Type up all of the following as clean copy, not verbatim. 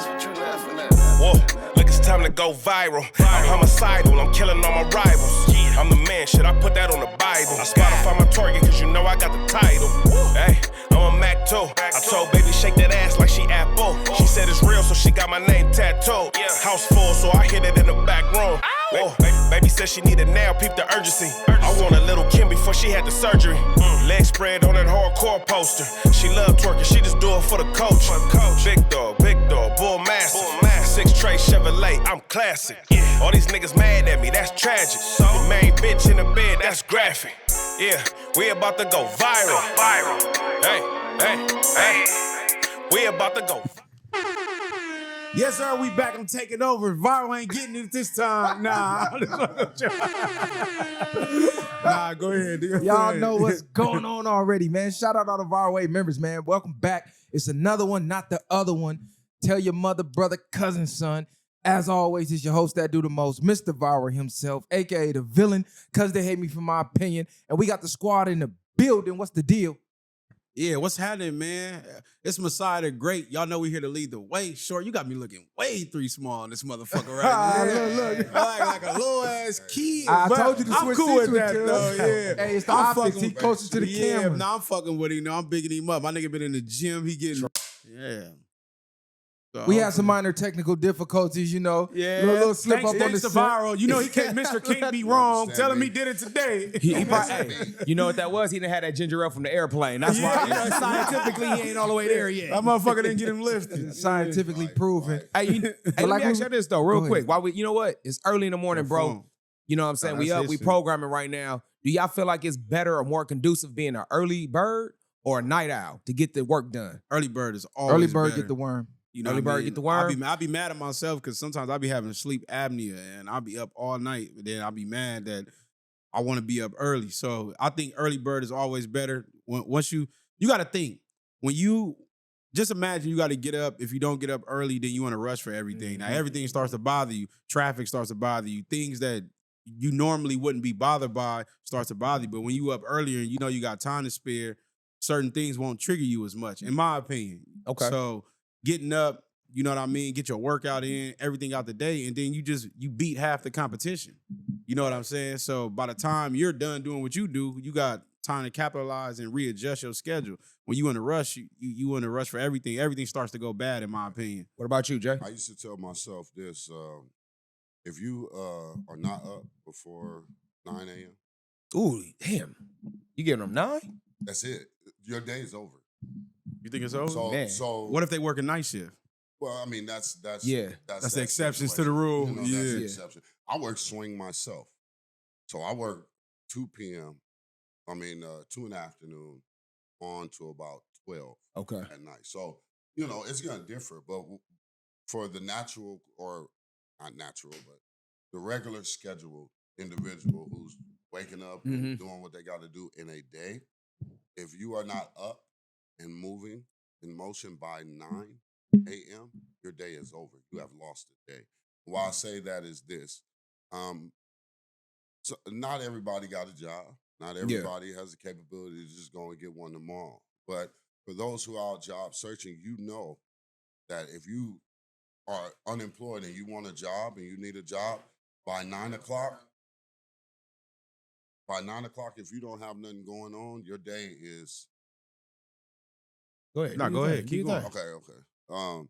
What you laughing at? Whoa, look, it's time to go viral. I'm homicidal, I'm killing all my rivals. I'm the man, shit, I put that on the Bible. I Spotify my target, cause you know I got the title. Hey, I'm a Mac too. I told baby shake that ass like she Apple. She said it's real, so she got my name tattooed. House full, so I hit it in the back room. Whoa, baby said she need it now, peep the urgency. I want a little Kim before she had the surgery. Leg spread on that hardcore poster. She love twerking, she just do it for the coach. Big dog, bull massive. 6 tray Chevrolet, I'm classic. All these niggas mad at me, that's tragic. The main bitch in the bed, that's graphic. Yeah, we about to go viral. Hey, we about to go. Yes, sir, we back. I'm taking over. Viral ain't getting it this time. Nah. Nah, go ahead. Y'all know what's going on already, man. Shout out all the VwP members, man. Welcome back. It's another one, not the other one. Tell your mother, brother, cousin, son. As always, it's your host that do the most, Mr. Viral himself, a.k.a. the villain, because they hate me for my opinion. And we got the squad in the building. What's the deal? Yeah, what's happening, man? It's Messiah the Great. Y'all know we here to lead the way. Short, you got me looking way 3 small in this motherfucker right now. Look. Like a little ass kid. I But told you to I'm switch cool seats with that, with though. Yeah. Hey, it's the I'm optics. fucking- He closer to the camera. Yeah, I'm fucking with him. No, I'm bigging him up. My nigga been in the gym. He getting... Yeah. So, We had some minor technical difficulties, you know. Yeah. Little slip Thanks, up on the thanks to set. Viral. You know, Mr. Can't be wrong. Tell him he did it today. He probably, hey, you know what that was? He didn't have that ginger ale from the airplane. That's why, you know, scientifically, he ain't all the way there yet. That motherfucker didn't get him lifted. Scientifically proven. Hey, let like me ask you this, though, real Go quick. ahead. While you know what? It's early in the morning, bro. You know what I'm saying? We that's up, we his shit. programming right now. Do y'all feel like it's better or more conducive being an early bird or a night owl to get the work done? Early bird is always Early bird better. get the worm. You know Early what I bird mean? get the worm? I be mad at myself because sometimes I be having sleep apnea and I'll be up all night, but then I'll be mad that I want to be up early. So I think early bird is always better. Once you got to think, when you, just imagine you got to get up. If you don't get up early, then you want to rush for everything. Now everything starts to bother you. Traffic starts to bother you. Things that you normally wouldn't be bothered by starts to bother you. But when you up earlier and you know you got time to spare, certain things won't trigger you as much, in my opinion. Okay. So getting up, you know what I mean? Get your workout in, everything out the day, and then you beat half the competition. You know what I'm saying? So by the time you're done doing what you do, you got time to capitalize and readjust your schedule. When you in a rush, you in a rush for everything. Everything starts to go bad, in my opinion. What about you, Jay? I used to tell myself this: if you are not up before 9 a.m., Ooh, damn. You giving them 9? that's it. Your day is over. You think it's over? So, man. so What if they work a night shift? Well, I mean, that's Yeah. That's the exceptions to the rule. You know, that's the Yeah. exception. I work swing myself, so I work 2 p.m. 2 in the afternoon on to about 12 Okay. at night. So you know, it's gonna differ, but for the natural or not natural, but the regular scheduled individual who's waking up and doing what they got to do in a day, if you are not up and moving in motion by 9 a.m., your day is over. You have lost the day. Why I say that is this. So not everybody got a job. Not everybody has the capability to just go and get one tomorrow. But for those who are job searching, you know that if you are unemployed and you want a job and you need a job, by 9 o'clock, if you don't have nothing going on, your day is... Go ahead. No, go ahead. Keep going. Okay.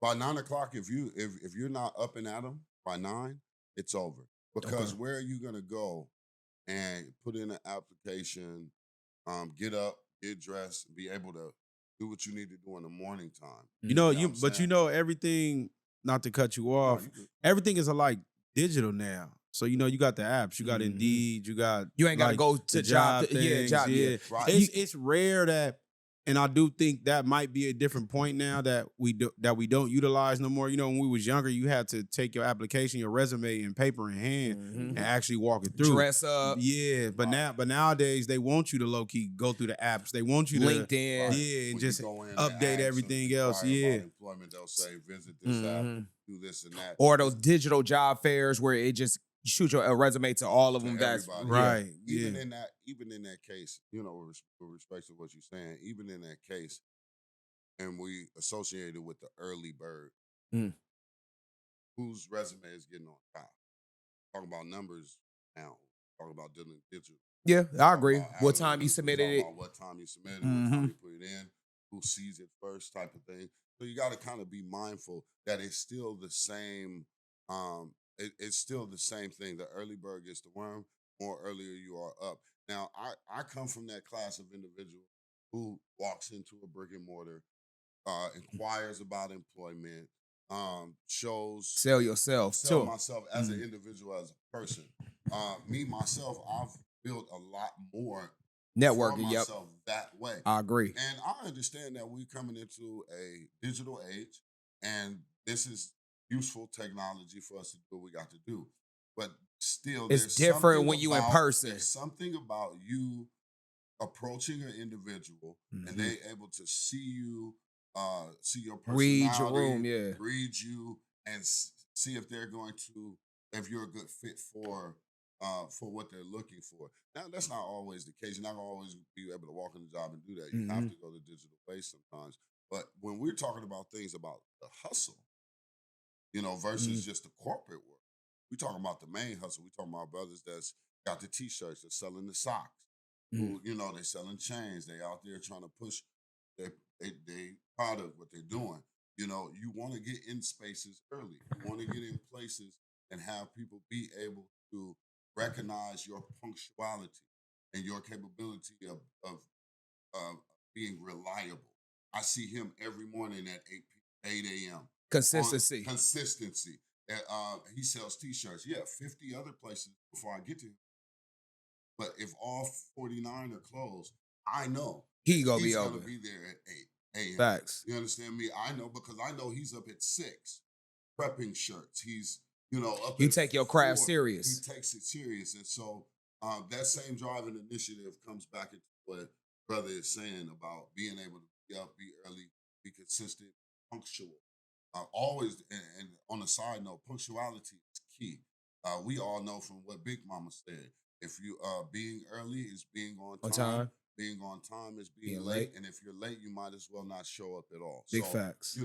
By 9 o'clock, if you're not up and at 'em by 9, it's over. Because where are you gonna go and put in an application, get up, get dressed, be able to do what you need to do in the morning time? You know, what I'm saying? everything, not to cut you off, everything is like digital now. So, you know, you got the apps, you got Indeed, you got... You ain't got to like, go to the job. things, Job. yeah. Right. It's rare that, and I do think that might be a different point now that we don't utilize no more. You know, when we was younger, you had to take your application, your resume, and paper in hand and actually walk it through. Dress up. Yeah, but nowadays they want you to low key go through the apps. They want you to LinkedIn. yeah, When and you just go in and update ask everything them, else. inquire Yeah, about employment, they'll say visit this app, do this and that. Or those digital job fairs where it just shoot your resume to all of them. That's everybody. right. Even Yeah, in that case, you know, with respect to what you're saying, even in that case, and we associate it with the early bird, Mm. whose resume is getting on top. Talking about numbers now. Talking about dealing digital. Yeah, I agree. About What time you algorithms, submitted talking it? about what time you submitted, what time you put it in, who sees it first, type of thing. So you got to kind of be mindful that it's still the same. It's still the same thing. The early bird gets the worm. More earlier you are up. Now I come from that class of individual who walks into a brick and mortar, inquires about employment, shows Sell yourself sell too. myself as an individual, as a person. Me myself, I've built a lot more for Networking, yep. myself that way. I agree. And I understand that we're coming into a digital age, and this is useful technology for us to do what we got to do. But still, It's there's different something when you in about- person. There's something about you approaching an individual and they able to see you, see your personality, Read your room, yeah. read you, and see if they're going to, if you're a good fit for what they're looking for. Now, that's not always the case. You're not gonna always be able to walk in the job and do that. You have to go the digital way sometimes. But when we're talking about things about the hustle, versus just the corporate work, we talking about the main hustle. We talking about brothers that's got the t-shirts, they're selling the socks, who, they selling chains. They out there trying to push they proud of what they're doing. You want to get in spaces early. You want to get in places and have people be able to recognize your punctuality and your capability of being reliable. I see him every morning at 8 a.m. Consistency. Consistency. He sells t-shirts. Yeah, 50 other places before I get to him. But if all 49 are closed, I know He's gonna be open. be there at 8 a.m. Facts. You understand me? I know, because I know he's up at 6 prepping shirts. He's up. You at take your craft 4. serious. He takes it serious, and so that same drive and initiative comes back into what brother is saying about being able to be up, be early, be consistent, punctual. Always, and on a side note, punctuality is key. We all know from what Big Mama said. If you being early is being on time. Being on time is being late. And if you're late, you might as well not show up at all. Big facts.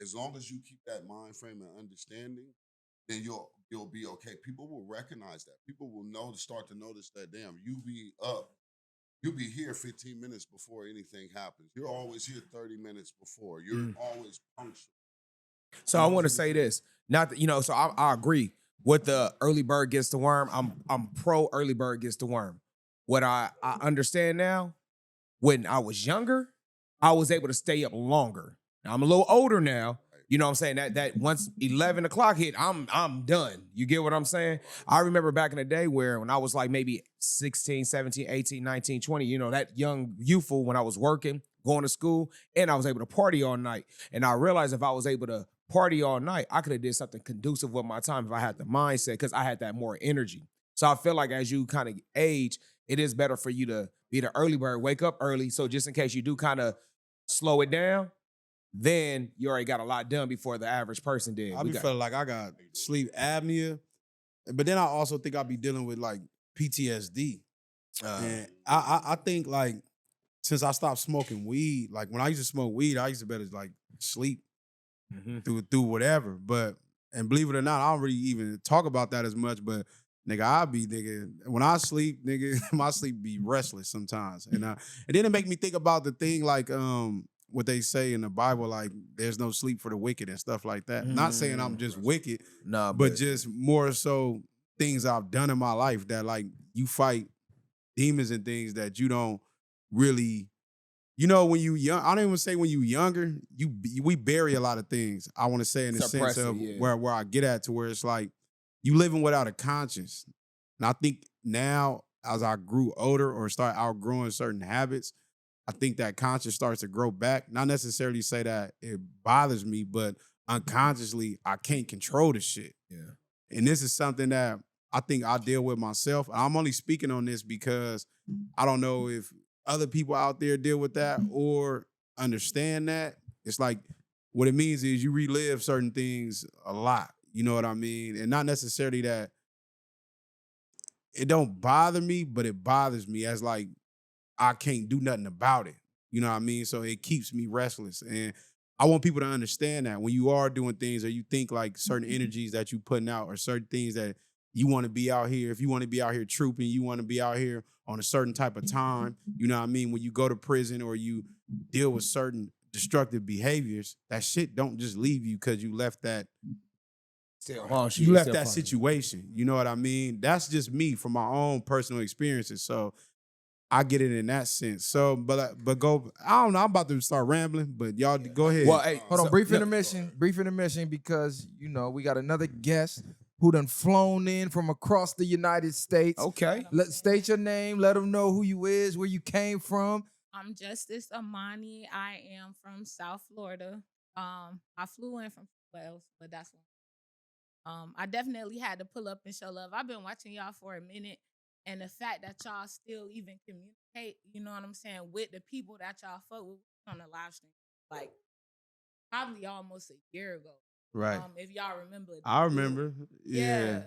As long as you keep that mind frame and understanding, then you'll be okay. People will recognize that. People will start to notice that, damn, you be up. You'll be here 15 minutes before anything happens. You're always here 30 minutes before. You're always punctual. So I want to say this. Not that, so I agree with the early bird gets the worm. I'm pro early bird gets the worm. What I understand now, when I was younger, I was able to stay up longer. Now I'm a little older now. You know what I'm saying? That once 11 o'clock hit, I'm done. You get what I'm saying? I remember back in the day when I was like maybe 16, 17, 18, 19, 20, that young youthful when I was working, going to school, and I was able to party all night. And I realized if I was able to party all night, I could have did something conducive with my time if I had the mindset, because I had that more energy. So I feel like as you kind of age, it is better for you to be the early bird, wake up early. So just in case you do kind of slow it down, then you already got a lot done before the average person did. I be feeling like I got sleep apnea, but then I also think I'll be dealing with like PTSD. And I think like since I stopped smoking weed, like when I used to smoke weed, I used to better like sleep through whatever. And believe it or not, I don't really even talk about that as much, but nigga, when I sleep, nigga, my sleep be restless sometimes. And then it make me think about the thing like what they say in the Bible, like there's no sleep for the wicked and stuff like that. Not saying I'm just wicked, but just more so things I've done in my life that like you fight demons and things that you don't really, when you young, I don't even say when you younger, we bury a lot of things. I want to say in the sense of where I get at to where it's like you living without a conscience. And I think now as I grew older or start outgrowing certain habits, I think that conscience starts to grow back. Not necessarily say that it bothers me, but unconsciously, I can't control the shit. Yeah. And this is something that I think I deal with myself. I'm only speaking on this because I don't know if other people out there deal with that or understand that. It's like what it means is you relive certain things a lot. You know what I mean? And not necessarily that it don't bother me, but it bothers me as like I can't do nothing about it. You know what I mean? So it keeps me restless. And I want people to understand that when you are doing things or you think like certain energies that you putting out or certain things that you want to be out here, if you want to be out here trooping, you want to be out here on a certain type of time, you know what I mean? When you go to prison or you deal with certain destructive behaviors, that shit don't just leave you because you left that you left that situation. You know what I mean? That's just me from my own personal experiences. So I get it in that sense. So, but go. I don't know. I'm about to start rambling, but y'all go ahead. Well, hey, Hold on, brief intermission, because we got another guest who done flown in from across the United States. Okay. State your name. Let them know who you is, where you came from. I'm Justice Amani. I am from South Florida. I flew in from Wales, but that's one. I definitely had to pull up and show love. I've been watching y'all for a minute, and the fact that y'all still even communicate, you know what I'm saying, with the people that y'all fuck with on the live stream, like probably almost a year ago. Right. If y'all remember. I remember. Yeah.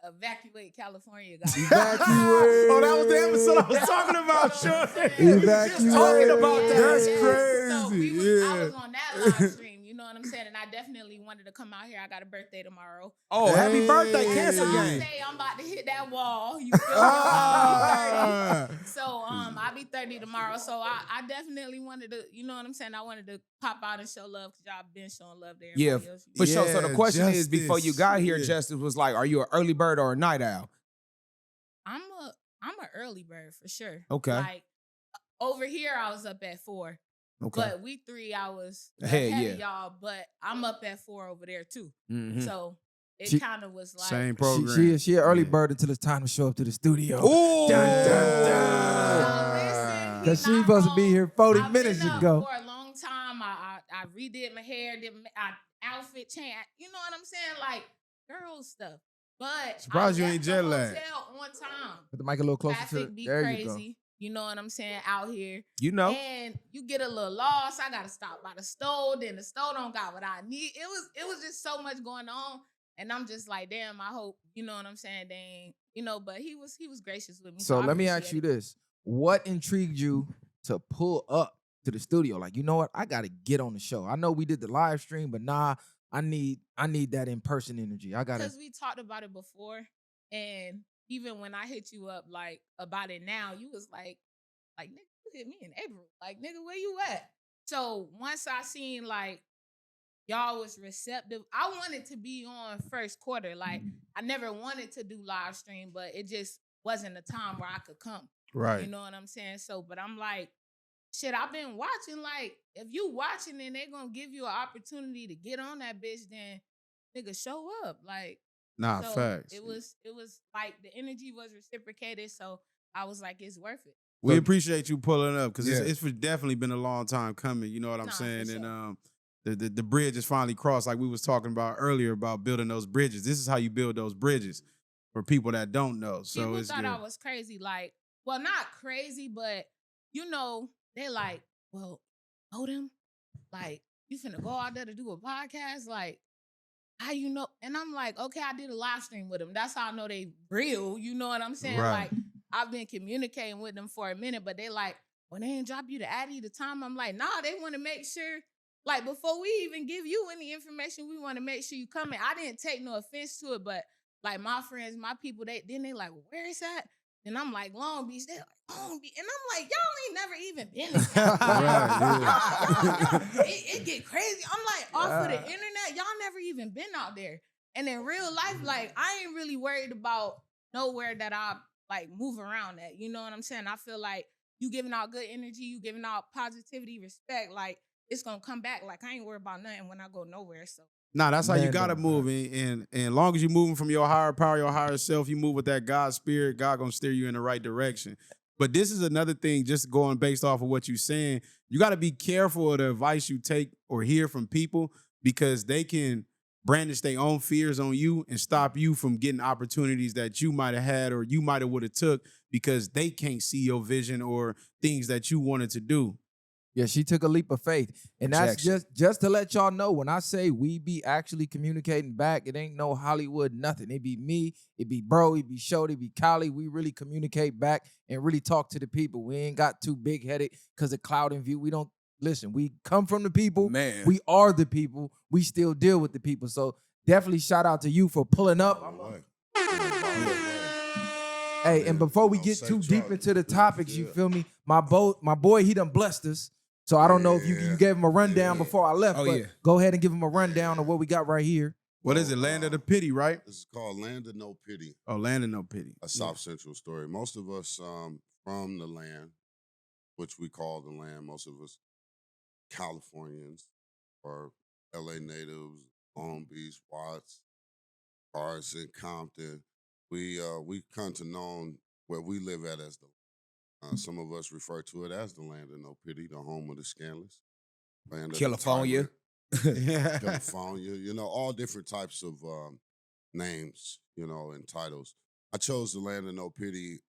Evacuate California, guys. Evacuate. Oh, that was the episode I was talking about, sure. Evacuate. Talking about that. That's So crazy. I was on that live stream, you know what I'm saying? And I definitely wanted to come out here. I got a birthday tomorrow. Oh, happy birthday, Cancer So Gang. I'm about to hit that wall. You feel me? So I'll be 30 tomorrow. So I definitely wanted to, you know what I'm saying? I wanted to pop out and show love because y'all been showing love there. Yeah, for sure. So the question is, Justice. before you got here, Justice was like, are you an early bird or a night owl? I'm an early bird for sure. Okay. Like over here, I was up at 4. Okay. But we 3 hours Hey, ahead yeah. of y'all. But I'm up at 4 over there too. Mhm. So it kind of was like Same program. She an early bird until it's time to show up to the studio. Ooh. Dun, dun, dun. Listen, Because he she not supposed to be wrong. here 40 I've minutes been up ago. for a long time. I redid my hair, outfit change. You know what I'm saying? Like girl stuff. But Surprised I you ain't left jet the lagged. hotel on time. Put the mic a little closer to Traffic it. be There crazy. you go. You know what I'm saying? Out here. You know. And you get a little lost. I gotta stop by the store. Then the store don't got what I need. It was just so much going on. And I'm just like, damn, I hope, you know what I'm saying? Dang, but he was gracious with me. So I let me ask appreciate you it. this. What intrigued you to pull up to the studio? Like, you know what? I got to get on the show. I know we did the live stream, but nah, I need that in-person energy. I got to. Because we talked about it before. And even when I hit you up, like, about it now, you was like, nigga, you hit me in April. Like, nigga, where you at? So once I seen, like, y'all was receptive, I wanted to be on first quarter. Like, I never wanted to do live stream, but it just wasn't a time where I could come. Right. You know what I'm saying? So, but I'm like, shit, I've been watching. Like, if you watching and they're going to give you an opportunity to get on that bitch, then nigga, show up. Like, Nah, so facts. It was like the energy was reciprocated, so I was like, it's worth it. We appreciate you pulling up because Yeah. it's definitely been a long time coming. You know what I'm Nah, saying? for And the bridge is finally crossed, like we was talking about earlier about building those bridges. This is how you build those bridges for people that don't know. So People it's thought good. I was crazy. Like, well, not crazy, but they like, well, know them? Like, you finna go out there to do a podcast? Like, how you know? And I'm like, okay, I did a live stream with them. That's how I know they real. You know what I'm saying? Right. Like, I've been communicating with them for a minute, but they like, well, they ain't drop you the Addy the time. I'm like, nah, they want to make sure, like, before we even give you any information, we want to make sure you come in. I didn't take no offense to it, but like my friends, my people, they like, well, where is that? And I'm like, Long Beach. They're like, Long Beach. And I'm like, y'all ain't never even been to Right, it get crazy. I'm like, off of the internet, y'all never even been out there. And in real life, like, I ain't really worried about nowhere that I like move around at. You know what I'm saying? I feel like you giving out good energy, you giving out positivity, respect, like it's gonna come back. Like I ain't worried about nothing when I go nowhere. So Nah, that's how you Man, gotta don't. move. And as long as you're moving from your higher power, your higher self, you move with that God spirit, God gonna steer you in the right direction. But this is another thing, just going based off of what you're saying, you gotta be careful of the advice you take or hear from people because they can brandish their own fears on you and stop you from getting opportunities that you might have had or you might have would have took because they can't see your vision or things that you wanted to do. Yeah, she took a leap of faith. And that's Projection. just to let y'all know, when I say we be actually communicating back, it ain't no Hollywood nothing. It be me, it be bro, it be Shody, it be Cali. We really communicate back and really talk to the people. We ain't got too big-headed because of cloud and view. We don't, listen, we come from the people. Man. We are the people. We still deal with the people. So definitely shout out to you for pulling up. Hey, and before we get too deep into the topics, you feel me? My boy, he done blessed us. So I don't know if you gave him a rundown before I left, but go ahead and give him a rundown of what we got right here. What is it? Land of the Pity, right? This is called Land of No Pity. Oh, Land of No Pity. A South Central story. Most of us from the land, which we call the land, most of us Californians or LA natives, Long Beach, Watts, Carson, Compton. We come to know where we live at as the some of us refer to it as the land of no pity, the home of the scandalous. Land of the California. California, you know, all different types of names, you know, and titles. I chose the land of no pity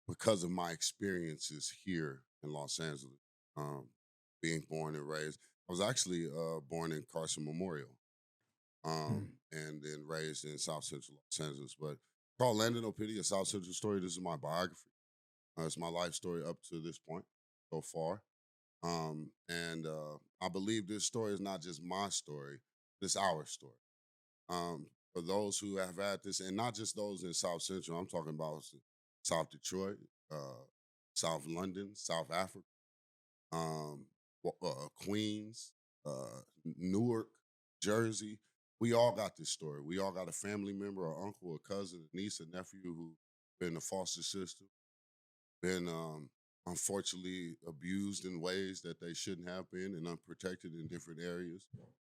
because of my experiences here in Los Angeles, being born and raised. I was actually born in Carson Memorial, and then raised in South Central Los Angeles. But called Land of No Pity, a South Central story. This is my biography. It's my life story up to this point so far. I believe this story is not just my story, it's our story. For those who have had this, and not just those in South Central, I'm talking about South Detroit, South London, South Africa, Queens, Newark, Jersey. We all got this story. We all got a family member, or uncle, a cousin, a niece, a nephew who been a foster system, been unfortunately abused in ways that they shouldn't have been, and unprotected in different areas.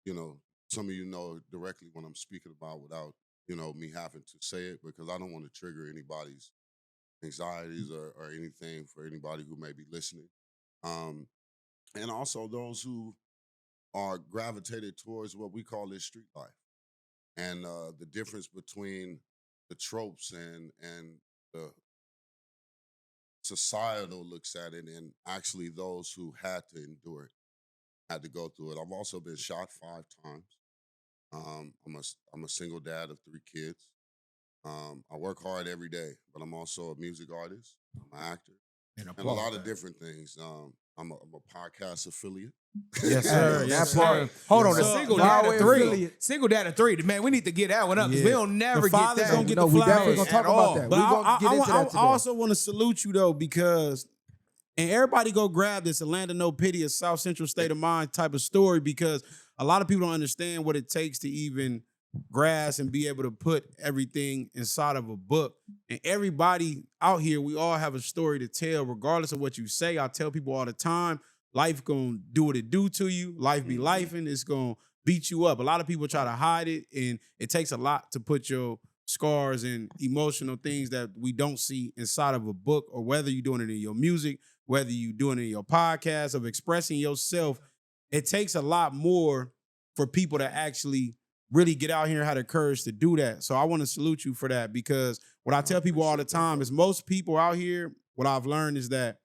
You know, some of you know directly what I'm speaking about without, you know, me having to say it, because I don't want to trigger anybody's anxieties or anything for anybody who may be listening. And also those who are gravitated towards what we call this street life, and the difference between the tropes and the societal looks at it, and actually those who had to endure it, had to go through it. I've also been shot 5 times. I'm a single dad of 3 kids. I work hard every day, but I'm also a music artist, I'm an actor, and a lot of different things. I'm a podcast affiliate. Yes, sir. Yes, sir. Hold on, So, the single no, dad we're of 3. affiliate. Single dad of 3. Man, we need to get that one up because we don't never The get fathers that. don't get No, the we definitely flowers gonna talk at about all. that. But We're gonna get into that I today. also want to salute you though, because and everybody go grab this a Land of No Pity, a South Central state of mind type of story, because a lot of people don't understand what it takes to even grasp and be able to put everything inside of a book. And everybody out here, we all have a story to tell, regardless of what you say. I tell people all the time, life gonna do what it do to you. Life be lifing. It's gonna beat you up. A lot of people try to hide it, and it takes a lot to put your scars and emotional things that we don't see inside of a book, or whether you're doing it in your music, whether you're doing it in your podcast, of expressing yourself. It takes a lot more for people to actually really get out here and have the courage to do that. So I want to salute you for that, because what I tell people all the time is most people out here, what I've learned is that,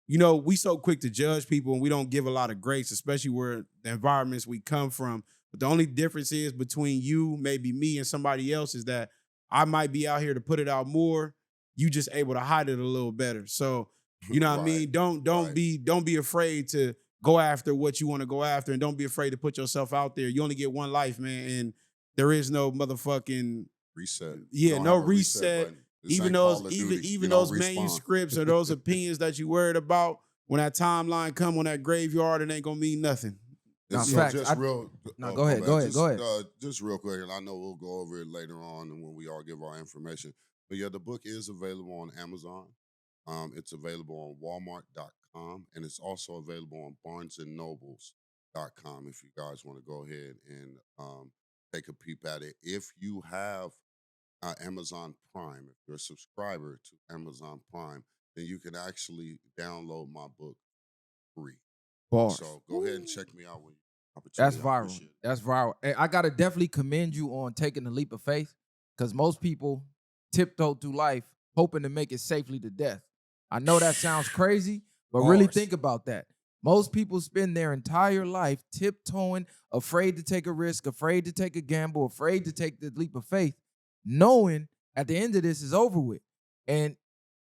you know, we so quick to judge people and we don't give a lot of grace, especially where the environments we come from. But the only difference is between you, maybe me, and somebody else is that I might be out here to put it out more. You just able to hide it a little better. So, you know what I mean? Don't be afraid to go after what you want to go after, and don't be afraid to put yourself out there. You only get one life, man, and there is no motherfucking reset. Yeah, Don't no have a reset. button. This Even ain't those, Call of Duty. You even don't those respawn. manuscripts or those opinions that you worried about, when that timeline come on that graveyard, it ain't gonna mean nothing. Nah, And so facts. just real. No, oh, go my ahead, bad. go ahead, Just, go ahead. Just real quick, and I know we'll go over it later on, and when we all give our information. But yeah, the book is available on Amazon. It's available on Walmart.com, and it's also available on BarnesandNobles.com. If you guys want to go ahead and take a peep at it, if you have Amazon Prime, if you're a subscriber to Amazon Prime, then you can actually download my book free. Bars. So go ahead and check me out when you That's opportunity. I viral. appreciate it. That's viral. And I gotta definitely commend you on taking the leap of faith, because most people tiptoe through life hoping to make it safely to death. I know that sounds crazy, But really Bars. think about that. Most people spend their entire life tiptoeing, afraid to take a risk, afraid to take a gamble, afraid to take the leap of faith, knowing at the end of this is over with. And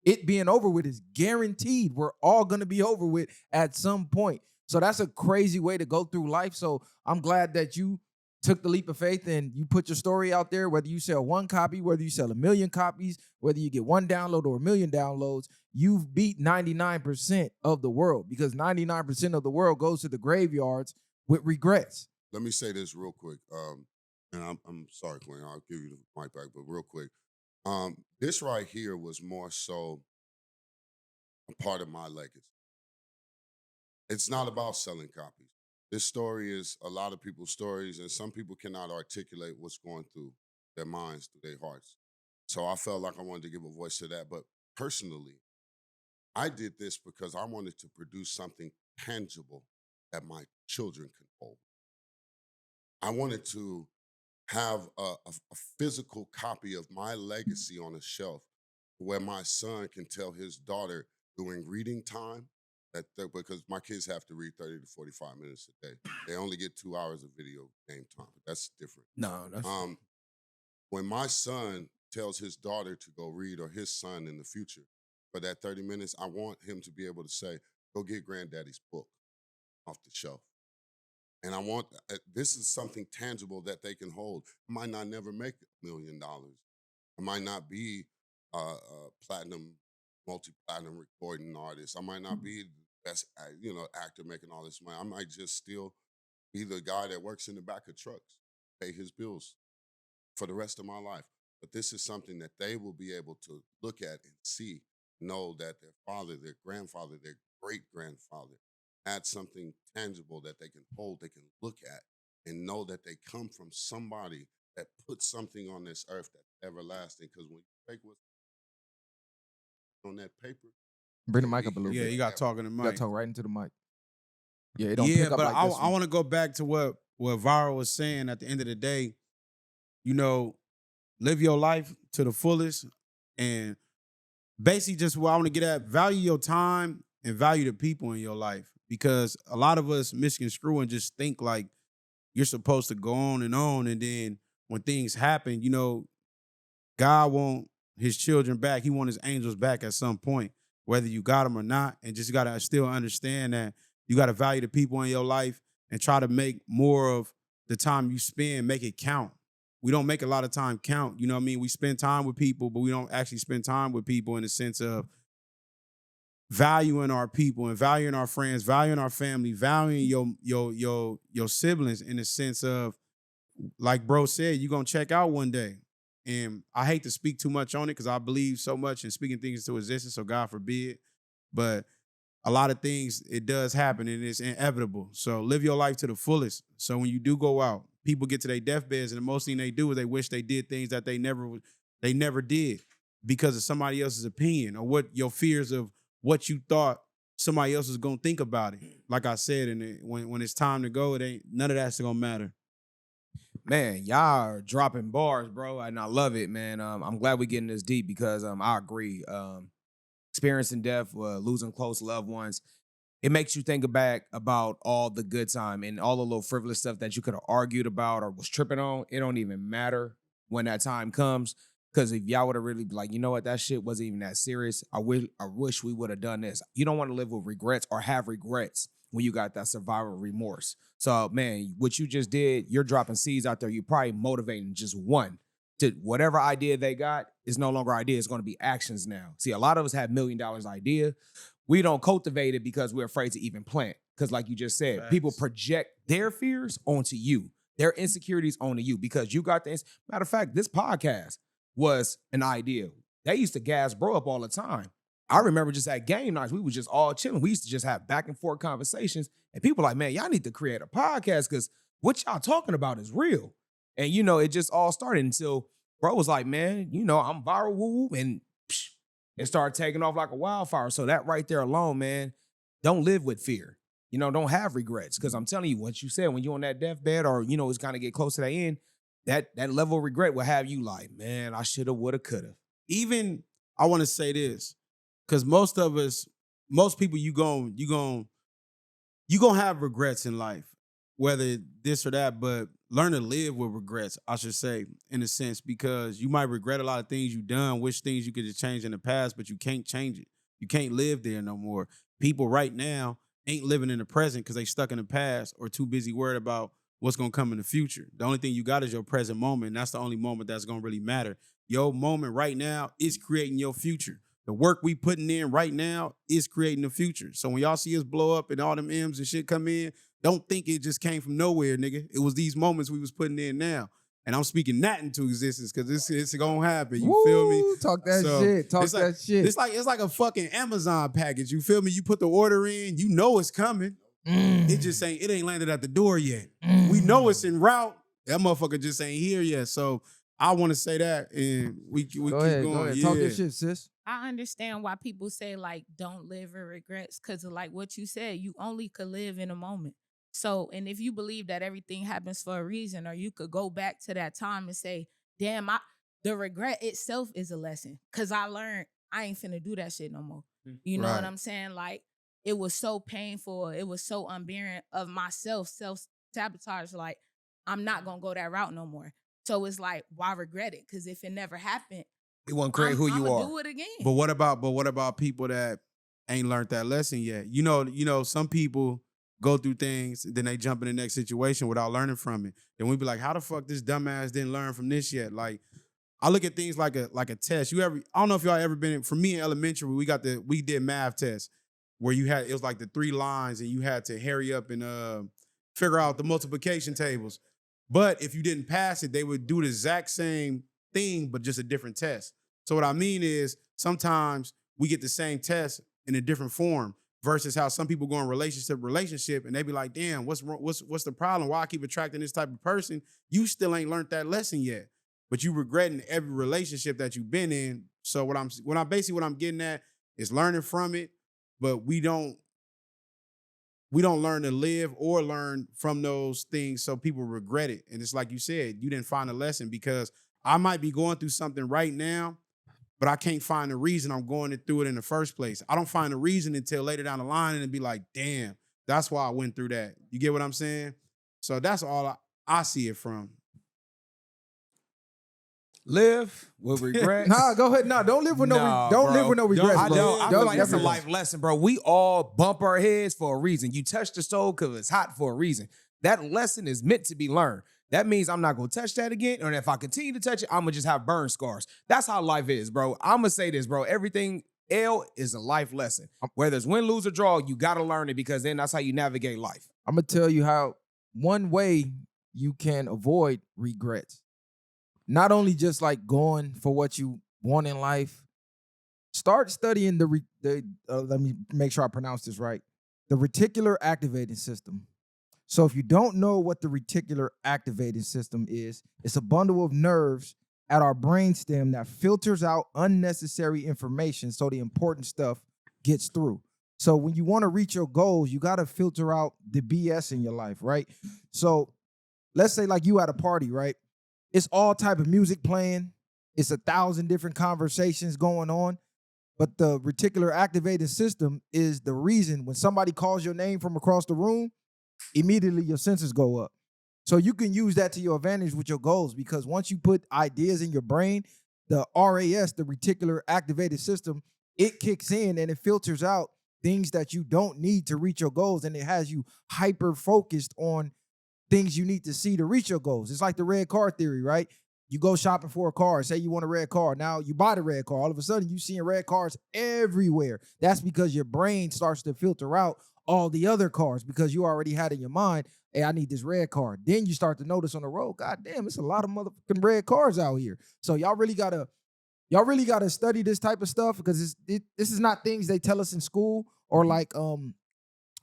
it being over with is guaranteed. We're all going to be over with at some point. So that's a crazy way to go through life. So I'm glad that you took the leap of faith and you put your story out there, whether you sell one copy, whether you sell 1 million copies, whether you get one download or 1 million downloads, you've beat 99% of the world, because 99% of the world goes to the graveyards with regrets. Let me say this real quick. And I'm sorry, Quinn, I'll give you the mic back, but real quick. This right here was more so a part of my legacy. It's not about selling copies. This story is a lot of people's stories, and some people cannot articulate what's going through their minds, through their hearts. So I felt like I wanted to give a voice to that. But personally, I did this because I wanted to produce something tangible that my children could hold. I wanted to have a physical copy of my legacy on a shelf where my son can tell his daughter during reading time, because my kids have to read 30 to 45 minutes a day. They only get 2 hours of video game time. That's different. No, that's When my son tells his daughter to go read, or his son in the future, for that 30 minutes, I want him to be able to say, go get granddaddy's book off the shelf. And I want, this is something tangible that they can hold. I might not never make $1 million. I might not be a platinum, multi-platinum recording artist. I might not be the best, actor making all this money. I might just still be the guy that works in the back of trucks, pay his bills for the rest of my life. But this is something that they will be able to look at and see, know that their father, their grandfather, their great-grandfather had something tangible that they can hold, they can look at, and know that they come from somebody that put something on this earth that's everlasting. Because when you take what's on that paper, Bring the mic up a little Yeah, bit. you got talking to You mic. got to talk right into the mic. Yeah, it don't Yeah, pick up but like this I one. want to go back to what Viral was saying. At the end of the day, live your life to the fullest, and basically just what I want to get at, value your time and value the people in your life, because a lot of us misconstrue and just think like you're supposed to go on, and then when things happen, God want his children back. He want his angels back at some point, whether you got them or not. And just got to still understand that you got to value the people in your life and try to make more of the time you spend, make it count. We don't make a lot of time count. You know what I mean? We spend time with people, but we don't actually spend time with people in the sense of valuing our people and valuing our friends, valuing our family, valuing your siblings in the sense of, like bro said, you're going to check out one day. And I hate to speak too much on it because I believe so much in speaking things into existence, so God forbid. But a lot of things, it does happen and it's inevitable. So live your life to the fullest. So when you do go out, people get to their deathbeds and the most thing they do is they wish they did things that they never did because of somebody else's opinion or what your fears of what you thought somebody else was gonna think about it. Like I said, and when it's time to go, none of that's gonna matter. Man, y'all are dropping bars, bro, and I love it, man. I'm glad we're getting this deep because I agree. Experiencing death, losing close loved ones, it makes you think back about all the good time and all the little frivolous stuff that you could have argued about or was tripping on. It don't even matter when that time comes. Because if y'all would have really be like, you know what, that shit wasn't even that serious. I wish we would have done this. You don't want to live with regrets or have regrets when you got that survival remorse. So, man, what you just did, you're dropping seeds out there. You're probably motivating just one to whatever idea they got is no longer idea. It's going to be actions now. See, a lot of us have $1 million idea. We don't cultivate it because we're afraid to even plant. Because like you just said, Facts. People project their fears onto you, their insecurities onto you because you got the matter of fact, this podcast was an idea. They used to gas bro up all the time. I remember just at game nights, we was just all chilling. We used to just have back and forth conversations. And people like, man, y'all need to create a podcast because what y'all talking about is real. And, it just all started until bro was like, man, I'm viral woo and it started taking off like a wildfire. So that right there alone, man, don't live with fear. Don't have regrets. Because I'm telling you, what you said, when you're on that deathbed or, it's kind of get close to the end, that level of regret will have you like, man, I should have, would have, could have. Even I want to say this, because most of us, most people you gon' have regrets in life, whether this or that, but learn to live with regrets, I should say, in a sense, because you might regret a lot of things you've done, wish things you could have changed in the past, but you can't change it. You can't live there no more. People right now ain't living in the present because they stuck in the past or too busy worried about what's gonna come in the future. The only thing you got is your present moment, and that's the only moment that's gonna really matter. Your moment right now is creating your future. The work we putting in right now is creating the future. So when y'all see us blow up and all them M's and shit come in, don't think it just came from nowhere, nigga. It was these moments we was putting in now. And I'm speaking that into existence because it's gonna happen. You feel me? Talk that So, shit. Talk it's like- that shit. It's like a fucking Amazon package. You feel me? You put the order in, you know it's coming. Mm. It ain't landed at the door yet. We know it's en route. That motherfucker just ain't here yet. So I want to say that, and we keep Go ahead. going. Talk Yeah. your shit, sis. I understand why people say like don't live in regrets because of like what you said, you only could live in a moment. So, and if you believe that everything happens for a reason, or you could go back to that time and say, damn, the regret itself is a lesson. Cause I learned I ain't finna do that shit no more. You know what Right. I'm saying? Like it was so painful. It was so unbearing of myself, self-sabotage. Like, I'm not gonna go that route no more. So it's like, why regret it? Cause if it never happened, It won't create who you I'ma are. do it again. But what about people that ain't learned that lesson yet? You know, some people go through things, then they jump in the next situation without learning from it. Then we be like, how the fuck this dumbass didn't learn from this yet? Like, I look at things like a test. I don't know if y'all ever been in, for me in elementary, we did math tests where it was like the 3 lines and you had to hurry up and figure out the multiplication tables. But if you didn't pass it, they would do the exact same thing, but just a different test. So what I mean is sometimes we get the same test in a different form versus how some people go in relationship and they be like, damn, what's the problem? Why I keep attracting this type of person? You still ain't learned that lesson yet, but you regretting every relationship that you've been in. So what I'm getting at is learning from it, but we don't learn to live or learn from those things so people regret it. And it's like you said, you didn't find a lesson because I might be going through something right now, but I can't find the reason I'm going through it in the first place. I don't find a reason until later down the line and be like, damn, that's why I went through that. You get what I'm saying? So that's all I see it from. Live with regrets. Nah, go ahead. Nah, don't live with Nah, don't bro. live with no regrets, I bro. don't. I feel like that's a live with life lesson, bro. We all bump our heads for a reason. You touch the stove because it's hot for a reason. That lesson is meant to be learned. That means I'm not going to touch that again. And if I continue to touch it, I'm going to just have burn scars. That's how life is, bro. I'm going to say this, bro. Everything L is a life lesson. Whether it's win, lose, or draw, you got to learn it because then that's how you navigate life. I'm going to tell you how one way you can avoid regrets. Not only just like going for what you want in life, start studying let me make sure I pronounce this right, the reticular activating system. So if you don't know what the reticular activating system is, it's a bundle of nerves at our brainstem that filters out unnecessary information so the important stuff gets through. So when you want to reach your goals, you got to filter out the BS in your life, right? So let's say like you at a party, right? It's all type of music playing. It's 1,000 different conversations going on. But the reticular activating system is the reason when somebody calls your name from across the room, immediately your senses go up. So you can use that to your advantage with your goals because once you put ideas in your brain, the RAS, the reticular activated system, it kicks in and it filters out things that you don't need to reach your goals, and it has you hyper focused on things you need to see to reach your goals. It's like the red car theory, right? You go shopping for a car, say you want a red car. Now you buy the red car. All of a sudden you seeing red cars everywhere. That's because your brain starts to filter out all the other cars because you already had in your mind, hey, I need this red car. Then you start to notice on the road, God damn, it's a lot of motherfucking red cars out here. So y'all really gotta study this type of stuff because this is not things they tell us in school or like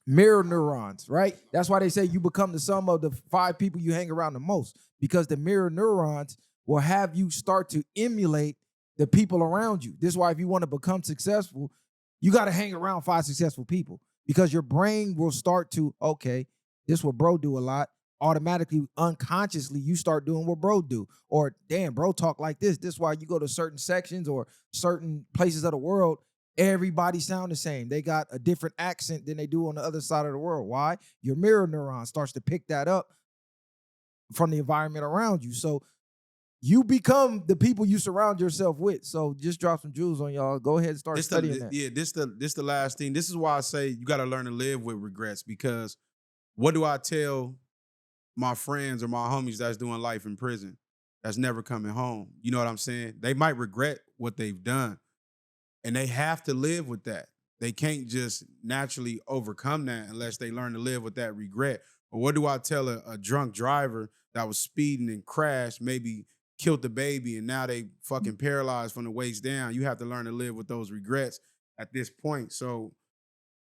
mirror neurons, right? That's why they say you become the sum of the 5 people you hang around the most, because the mirror neurons will have you start to emulate the people around you. This is why if you want to become successful, you got to hang around 5 successful people because your brain will start to, okay, this what bro do a lot. Automatically, unconsciously, you start doing what bro do. Or damn, bro talk like this. This is why you go to certain sections or certain places of the world everybody sound the same. They got a different accent than they do on the other side of the world. Why? Your mirror neuron starts to pick that up from the environment around you. So you become the people you surround yourself with. So just drop some jewels on y'all. Go ahead and start studying that. Yeah, this the last thing. This is why I say you got to learn to live with regrets, because what do I tell my friends or my homies that's doing life in prison, that's never coming home? You know what I'm saying? They might regret what they've done, and they have to live with that. They can't just naturally overcome that unless they learn to live with that regret. Or what do I tell a drunk driver that was speeding and crashed, maybe killed the baby, and now they fucking paralyzed from the waist down? You have to learn to live with those regrets at this point. So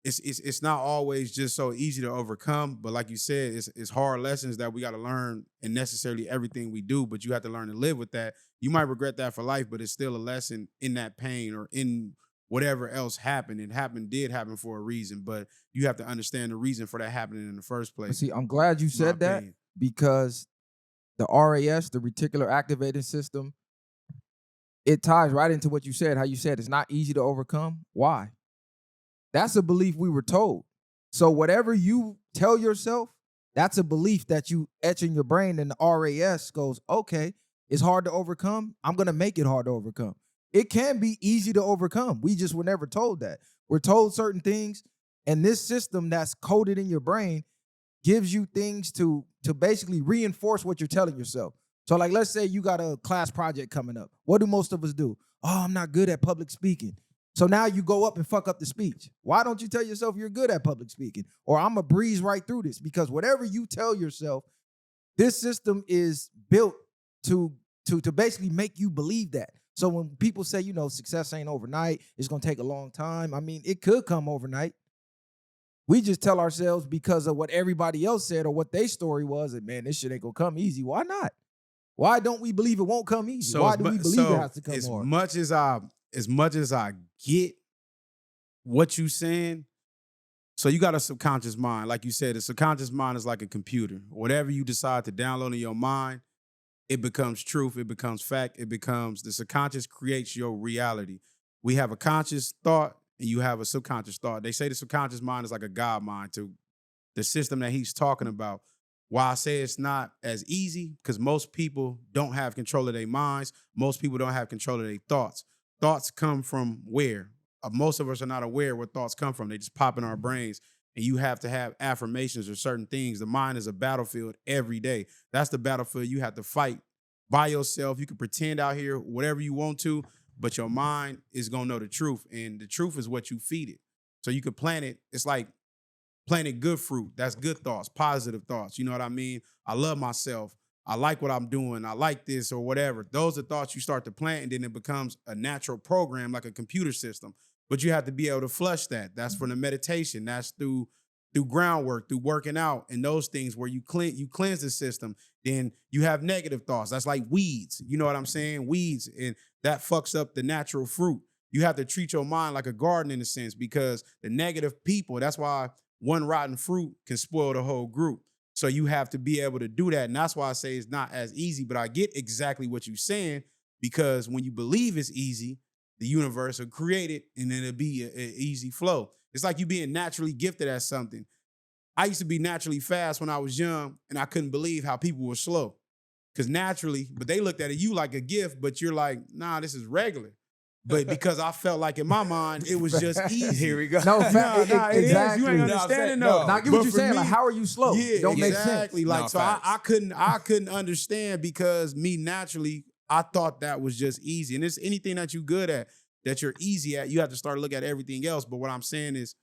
it's not always just so easy to overcome, but like you said, it's hard lessons that we got to learn in necessarily everything we do, but you have to learn to live with that. You might regret that for life, but it's still a lesson in that pain or in whatever else happened. It did happen for a reason, but you have to understand the reason for that happening in the first place. See, I'm glad you said that, because the RAS, the reticular activating system, it ties right into what you said, how you said it's not easy to overcome. Why? That's a belief we were told. So whatever you tell yourself, that's a belief that you etch in your brain, and the RAS goes, okay, it's hard to overcome. I'm going to make it hard to overcome. It can be easy to overcome. We just were never told that. We're told certain things, and this system that's coded in your brain gives you things to basically reinforce what you're telling yourself. So like, let's say you got a class project coming up. What do most of us do? Oh, I'm not good at public speaking. So now you go up and fuck up the speech. Why don't you tell yourself you're good at public speaking? Or I'm going to breeze right through this? Because whatever you tell yourself, this system is built to basically make you believe that. So when people say, you know, success ain't overnight, it's going to take a long time. I mean, it could come overnight. We just tell ourselves because of what everybody else said or what their story was, and man, this shit ain't going to come easy. Why not? Why don't we believe it won't come easy? Why do we believe it has to come hard? As much as I get what you saying, so you got a subconscious mind. Like you said, the subconscious mind is like a computer. Whatever you decide to download in your mind, it becomes truth, it becomes fact, the subconscious creates your reality. We have a conscious thought and you have a subconscious thought. They say the subconscious mind is like a God mind to the system that he's talking about. Why I say it's not as easy, because most people don't have control of their minds. Most people don't have control of their thoughts. Thoughts come from where? Most of us are not aware where thoughts come from. They just pop in our brains. And you have to have affirmations or certain things. The mind is a battlefield every day. That's the battlefield you have to fight by yourself. You can pretend out here whatever you want to, but your mind is going to know the truth. And the truth is what you feed it. So you can plant it. It's like planting good fruit. That's good thoughts, positive thoughts. You know what I mean? I love myself. I like what I'm doing. I like this or whatever. Those are thoughts you start to plant, and then it becomes a natural program like a computer system. But you have to be able to flush that. That's from the meditation. That's through groundwork, through working out, and those things where you cleanse the system. Then you have negative thoughts. That's like weeds. You know what I'm saying? Weeds, and that fucks up the natural fruit. You have to treat your mind like a garden in a sense, because the negative people, that's why one rotten fruit can spoil the whole group. So you have to be able to do that. And that's why I say it's not as easy, but I get exactly what you're saying, because when you believe it's easy, the universe will create it, and then it'll be an easy flow. It's like you being naturally gifted at something. I used to be naturally fast when I was young, and I couldn't believe how people were slow. Because naturally, but they looked at you like a gift, but you're like, nah, this is regular. But because I felt like in my mind, it was just easy. Here we go. No, it is. exactly. You ain't understanding though. Now, I get what you're saying. Like, how are you slow? Yeah, it don't exactly. make sense. Like, so I couldn't understand, because me naturally, I thought that was just easy. And it's anything that you're good at, that you're easy at, you have to start to look at everything else. But what I'm saying is,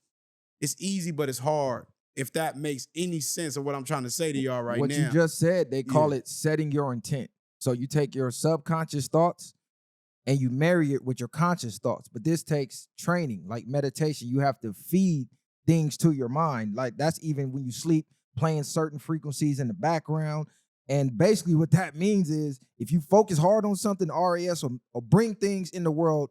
it's easy, but it's hard. If that makes any sense of what I'm trying to say to y'all right now. What you just said, they call it setting your intent. So you take your subconscious thoughts and you marry it with your conscious thoughts. But this takes training, like meditation. You have to feed things to your mind. Like, that's even when you sleep, playing certain frequencies in the background. And basically what that means is, if you focus hard on something, RAS will bring things in the world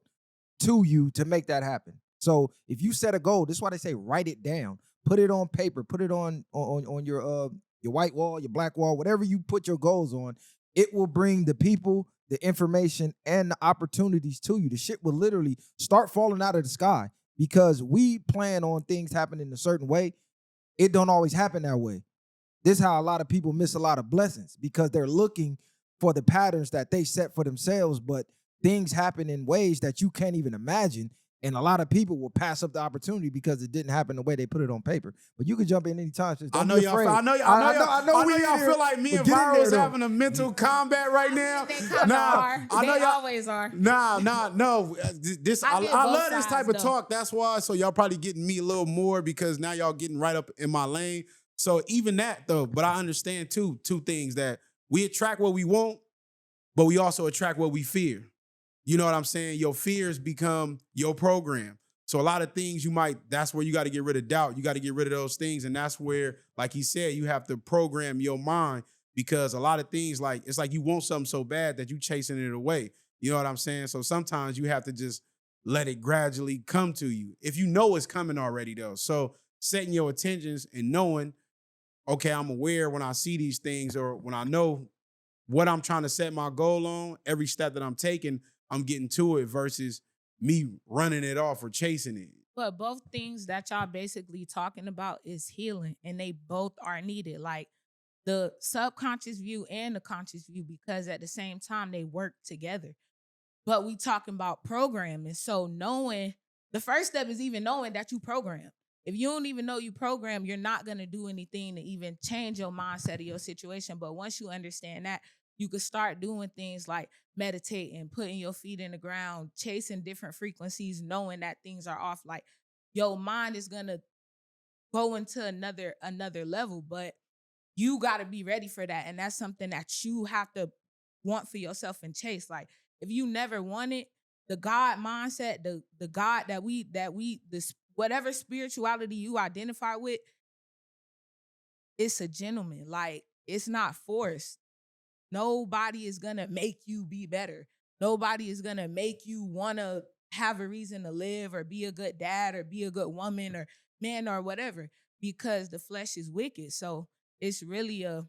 to you to make that happen. So if you set a goal, this is why they say write it down. Put it on paper. Put it on your white wall, your black wall, whatever you put your goals on. It will bring the people, the information and the opportunities to you. The shit will literally start falling out of the sky because we plan on things happening a certain way. It don't always happen that way. This is how a lot of people miss a lot of blessings because they're looking for the patterns that they set for themselves, but things happen in ways that you can't even imagine. And a lot of people will pass up the opportunity because it didn't happen the way they put it on paper. But you can jump in anytime. I know y'all feel like me and Viral is having a mental combat right now. They always are. No. This I get love both this type sides, of though. talk. That's why. So y'all probably getting me a little more because now y'all getting right up in my lane. So even that though, but I understand two things that we attract what we want, but we also attract what we fear. You know what I'm saying? Your fears become your program. So a lot of things that's where you got to get rid of doubt. You got to get rid of those things. And that's where, like he said, you have to program your mind because a lot of things it's like you want something so bad that you chasing it away. You know what I'm saying? So sometimes you have to just let it gradually come to you. If you know it's coming already though. So setting your intentions and knowing, okay, I'm aware when I see these things or when I know what I'm trying to set my goal on, every step that I'm taking, I'm getting to it versus me running it off or chasing it. But both things that y'all basically talking about is healing, and they both are needed. Like the subconscious view and the conscious view, because at the same time they work together. But we talking about programming. So knowing the first step is even knowing that you program. If you don't even know you program, you're not gonna do anything to even change your mindset or your situation. But once you understand that, you could start doing things like meditating, putting your feet in the ground, chasing different frequencies, knowing that things are off. Like your mind is gonna go into another level, but you gotta be ready for that. And that's something that you have to want for yourself and chase. Like if you never want it, the God mindset, the God that we whatever spirituality you identify with, it's a gentleman. Like it's not forced. Nobody is gonna make you be better. Nobody is gonna make you wanna have a reason to live or be a good dad or be a good woman or man or whatever, because the flesh is wicked. So it's really a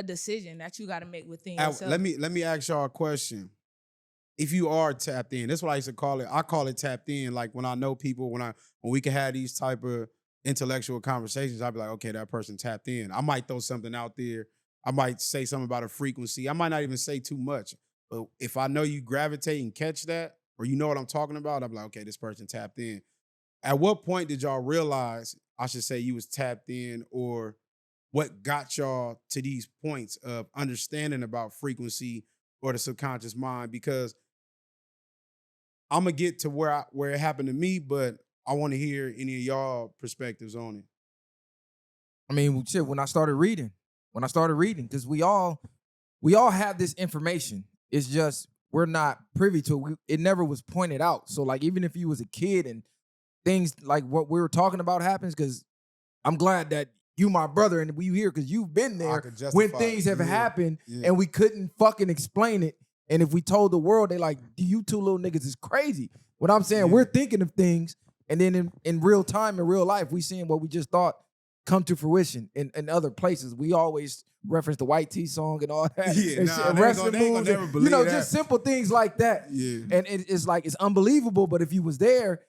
decision that you gotta make within yourself. Let me ask y'all a question. If you are tapped in, that's what I used to call it. I call it tapped in. Like when I know people, when we can have these type of intellectual conversations, I'd be like, okay, that person tapped in. I might throw something out there. I might say something about a frequency. I might not even say too much. But if I know you gravitate and catch that, or you know what I'm talking about, I'm like, okay, this person tapped in. At what point did y'all realize, I should say, you was tapped in, or what got y'all to these points of understanding about frequency or the subconscious mind? Because I'm going to get to where it happened to me, but I want to hear any of y'all perspectives on it. I mean, shit, when I started reading, because we all have this information. It's just we're not privy to it. It never was pointed out. So like even if you was a kid and things like what we were talking about happens, because I'm glad that you my brother and we here because you've been there when things have happened and we couldn't fucking explain it. And if we told the world, they like, you two little niggas is crazy. What I'm saying, we're thinking of things, and then in real time, in real life, we seeing what we just thought come to fruition in other places. We always reference the White Tee song and all that. Yeah, and nah, they gonna never believe that. Just simple things like that. Yeah. And it's like, it's unbelievable, but if you was there,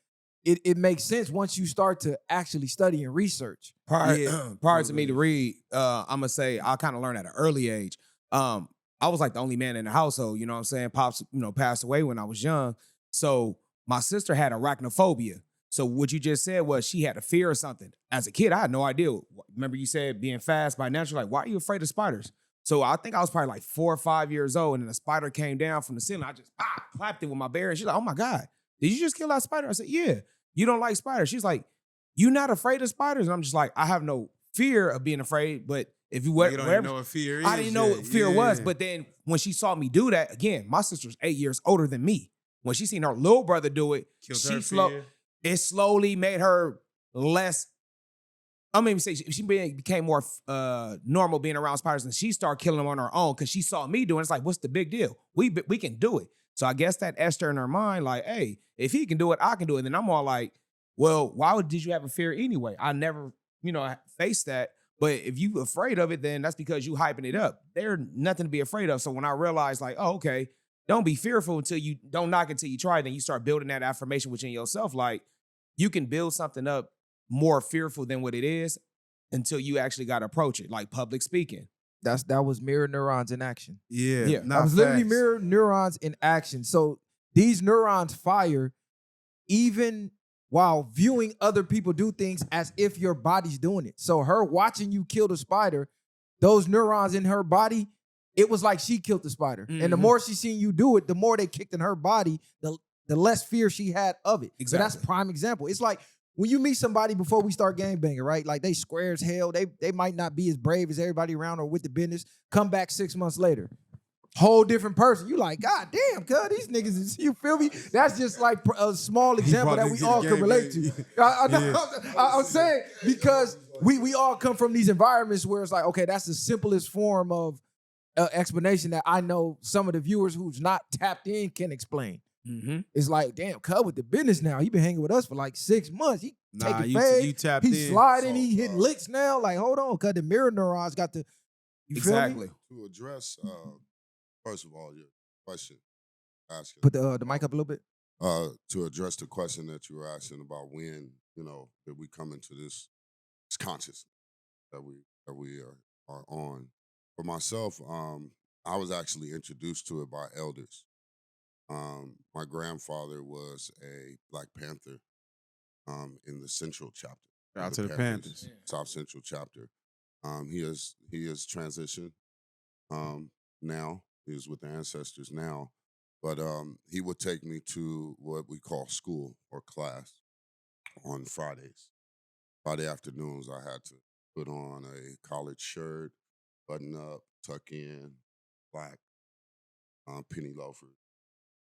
it makes sense once you start to actually study and research. Prior to me to read, I'm going to say I kind of learned at an early age. I was like the only man in the household, you know what I'm saying? Pops, passed away when I was young. So my sister had arachnophobia. So what you just said was she had a fear or something. As a kid, I had no idea. Remember you said being fast by nature, like, why are you afraid of spiders? So I think I was probably like 4 or 5 years old, and then a spider came down from the ceiling. I just clapped it with my bear, and she's like, oh my God, did you just kill that spider? I said, yeah. You don't like spiders? She's like, you not afraid of spiders? And I'm just like, I have no fear of being afraid, but if you don't even know what fear is. I didn't know what fear was. But then when she saw me do that, again, my sister's 8 years older than me. When she seen her little brother do it, it slowly made her less. I'm even say she became more normal being around spiders, and she started killing them on her own because she saw me doing it. It's like, what's the big deal? We can do it. So I guess that etched her in her mind, like, hey, if he can do it, I can do it. And then I'm all like, well, why did you have a fear anyway? I never, faced that. But if you afraid of it, then that's because you hyping it up. There's nothing to be afraid of. So when I realized, like, oh, okay, don't be fearful until you don't knock until you try. Then you start building that affirmation within yourself. Like you can build something up more fearful than what it is until you actually got to approach it, like public speaking. That was mirror neurons in action. Yeah, Yeah. That was literally mirror neurons in action. So these neurons fire even while viewing other people do things as if your body's doing it. So her watching you kill the spider, those neurons in her body, it was like she killed the spider. And the more she seen you do it, the more they kicked in her body, the less fear she had of it. Exactly. So that's prime example. It's like when you meet somebody before we start gangbanging, right? Like they square as hell. They might not be as brave as everybody around or with the business. Come back 6 months later. Whole different person. You like, God damn, cuz these niggas is, you feel me? That's just like a small example that we all can relate to. I'm saying because we all come from these environments where it's like, okay, that's the simplest form of explanation that I know some of the viewers who's not tapped in can explain. It's like, damn, cuz with the business now, he been hanging with us for like 6 months. He taking fades, you tapped he in. sliding, he hitting licks now. Like, hold on, cuz the mirror neurons got to, you feel me? To address, first of all, your question asking. Put the mic up a little bit. To address the question that you were asking about when, that we come into this consciousness that we are on. For myself, I was actually introduced to it by elders. My grandfather was a Black Panther in the Central chapter. Shout out to the Panthers. South Central chapter. He is transitioned now. He is with the ancestors now. But he would take me to what we call school or class on Fridays. Friday afternoons, I had to put on a collared shirt, button up, tuck in, black, penny loafers.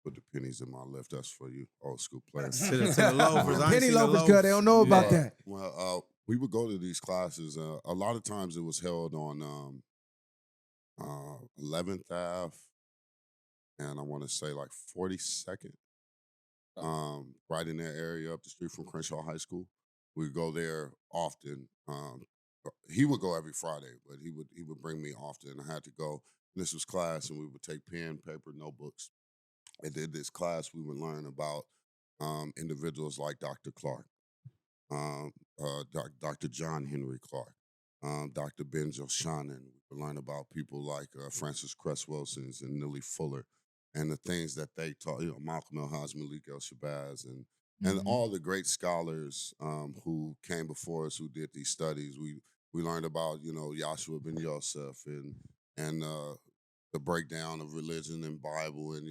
Put the pennies in my left. That's for you, old school players. To the loafers. I ain't Penny seen the loafers, cuz they don't know about that. Well, we would go to these classes. A lot of times it was held on 11th Ave, and I want to say like 42nd, right in that area up the street from Crenshaw High School. We'd go there often. He would go every Friday, but he would bring me often. I had to go. This was class, and we would take pen, paper, notebooks. And in this class, we would learn about individuals like Dr. Clark, Dr. John Henry Clark, Dr. Ben Joshanan. We would learn about people like Francis Cress Wilsons and Nellie Fuller, and the things that they taught. Malcolm El Haj, Malik El Shabazz, and all the great scholars who came before us who did these studies. We learned about Yahshua ben Yosef and the breakdown of religion and Bible, and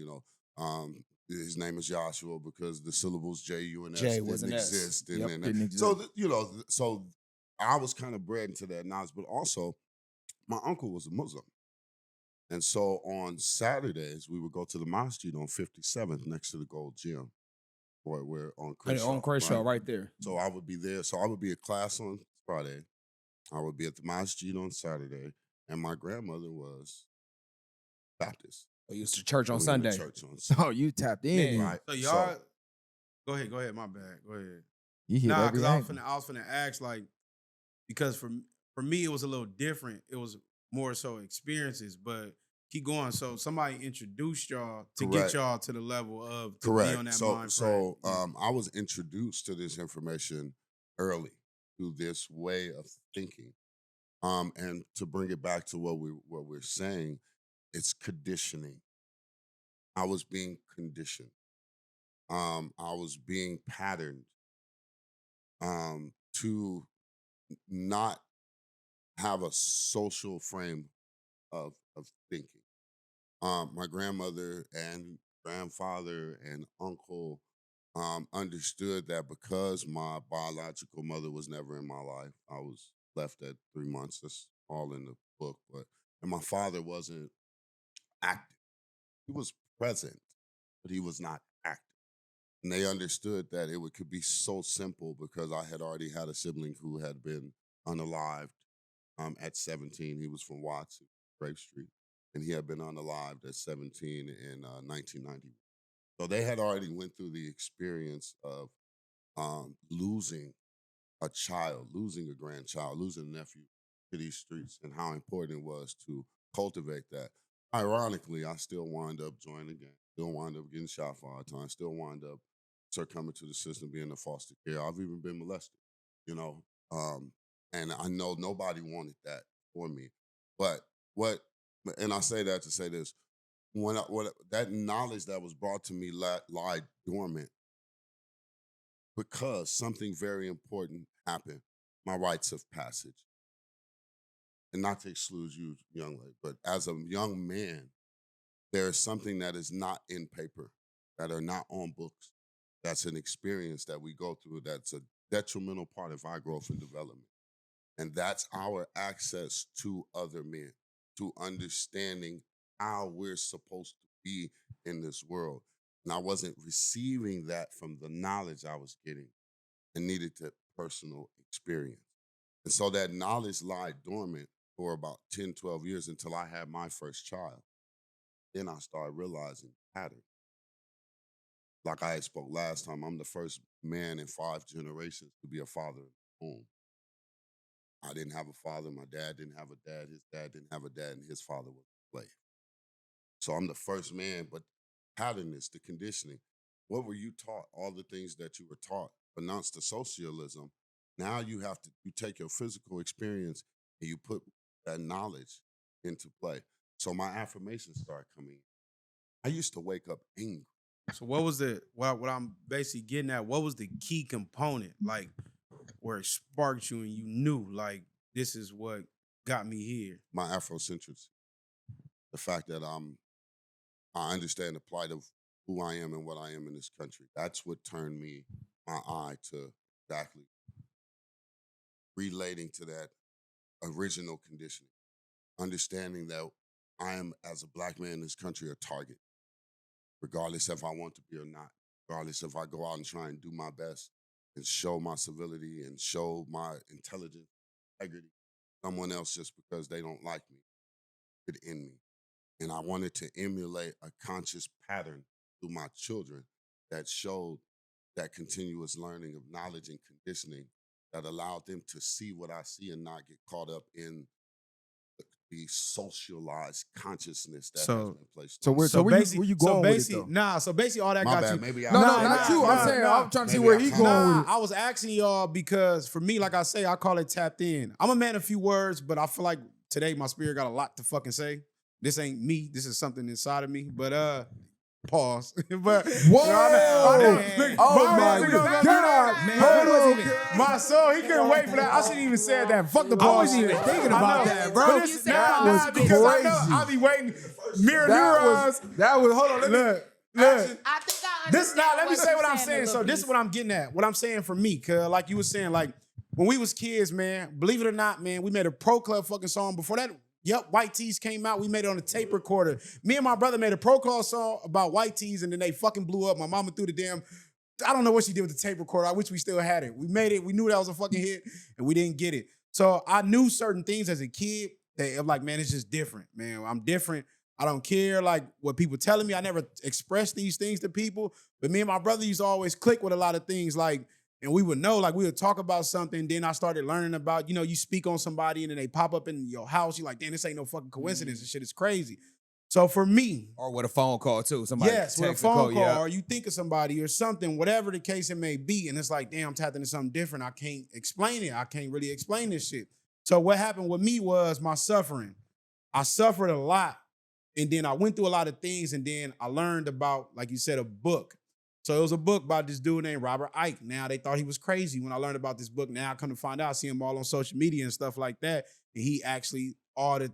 his name is Joshua because the syllables J-U and S J was didn't an S. exist. Yep, And didn't exist. so so I was kind of bred into that knowledge, but also my uncle was a Muslim. And so on Saturdays, we would go to the masjid on 57th next to the Gold Gym. We're on Crenshaw. On Crenshaw, right there. So I would be there. So I would be at class on Friday. I would be at the masjid on Saturday. And my grandmother was Baptist. I used to church on We went to Sunday. church on Sunday. Oh, you tapped in. Man. Right. So y'all, go ahead, my bad. Go ahead. You hit Nah, every because I angle. was finna ask, like, because for me it was a little different. It was more so experiences, but keep going. So somebody introduced y'all to Correct. get y'all to the level of to Correct. be on that So, mind so frame. I was introduced to this information early through this way of thinking. And to bring it back to what we're saying, it's conditioning. I was being conditioned. I was being patterned to not have a social frame of thinking. My grandmother and grandfather and uncle understood that because my biological mother was never in my life, I was left at 3 months. That's all in the book. And my father wasn't active. He was present, but he was not active. And they understood that could be so simple because I had already had a sibling who had been unalived at 17. He was from Watts, Grape Street, and he had been unalived at 17 in 1990. So they had already went through the experience of losing a child, losing a grandchild, losing a nephew, to these streets and how important it was to cultivate that. Ironically, I still wind up joining the gang, still wind up getting shot 5 times, still wind up succumbing to the system, being in foster care. I've even been molested, you know. And I know nobody wanted that for me. But and I say that to say this, when that knowledge that was brought to me lied dormant because something very important happened, my rites of passage. And not to exclude you, young lady, but as a young man, there is something that is not in paper, that are not on books. That's an experience that we go through that's a detrimental part of our growth and development. And that's our access to other men, to understanding how we're supposed to be in this world. And I wasn't receiving that from the knowledge I was getting and needed to personal experience. And so that knowledge lied dormant for about 10, 12 years until I had my first child. Then I started realizing patterns. Like I spoke last time, I'm the first man in 5 generations to be a father in the home. I didn't have a father. My dad didn't have a dad. His dad didn't have a dad, and his father was a slave. So I'm the first man, but pattern is the conditioning. What were you taught? All the things that you were taught, announced to socialism. Now you take your physical experience and you put that knowledge into play. So my affirmations start coming in. I used to wake up angry. So what was what I'm basically getting at, what was the key component, like, where it sparked you and you knew, like, this is what got me here? My Afrocentricity. The fact that I understand the plight of who I am and what I am in this country. That's what turned my eye to exactly relating to that original conditioning. Understanding that I am, as a black man in this country, a target, regardless if I want to be or not, regardless if I go out and try and do my best and show my civility and show my intelligence, integrity, someone else just because they don't like me, it in me. And I wanted to emulate a conscious pattern through my children that showed that continuous learning of knowledge and conditioning that allowed them to see what I see and not get caught up in the socialized consciousness that has been placed. So where you going with it, though? So basically all that My got bad, you. maybe No, not you. I'm saying I'm trying to see where he going with it. I was asking y'all because for me, like I say, I call it tapped in. I'm a man of few words, but I feel like today my spirit got a lot to fucking say. This ain't me. This is something inside of me. But pause. But whoa! My soul, he couldn't wait for that. I shouldn't even said that. Fuck the pause. I wasn't even thinking about that, bro. That was because I know I'll be waiting. Neurons. That was hold on. Look. I think I This now, let me say what I'm saying. saying. So this is what I'm getting at. What I'm saying for me, cause like you were saying, like when we was kids, man, believe it or not, man, we made a Pro Club fucking song. Before that, White Tees came out. We made it on a tape recorder. Me and my brother made a Pro Club song about White Tees, and then they fucking blew up. My mama threw the damn, I don't know what she did with the tape recorder. I wish we still had it. We made it. We knew that was a fucking hit, and we didn't get it. So I knew certain things as a kid that I'm like, man, it's just different, man. I'm different. I don't care, like, what people telling me. I never expressed these things to people. But me and my brother used to always click with a lot of things, like, and we would know, like, we would talk about something. Then I started learning about, you speak on somebody and then they pop up in your house. You're like, damn, this ain't no fucking coincidence. This shit is crazy. So for me. Or with a phone call, too. Somebody yes, with a phone call, or you think of somebody or something, whatever the case it may be. And it's like, damn, I'm tapped into something different. I can't explain it. I can't really explain this shit. So what happened with me was my suffering. I suffered a lot. And then I went through a lot of things, and then I learned about, like you said, a book. So it was a book about this dude named Robert Icke. Now, they thought he was crazy when I learned about this book. Now I come to find out, I see him all on social media and stuff like that. And he actually, all the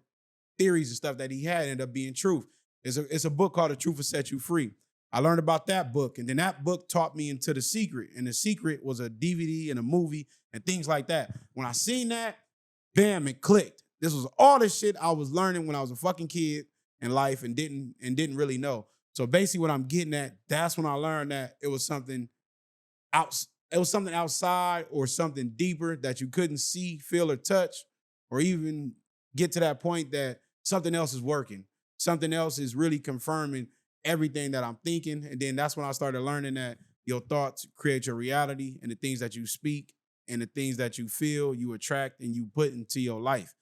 theories and stuff that he had ended up being truth. It's a book called The Truth Will Set You Free. I learned about that book, and then that book taught me into The Secret. And The Secret was a DVD and a movie and things like that. When I seen that, bam, it clicked. This was all the shit I was learning when I was a fucking kid in life and didn't really know. So basically what I'm getting at, that's when I learned that it was something outside or something deeper that you couldn't see, feel, or touch, or even get to that point that something else is working. Something else is really confirming everything that I'm thinking. And then that's when I started learning that your thoughts create your reality, and the things that you speak and the things that you feel, you attract and you put into your life.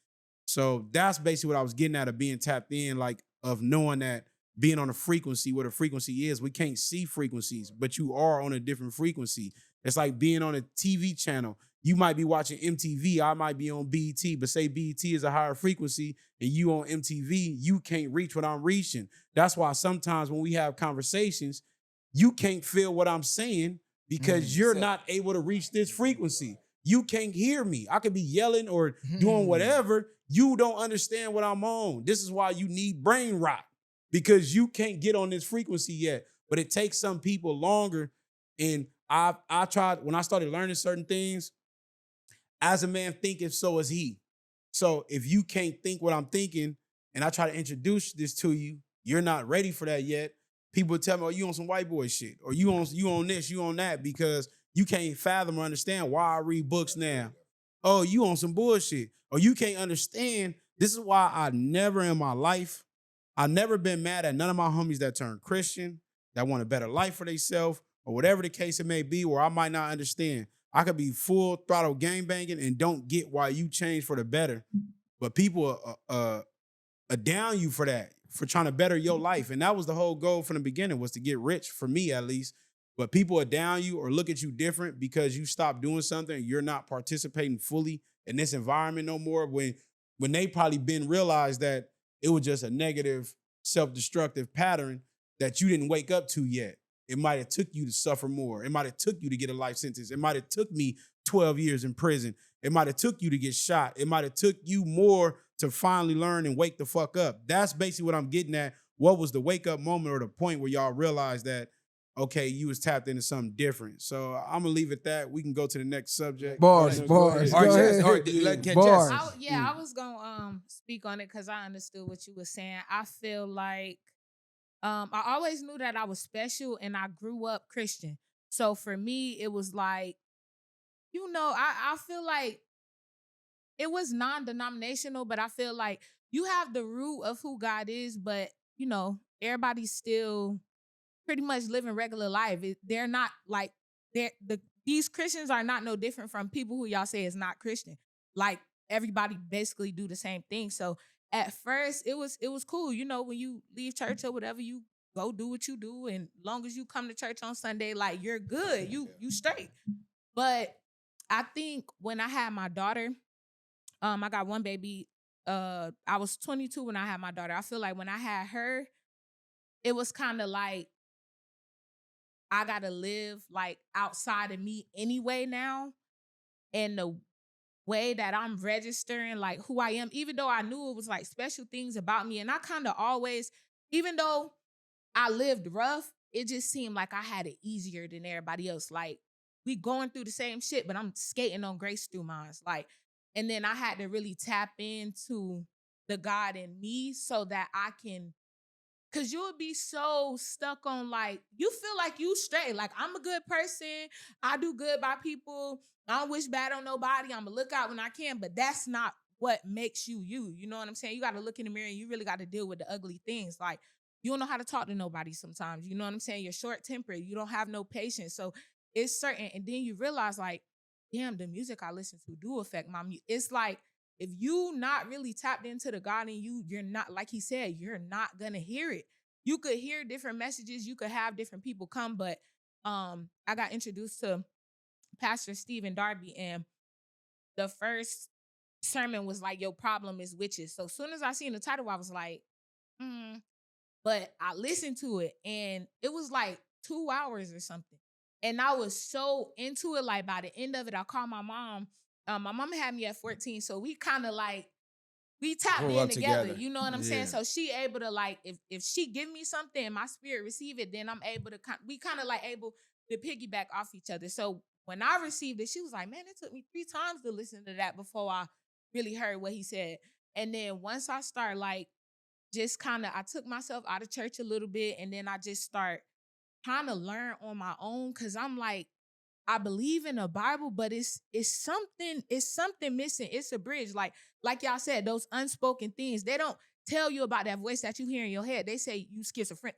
So that's basically what I was getting at of being tapped in, like of knowing that being on a frequency, what a frequency is. We can't see frequencies, but you are on a different frequency. It's like being on a TV channel. You might be watching MTV, I might be on BET, but say BET is a higher frequency and you on MTV, you can't reach what I'm reaching. That's why sometimes when we have conversations, you can't feel what I'm saying because you're not able to reach this frequency. You can't hear me. I could be yelling or doing whatever. You don't understand what I'm on. This is why you need brain rock because you can't get on this frequency yet. But it takes some people longer. And I tried, when I started learning certain things, as a man thinketh, so is he. So if you can't think what I'm thinking, and I try to introduce this to you, you're not ready for that yet. People tell me, oh, you on some white boy shit, or you on this, you on that, because you can't fathom or understand why I read books now. Oh, you on some bullshit. Or you can't understand. This is why I never in my life, I never been mad at none of my homies that turned Christian, that want a better life for themselves, or whatever the case it may be, where I might not understand. I could be full throttle gangbanging and don't get why you changed for the better. But people are down you for that, for trying to better your life. And that was the whole goal from the beginning, was to get rich, for me at least. But people are down you or look at you different because you stopped doing something. You're not participating fully in this environment no more, when they probably been realized that it was just a negative, self-destructive pattern that you didn't wake up to yet. It might have took you to suffer more. It might have took you to get a life sentence. It might have took me 12 years in prison. It might have took you to get shot. It might have took you more to finally learn and wake the fuck up. That's basically what I'm getting at. What was the wake up moment or the point where y'all realized that, okay, you was tapped into something different? So I'm gonna leave it at that. We can go to the next subject. Bars. All right, Jess, all right, let Jess. Bars. I was gonna speak on it because I understood what you were saying. I feel like I always knew that I was special and I grew up Christian. So for me, it was like, I feel like it was non-denominational, but I feel like you have the root of who God is, but everybody's still pretty much living regular life. They're not like these Christians are not no different from people who y'all say is not Christian. Like everybody basically do the same thing. So at first it was cool. When you leave church or whatever, you go do what you do, and long as you come to church on Sunday, like you're good. You straight. But I think when I had my daughter, I got one baby. I was 22 when I had my daughter. I feel like when I had her, it was kind of like I gotta live like outside of me anyway now. And the way that I'm registering like who I am, even though I knew it was like special things about me. And I kind of always, even though I lived rough, it just seemed like I had it easier than everybody else. Like we going through the same shit, but I'm skating on grace through mine. Like, and then I had to really tap into the God in me so that I can, cause you'll be so stuck on like, you feel like you straight. Like I'm a good person. I do good by people. I don't wish bad on nobody. I'm gonna look out when I can, but that's not what makes you you. You know what I'm saying? You got to look in the mirror and you really got to deal with the ugly things. Like you don't know how to talk to nobody sometimes. You know what I'm saying? You're short-tempered. You don't have no patience. So it's certain. And then you realize like, damn, the music I listen to do affect my music. It's like, if you not really tapped into the God in you, you're not, like he said, you're not going to hear it. You could hear different messages. You could have different people come, but I got introduced to Pastor Stephen Darby, and the first sermon was like, your problem is witches. So as soon as I seen the title, I was like, but I listened to it and it was like 2 hours or something. And I was so into it. Like by the end of it, I called my mom. My mom had me at 14. So we kind of like, we tapped in together. You know what I'm saying? So she able to like, if she give me something and my spirit receive it, then I'm able to, we kind of like able to piggyback off each other. So when I received it, she was like, man, it took me 3 times to listen to that before I really heard what he said. And then once I start like, just kind of, I took myself out of church a little bit, and then I just start trying to learn on my own. Cause I'm like, I believe in the Bible, but it's something missing. It's a bridge. Like y'all said, those unspoken things, they don't tell you about that voice that you hear in your head. They say you schizophrenic,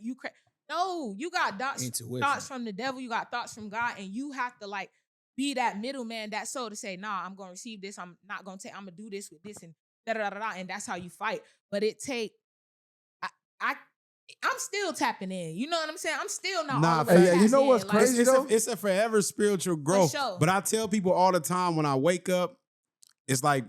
no, you got thoughts from the devil, you got thoughts from God, and you have to like be that middleman, that soul to say, nah, I'm gonna receive this. I'm not gonna take, I'm gonna do this with this. And da da da da, and that's how you fight. But it take, I'm still tapping in. You know what I'm saying? I'm still not all the way you know tapped what's in. crazy though? It's a forever spiritual growth. sure. But I tell people all the time when I wake up, it's like,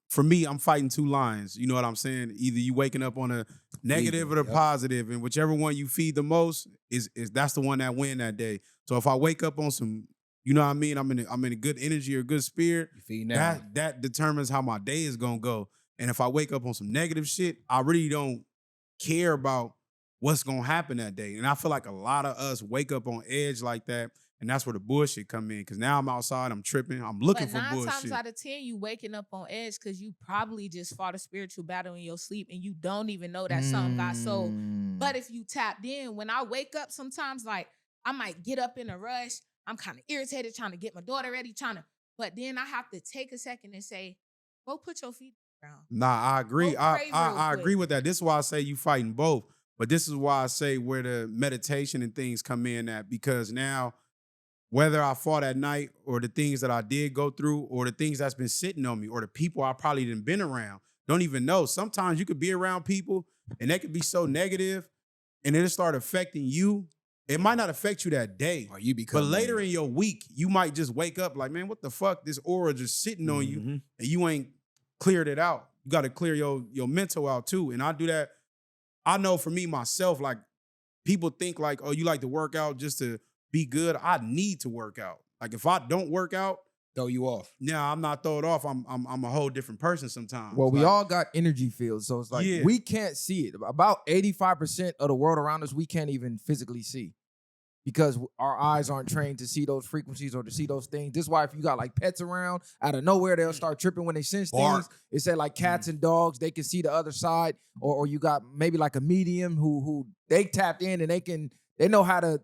for me, I'm fighting two lines. You know what I'm saying? Either you waking up on a negative or the positive, and whichever one you feed the most is that's the one that win that day. So if I wake up on some, you know what I mean, I'm in a good energy or good spirit, that determines how my day is gonna go. And if I wake up on some negative shit, I really don't care about what's gonna happen that day. And I feel like a lot of us wake up on edge like that. And that's where the bullshit come in. Because now I'm outside, I'm tripping, I'm looking for bullshit. 9 times out of 10, you waking up on edge because you probably just fought a spiritual battle in your sleep and you don't even know that something got sold. But if you tapped in, when I wake up sometimes, like, I might get up in a rush. I'm kind of irritated trying to get my daughter ready, but then I have to take a second and say, go put your feet down. Nah, I agree. Go pray I real agree quick. with that. This is why I say you fighting both. But this is why I say where the meditation and things come in at, because now, whether I fought at night or the things that I did go through or the things that's been sitting on me or the people I probably didn't been around, don't even know. Sometimes you could be around people and they could be so negative and it'll start affecting you. It might not affect you that day, Or you become but later in your week, you might just wake up like, man, what the fuck? This aura just sitting on you and you ain't cleared it out. You got to clear your mental out too. And I do that. I know for me, myself, like people think like, oh, you like to work out just to be good. I need to work out. Like if I don't work out, throw you off. nah, I'm not throwing off. I'm a whole different person sometimes. Well, we Like, all got energy fields, so it's like we can't see it. About 85% of the world around us, we can't even physically see because our eyes aren't trained to see those frequencies or to see those things. This is why if you got like pets around, out of nowhere, they'll start tripping when they sense things. It said like cats and dogs, they can see the other side, or you got maybe like a medium who they tapped in and they know how to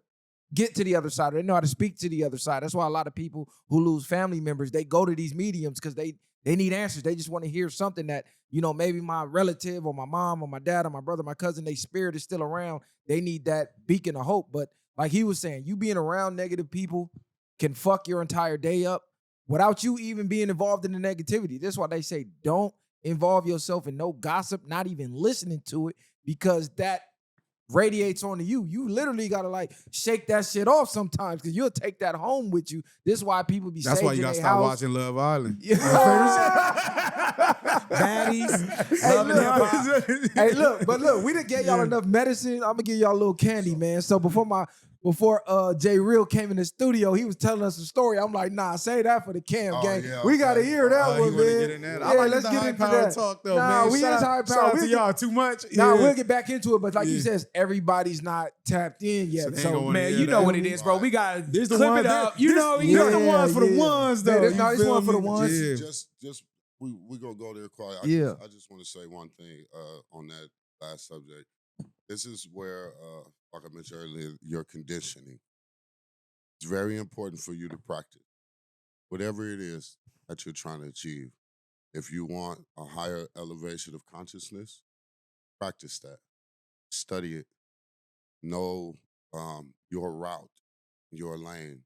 get to the other side. Or they know how to speak to the other side. That's why a lot of people who lose family members, they go to these mediums because they need answers. They just want to hear something that, you know, maybe my relative or my mom or my dad or my brother, my cousin, their spirit is still around. They need that beacon of hope. But like he was saying, you being around negative people can fuck your entire day up without you even being involved in the negativity. That's why they say don't involve yourself in no gossip, not even listening to it, because that radiates onto you. You literally gotta like shake that shit off sometimes because you'll take that home with you. This is why people be that's why you gotta stop watching Love Island. Baddies. Hey, look, we done gave y'all enough medicine. I'm gonna give y'all a little candy, man. So before Jay Real came in the studio, he was telling us a story. I'm like, nah, say that for the cam gang. Yeah, we gotta hear that one, man. Get in that. Yeah, I like let's the get high into power that. talk though, Nah, man. we Shout is out- high shout power. out to We'll y'all too much. Nah, Yeah. we'll get back into it, but like you said, everybody's not tapped in yet. So they ain't So, gonna Man, hear you know that. what it is, bro. We got to This the clip one it up. You know, we got the ones for the ones though. this you one feel for the me? ones. Yeah. Just we gonna go there quiet. I just want to say one thing on that last subject. This is where, like I mentioned earlier, your conditioning. It's very important for you to practice whatever it is that you're trying to achieve. If you want a higher elevation of consciousness, practice that. Study it. Know your route, your lane.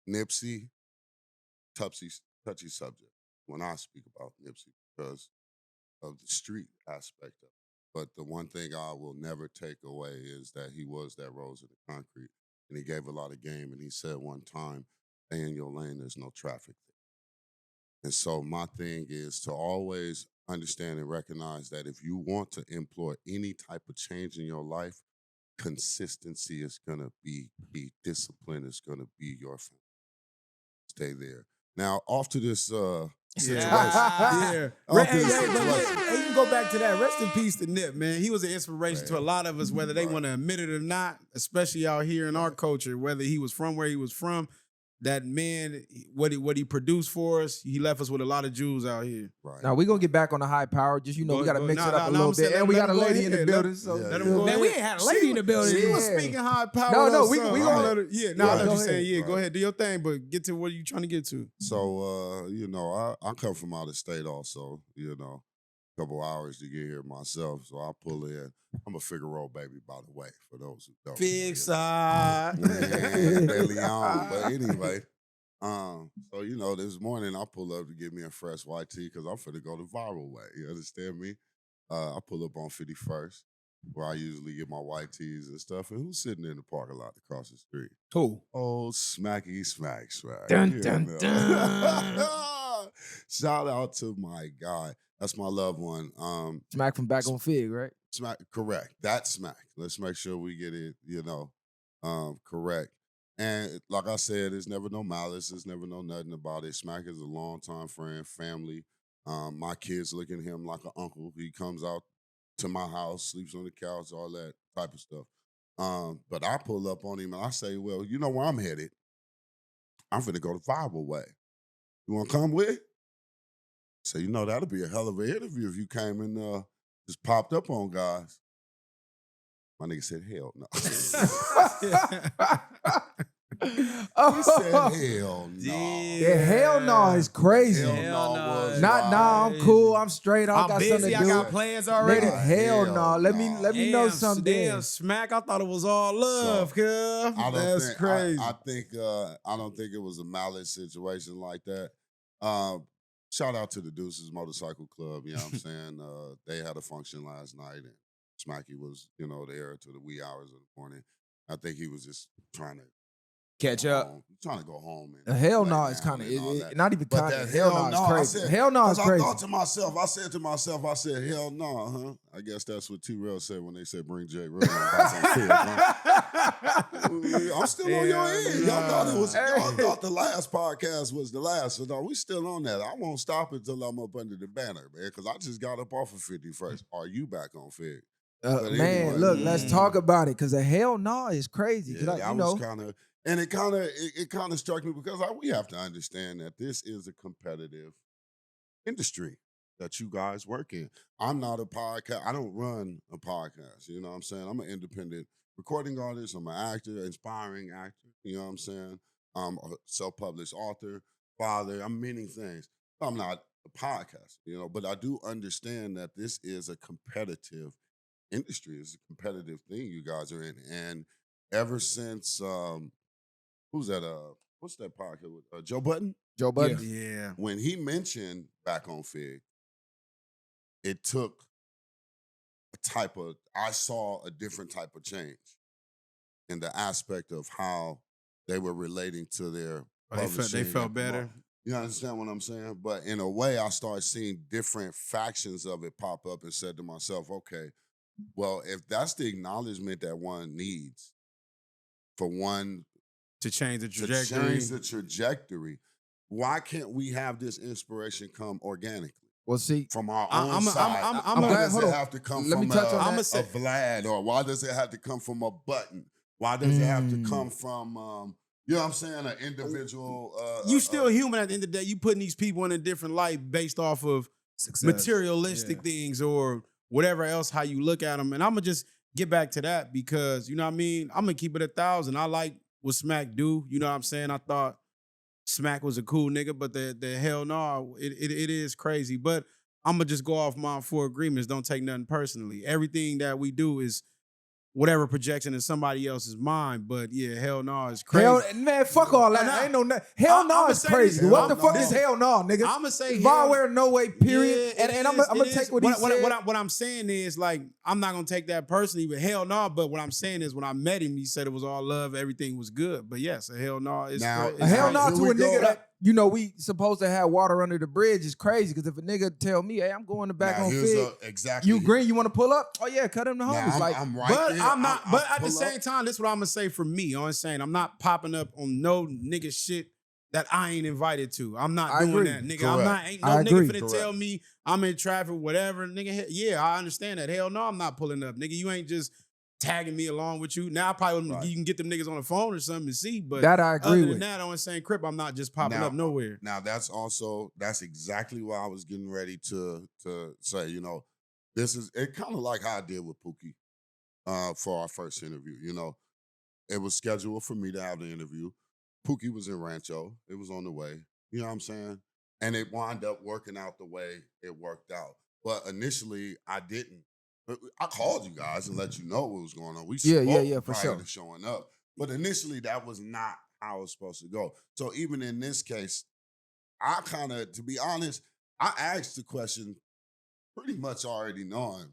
Nipsey, touchy subject when I speak about Nipsey because of the street aspect of it. But the one thing I will never take away is that he was that rose in the concrete. And he gave a lot of game. And he said one time, stay in your lane, there's no traffic there. And so my thing is to always understand and recognize that if you want to employ any type of change in your life, consistency is going to be key. Discipline is going to be your friend. Stay there. Now, off to this situation. Yeah. Off to this Hey, situation. you can go back to that. Rest in peace to Nip, man. He was an inspiration to a lot of us, whether they want to admit it or not, especially out here in our culture, whether he was from where he was from. That man, what he produced for us, he left us with a lot of jewels out here. Right. Now we're gonna get back on the high power. Just we gotta mix it up a little bit. And we got a lady in the building. So Let him go Man, ahead. we ain't had a lady in the building. She was Yeah. speaking high power. No, we gonna gonna- let her. Yeah, no, Yeah, I know go you saying. ahead. Yeah, go ahead, do your thing, but get to what you trying to get to. So, I come from out of state also, a couple hours to get here myself. So I pull in. I'm a Figaro baby, by the way, for those who don't. Figg side. Yeah, De Leon. But anyway, So this morning I pull up to get me a fresh white tea because I'm finna go the viral way. You understand me? I pull up on 51st, where I usually get my white teas and stuff. And who's sitting in the parking lot across the street? Who? Oh, Smacky Smack Swag. Dun, dun, dun. Shout out to my guy. That's my loved one. Smack from back on Figg, right? Smack, correct. That's Smack. Let's make sure we get it, correct. And like I said, there's never no malice. There's never no nothing about it. Smack is a longtime friend, family. My kids look at him like an uncle. He comes out to my house, sleeps on the couch, all that type of stuff. But I pull up on him and I say, well, you know where I'm headed? I'm finna go the viral way. You want to come with? So, that'll be a hell of an interview if you came and just popped up on guys. My nigga said, hell no. He said, hell no. Yeah, hell no is crazy. Hell no was Not wild. I'm cool. I'm straight. I I'm got busy. something to I do. got plans already. Nigga, hell Hell no. Let no. me know something. Damn, Smack. I thought it was all love, cuz. That's crazy. I don't think it was a malice situation like that. Shout out to the Deuces Motorcycle Club. You know what I'm saying? They had a function last night and Smacky was, there to the wee hours of the morning. I think he was just trying to Catch go up. home. Trying to go home. A hell lay no down is kind and all of that. not even But kind of. that Hell no is crazy. Hell no is crazy. I thought to myself, I said, hell no, huh? I guess that's what T-Rail said when they said bring J. Real I'm still on your end. Y'all thought the last podcast was the last. So no, we still on that. I won't stop until I'm up under the banner, man, because I just got up off of 51st. Are you back on Figg? Man, anyway, look, let's talk about it because a hell no is crazy. Yeah, I was kind of, and it kind of struck me because we have to understand that this is a competitive industry that you guys work in. I'm not a podcast. I don't run a podcast. You know what I'm saying? I'm an independent recording artist. I'm an actor, inspiring actor. You know what I'm saying? I'm a self-published author, father. I'm many things. I'm not a podcaster, but I do understand that this is a competitive industry. It's a competitive thing you guys are in. And ever since, who's that? What's that podcast with? Joe Budden? Joe Budden. Yeah. When he mentioned back on Figg, it took I saw a different type of change in the aspect of how they were relating to their They felt better. You understand what I'm saying? But in a way, I started seeing different factions of it pop up and said to myself, okay, well, if that's the acknowledgement that one needs for one To change the to trajectory. change the trajectory, why can't we have this inspiration come organically? Well, see, From our own side. I'm Why glad- does hold it on. have to come Let me from touch on a that. Vlad? Or why does it have to come from a Button? Why does it have to come from, you know what I'm saying, an individual? You still human at the end of the day. You putting these people in a different light based off of Success. materialistic things or whatever else, how you look at them. And I'm going to just get back to that because, you know what I mean? I'm going to keep it 1,000. I like what Smack do. You know what I'm saying? I thought Smack was a cool nigga, but the hell no, it is crazy. But I'm going to just go off my 4 agreements. Don't take nothing personally. Everything that we do is whatever projection in somebody else's mind. But yeah, hell no, it's crazy. hell, man, fuck all that. Nah. Ain't no hell no I'ma is say crazy. this. What the Hell fuck no. is hell no, nigga? I'm going to say Viral no way, period. Yeah, and I'm gonna take what he said. What I'm saying is, like, I'm not gonna take that personally, but hell no. But what I'm saying is, when I met him, he said it was all love, everything was good. But yes, a hell no is Now, crazy. A hell no Here to we a nigga go. that we supposed to have water under the bridge is crazy. Because if a nigga tell me, hey, I'm going to back on Figg, exactly. you green, you want to pull up? Oh yeah, cut him the Now, homies. Like, I'm right But there. I'm not. But at the pull same up. time, this is what I'm gonna say for me. You know what I'm saying? I'm not popping up on no nigga shit that I ain't invited to. I'm not I doing agree. that, nigga. Correct. I'm not. Ain't no I nigga agree. finna tell me I'm in traffic, whatever, nigga. Yeah, I understand that. Hell no, I'm not pulling up, nigga. You ain't just tagging me along with you. Now, I probably Right. you can get them niggas on the phone or something to see. But that I agree other with. than that, on the same crib, I'm not just popping Now- up nowhere. Now that's exactly what I was getting ready to say. This is it kind of like how I did with Pookie for our first interview. It was scheduled for me to have the interview. Pookie was in Rancho. It was on the way. You know what I'm saying? And it wound up working out the way it worked out. But initially, I didn't. I called you guys and let you know what was going on. We Yeah, spoke for prior sure. to showing up. But initially, that was not how it's supposed to go. So even in this case, I kind of, to be honest, I asked the question pretty much already knowing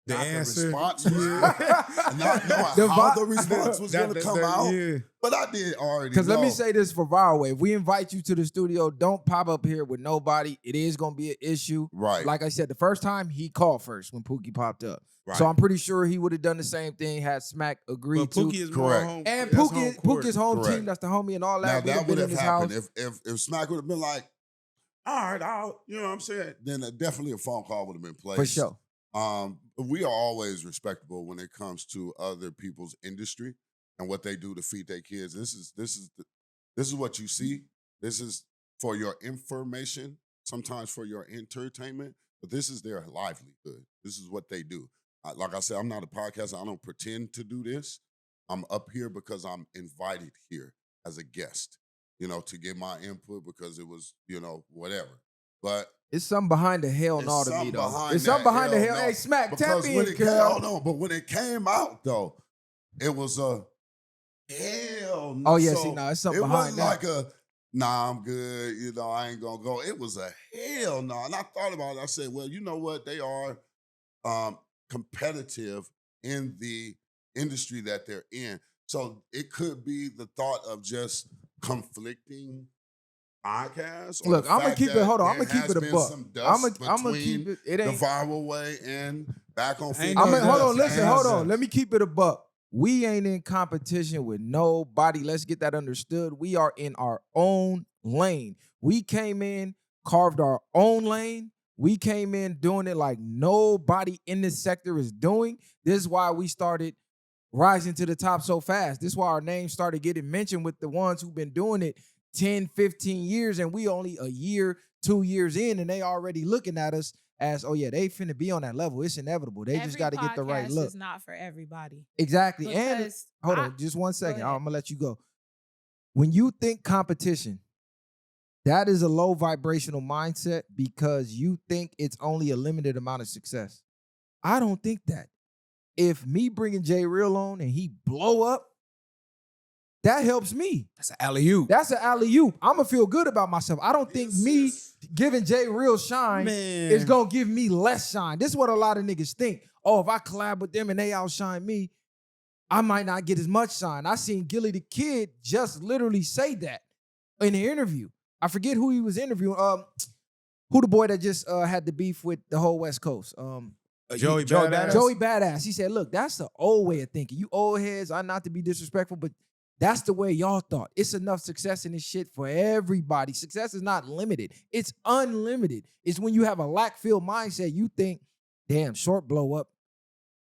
The not answer. the response was and not knowing how the response was going to come out. Yeah. But I did already know. Because let me say this for VwP. If we invite you to the studio, don't pop up here with nobody. It is going to be an issue. Right. Like I said, the first time he called first when Pookie popped up. Right. So I'm pretty sure he would have done the same thing had Smack agreed But Pookie to. is more Correct. home. And that's Pookie's home Correct. team, that's the homie and all Now that. that We'd would have have been in happened his house. if Smack would have been like, all right, I'll, you know what I'm saying? Then definitely a phone call would have been placed. For sure. We are always respectable when it comes to other people's industry and what they do to feed their kids. This is what you see. This is for your information, sometimes for your entertainment, but this is their livelihood. This is what they do. Like I said, I'm not a podcaster. I don't pretend to do this. I'm up here because I'm invited here as a guest, you know, to give my input because it was, you know, whatever. But It's something behind the hell it's no to me, something though. behind It's something that behind the hell. no. Hey, Smack, tap Because in, when it came, girl. no, but when it came out though, it was a hell no. Oh, yeah, So see, nah, it's something it behind wasn't that. like a nah, I'm good, you know, I ain't gonna go. It was a hell no. And I thought about it. I said, well, you know what? They are competitive in the industry that they're in. So it could be the thought of just conflicting podcasts. or Look, the I'm gonna fact keep it. that Hold on, I'm there gonna keep has it a been buck. some I'm dust gonna keep between it. It the ain't. viral way and back on Ain't Figg. no Hold on, dust. listen, Ain't hold no on. dust. Let me keep it a buck. We ain't in competition with nobody. Let's get that understood. We are in our own lane. We came in, carved our own lane. We came in doing it like nobody in this sector is doing. This is why we started rising to the top so fast. This is why our name started getting mentioned with the ones who've been doing it 10, 15 years, and we only a year, 2 years in, and they already looking at us as, oh yeah, they finna be on that level. It's inevitable. They just got to get the right podcast look. is not for everybody. Exactly. And Because hold I- on, just 1 second. ahead. I'm gonna let you go. When you think competition, that is a low vibrational mindset because you think it's only a limited amount of success. I don't think that. If me bringing Jay Real on and he blow up, that helps me. That's an alley-oop. That's an alley-oop. I'm gonna feel good about myself. I don't think me giving Jay Real shine Man. is gonna give me less shine. This is what a lot of niggas think. Oh, if I collab with them and they outshine me, I might not get as much shine. I seen Gilly the Kid just literally say that in the interview. I forget who he was interviewing. Who the boy that just had the beef with the whole West Coast? Joey Badass. Joey Badass. He said, look, that's the old way of thinking. You old heads are not to be disrespectful, but that's the way y'all thought. It's enough success in this shit for everybody. Success is not limited. It's unlimited. It's when you have a lack-filled mindset, you think, damn, short blow up.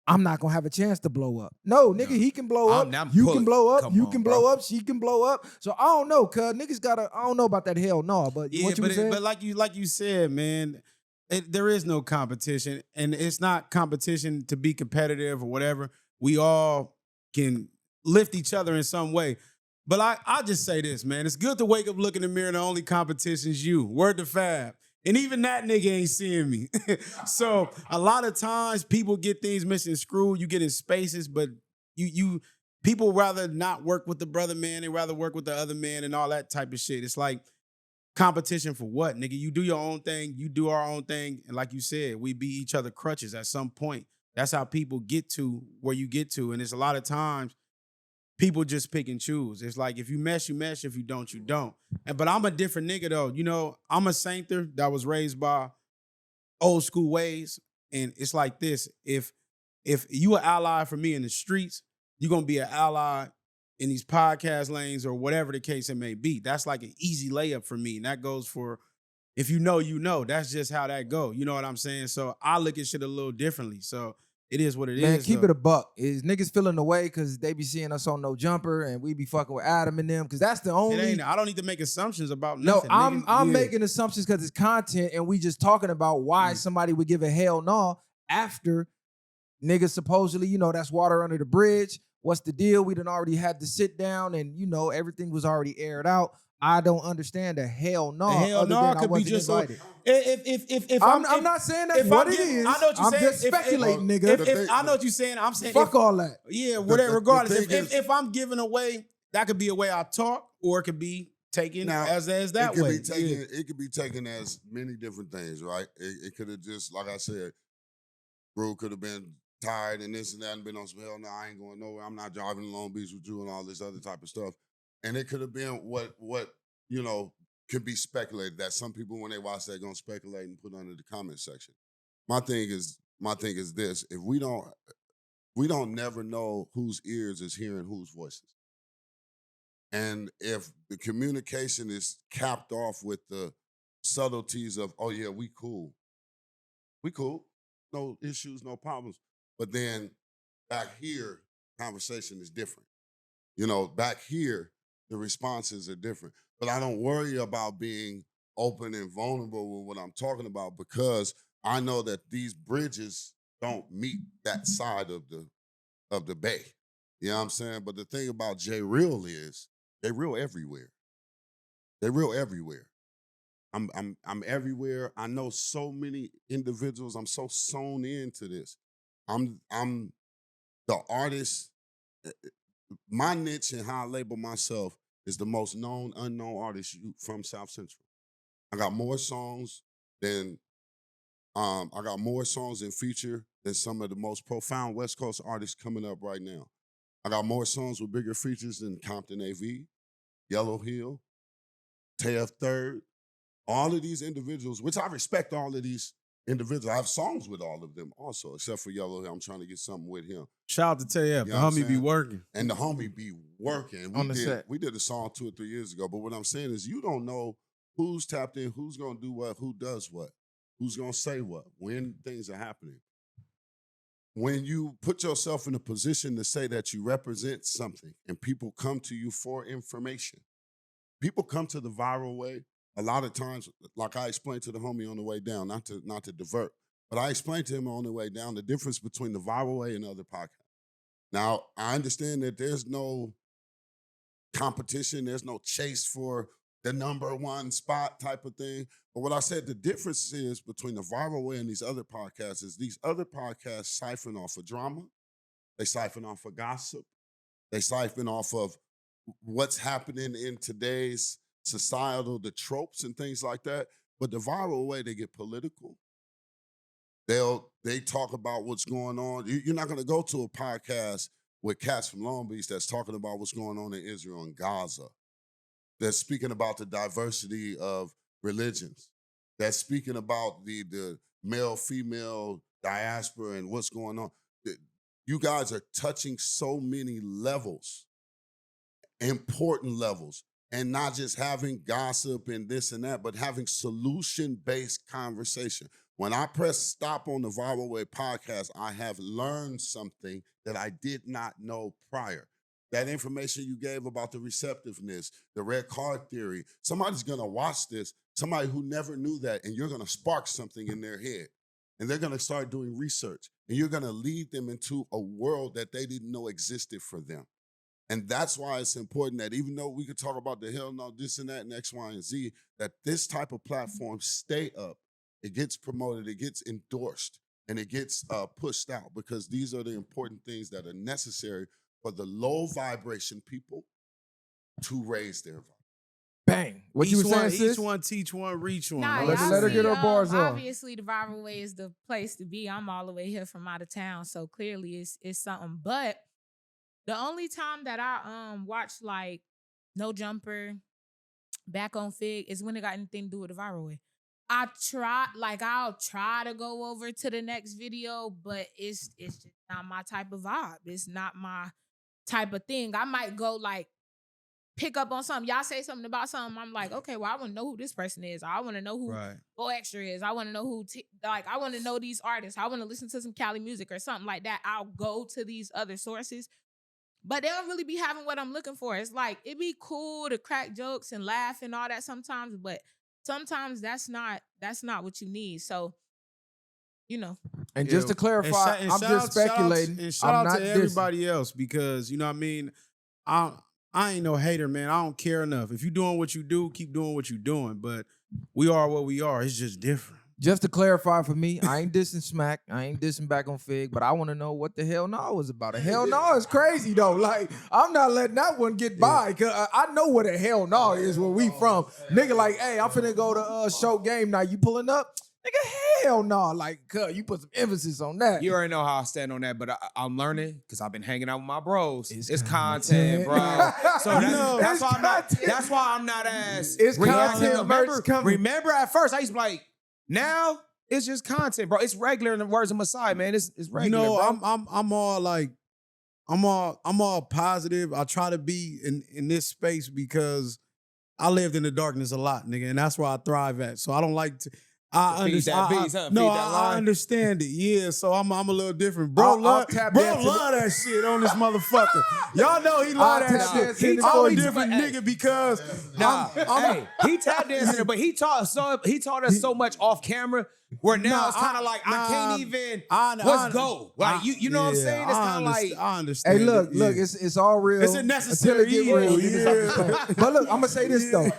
I'm not gonna have a chance to blow up. No, nigga, he can blow up. I'm You pulling- can blow up. come You on, can bro. blow up. She can blow up. So I don't know, cuz niggas gotta. I don't know about that hell no. But Yeah, what you but, was saying? but like you said, man, there is no competition, and it's not competition to be competitive or whatever. We all can lift each other in some way. But I'll just say this, man. It's good to wake up, look in the mirror, and the only competition's you. Word to Fab. And even that nigga ain't seeing me. So a lot of times people get things misconstrued. You get in spaces, but you people rather not work with the brother man. They rather work with the other man and all that type of shit. It's like competition for what, nigga? You do your own thing. You do our own thing. And like you said, we be each other crutches at some point. That's how people get to where you get to. And it's a lot of times people just pick and choose. It's like if you mesh, you mesh. If you don't, you don't. But I'm a different nigga though. You know, I'm a sainter that was raised by old school ways. And it's like this. If you an ally for me in the streets, you're gonna be an ally in these podcast lanes or whatever the case it may be. That's like an easy layup for me. And that goes for if you know, you know. That's just how that go. You know what I'm saying? So I look at shit a little differently. So it is what it is. Man, keep though. it a buck. Is niggas feeling the way because they be seeing us on No Jumper and we be fucking with Adam and them because that's the It only. ain't. I don't need to make assumptions about No, nothing. I'm nigga. Yeah. making assumptions because it's content and we just talking about why somebody would give a hell no after niggas supposedly, you know, that's water under the bridge. What's the deal? We done already had to sit down and, you know, everything was already aired out. I don't understand the hell no. The hell other no than I could be wasn't just invited. if I'm not saying that's if what I'm it getting- is. I know what you're I'm saying. just speculating, nigga. If I know what you're saying. I'm saying Fuck all that. yeah, whatever. Regardless, thing is- if I'm giving away that could be a way I talk, or it could be taken Now, as that it could way. Be taken, It could be taken as many different things, right? It could have just, like I said, Brew could have been tired and this and that and been on some hell. No, I ain't going nowhere. I'm not driving to Long Beach with you and all this other type of stuff. And it could have been what could be speculated that some people when they watch that gonna speculate and put under the comment section. My thing is this: if we don't never know whose ears is hearing whose voices. And if the communication is capped off with the subtleties of, oh yeah, we cool, no issues, no problems. But then back here, conversation is different. Back here, the responses are different. But I don't worry about being open and vulnerable with what I'm talking about because I know that these bridges don't meet that side of the bay. You know what I'm saying? But the thing about J Real is they real everywhere. They're real everywhere. I'm everywhere. I know so many individuals. I'm so sewn into this. I'm the artist. My niche and how I label myself is the most known unknown artist from South Central. I got more songs than in feature than some of the most profound West Coast artists coming up right now. I got more songs with bigger features than Compton AV, Yellow Hill, Tev Third, all of these individuals, which I respect all of these individuals. I have songs with all of them also, except for Yellow Hill. I'm trying to get something with him. Shout out to Tev, You the know what I'm homie be saying? working. And the homie be working. On the set. We did a song 2 or 3 years ago, but what I'm saying is you don't know who's tapped in, who's going to do what, who does what, who's going to say what, when things are happening. When you put yourself in a position to say that you represent something and people come to you for information, people come to the viral way a lot of times, like I explained to the homie on the way down, not to divert, but I explained to him on the way down the difference between the viral way and other podcasts. Now, I understand that there's no competition, there's no chase for the number one spot type of thing. But what I said, the difference is between the viral way and these other podcasts is these other podcasts siphon off of drama, they siphon off of gossip, they siphon off of what's happening in today's societal, the tropes and things like that. But the viral way, they get political. They talk about what's going on. You're not going to go to a podcast with cats from Long Beach that's talking about what's going on in Israel and Gaza. That's speaking about the diversity of religions. That's speaking about the male-female diaspora and what's going on. You guys are touching so many levels, important levels, and not just having gossip and this and that, but having solution-based conversation. When I press stop on the Viral Way podcast, I have learned something that I did not know prior. That information you gave about the receptiveness, the red card theory, somebody's gonna watch this, somebody who never knew that, and you're gonna spark something in their head. And they're gonna start doing research. And you're gonna lead them into a world that they didn't know existed for them. And that's why it's important that even though we could talk about the hell no, this and that, and X, Y, and Z, that this type of platform stay up. It gets promoted, it gets endorsed, and it gets pushed out because these are the important things that are necessary for the low vibration people to raise their vibration. Bang. What you were saying, sis? Each one teach one, reach one. Nah, Let her get her bars off. Obviously, the viral way is the place to be. I'm all the way here from out of town, so clearly it's something. But the only time that I watch like No Jumper, Back on Figg is when it got anything to do with the viral way. I'll try to go over to the next video, but it's just not my type of vibe. It's not my type of thing. I might go like pick up on something. Y'all say something about something. I'm like, okay, well, I want to know who this person is. I want to know who Go Extra is. I want to know who, I want to know these artists. I want to listen to some Cali music or something like that. I'll go to these other sources. But they don't really be having what I'm looking for. It's like, it'd be cool to crack jokes and laugh and all that sometimes, but sometimes that's not what you need. So, you know. And just to clarify, I'm just speculating. And shout out to everybody else because, you know what I mean? I ain't no hater, man. I don't care enough. If you're doing what you do, keep doing what you're doing. But we are what we are. It's just different. Just to clarify for me, I ain't dissing Smack. I ain't dissing back on Figg, but I want to know what the hell no was about. A hell no is crazy though. Like, I'm not letting that one get by. Cause I know what a hell no is where we from. Nigga like, hey, I'm finna go to show game night. You pulling up? Nigga, hell no. Like, you put some emphasis on that. You already know how I stand on that, but I'm learning because I've been hanging out with my bros. It's content, bro. So that's why I'm not as it's reactive. content. Remember at first I used to be like, now it's just content, bro. It's regular in the words of Messiah, man. It's regular. You know, bro. I'm all like, I'm all positive. I try to be in this space because I lived in the darkness a lot, nigga, and that's where I thrive at. So I don't like to. I understand. I understand it. Yeah, so I'm a little different. Bro, love that shit on this motherfucker. Y'all know he love that shit. I'm a different nigga because he tap dancing, but he taught us so much off camera. Where now it's kind of like I can't even. Let's go. Like you know what I'm saying? It's kind of like I understand. Hey, look, it's all real. It's a necessary evil. Yeah. But look, I'm gonna say this though.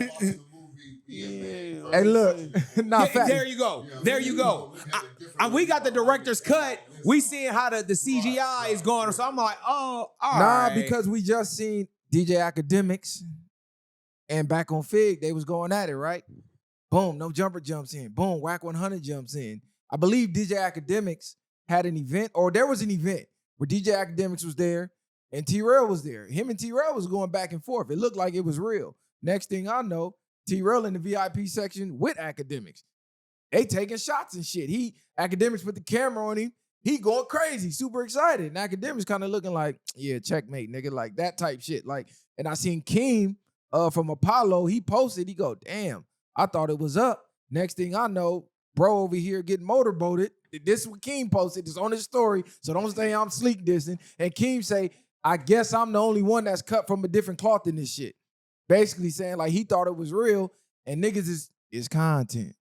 Hey, look. There you go. There you go. We got the director's cut. We seeing how the CGI is going. So I'm like, oh, all right. Because we just seen DJ Academics and back on Figg, they was going at it, right? Boom, No Jumper jumps in. Boom, WACK 100 jumps in. I believe DJ Academics had an event, or there was an event where DJ Academics was there and T-Rail was there. Him and T-Rail was going back and forth. It looked like it was real. Next thing I know, T-Rail in the VIP section with Academics. They taking shots and shit. Academics put the camera on him. He going crazy, super excited. And Academics kind of looking like, yeah, checkmate, nigga, like that type shit. Like, and I seen Keem from Apollo, he posted, he go, damn, I thought it was up. Next thing I know, bro over here getting motorboated. This is what Keem posted. It's on his story, so don't say I'm sleek dissing. And Keem say, I guess I'm the only one that's cut from a different cloth in this shit. Basically saying like he thought it was real, and niggas is content.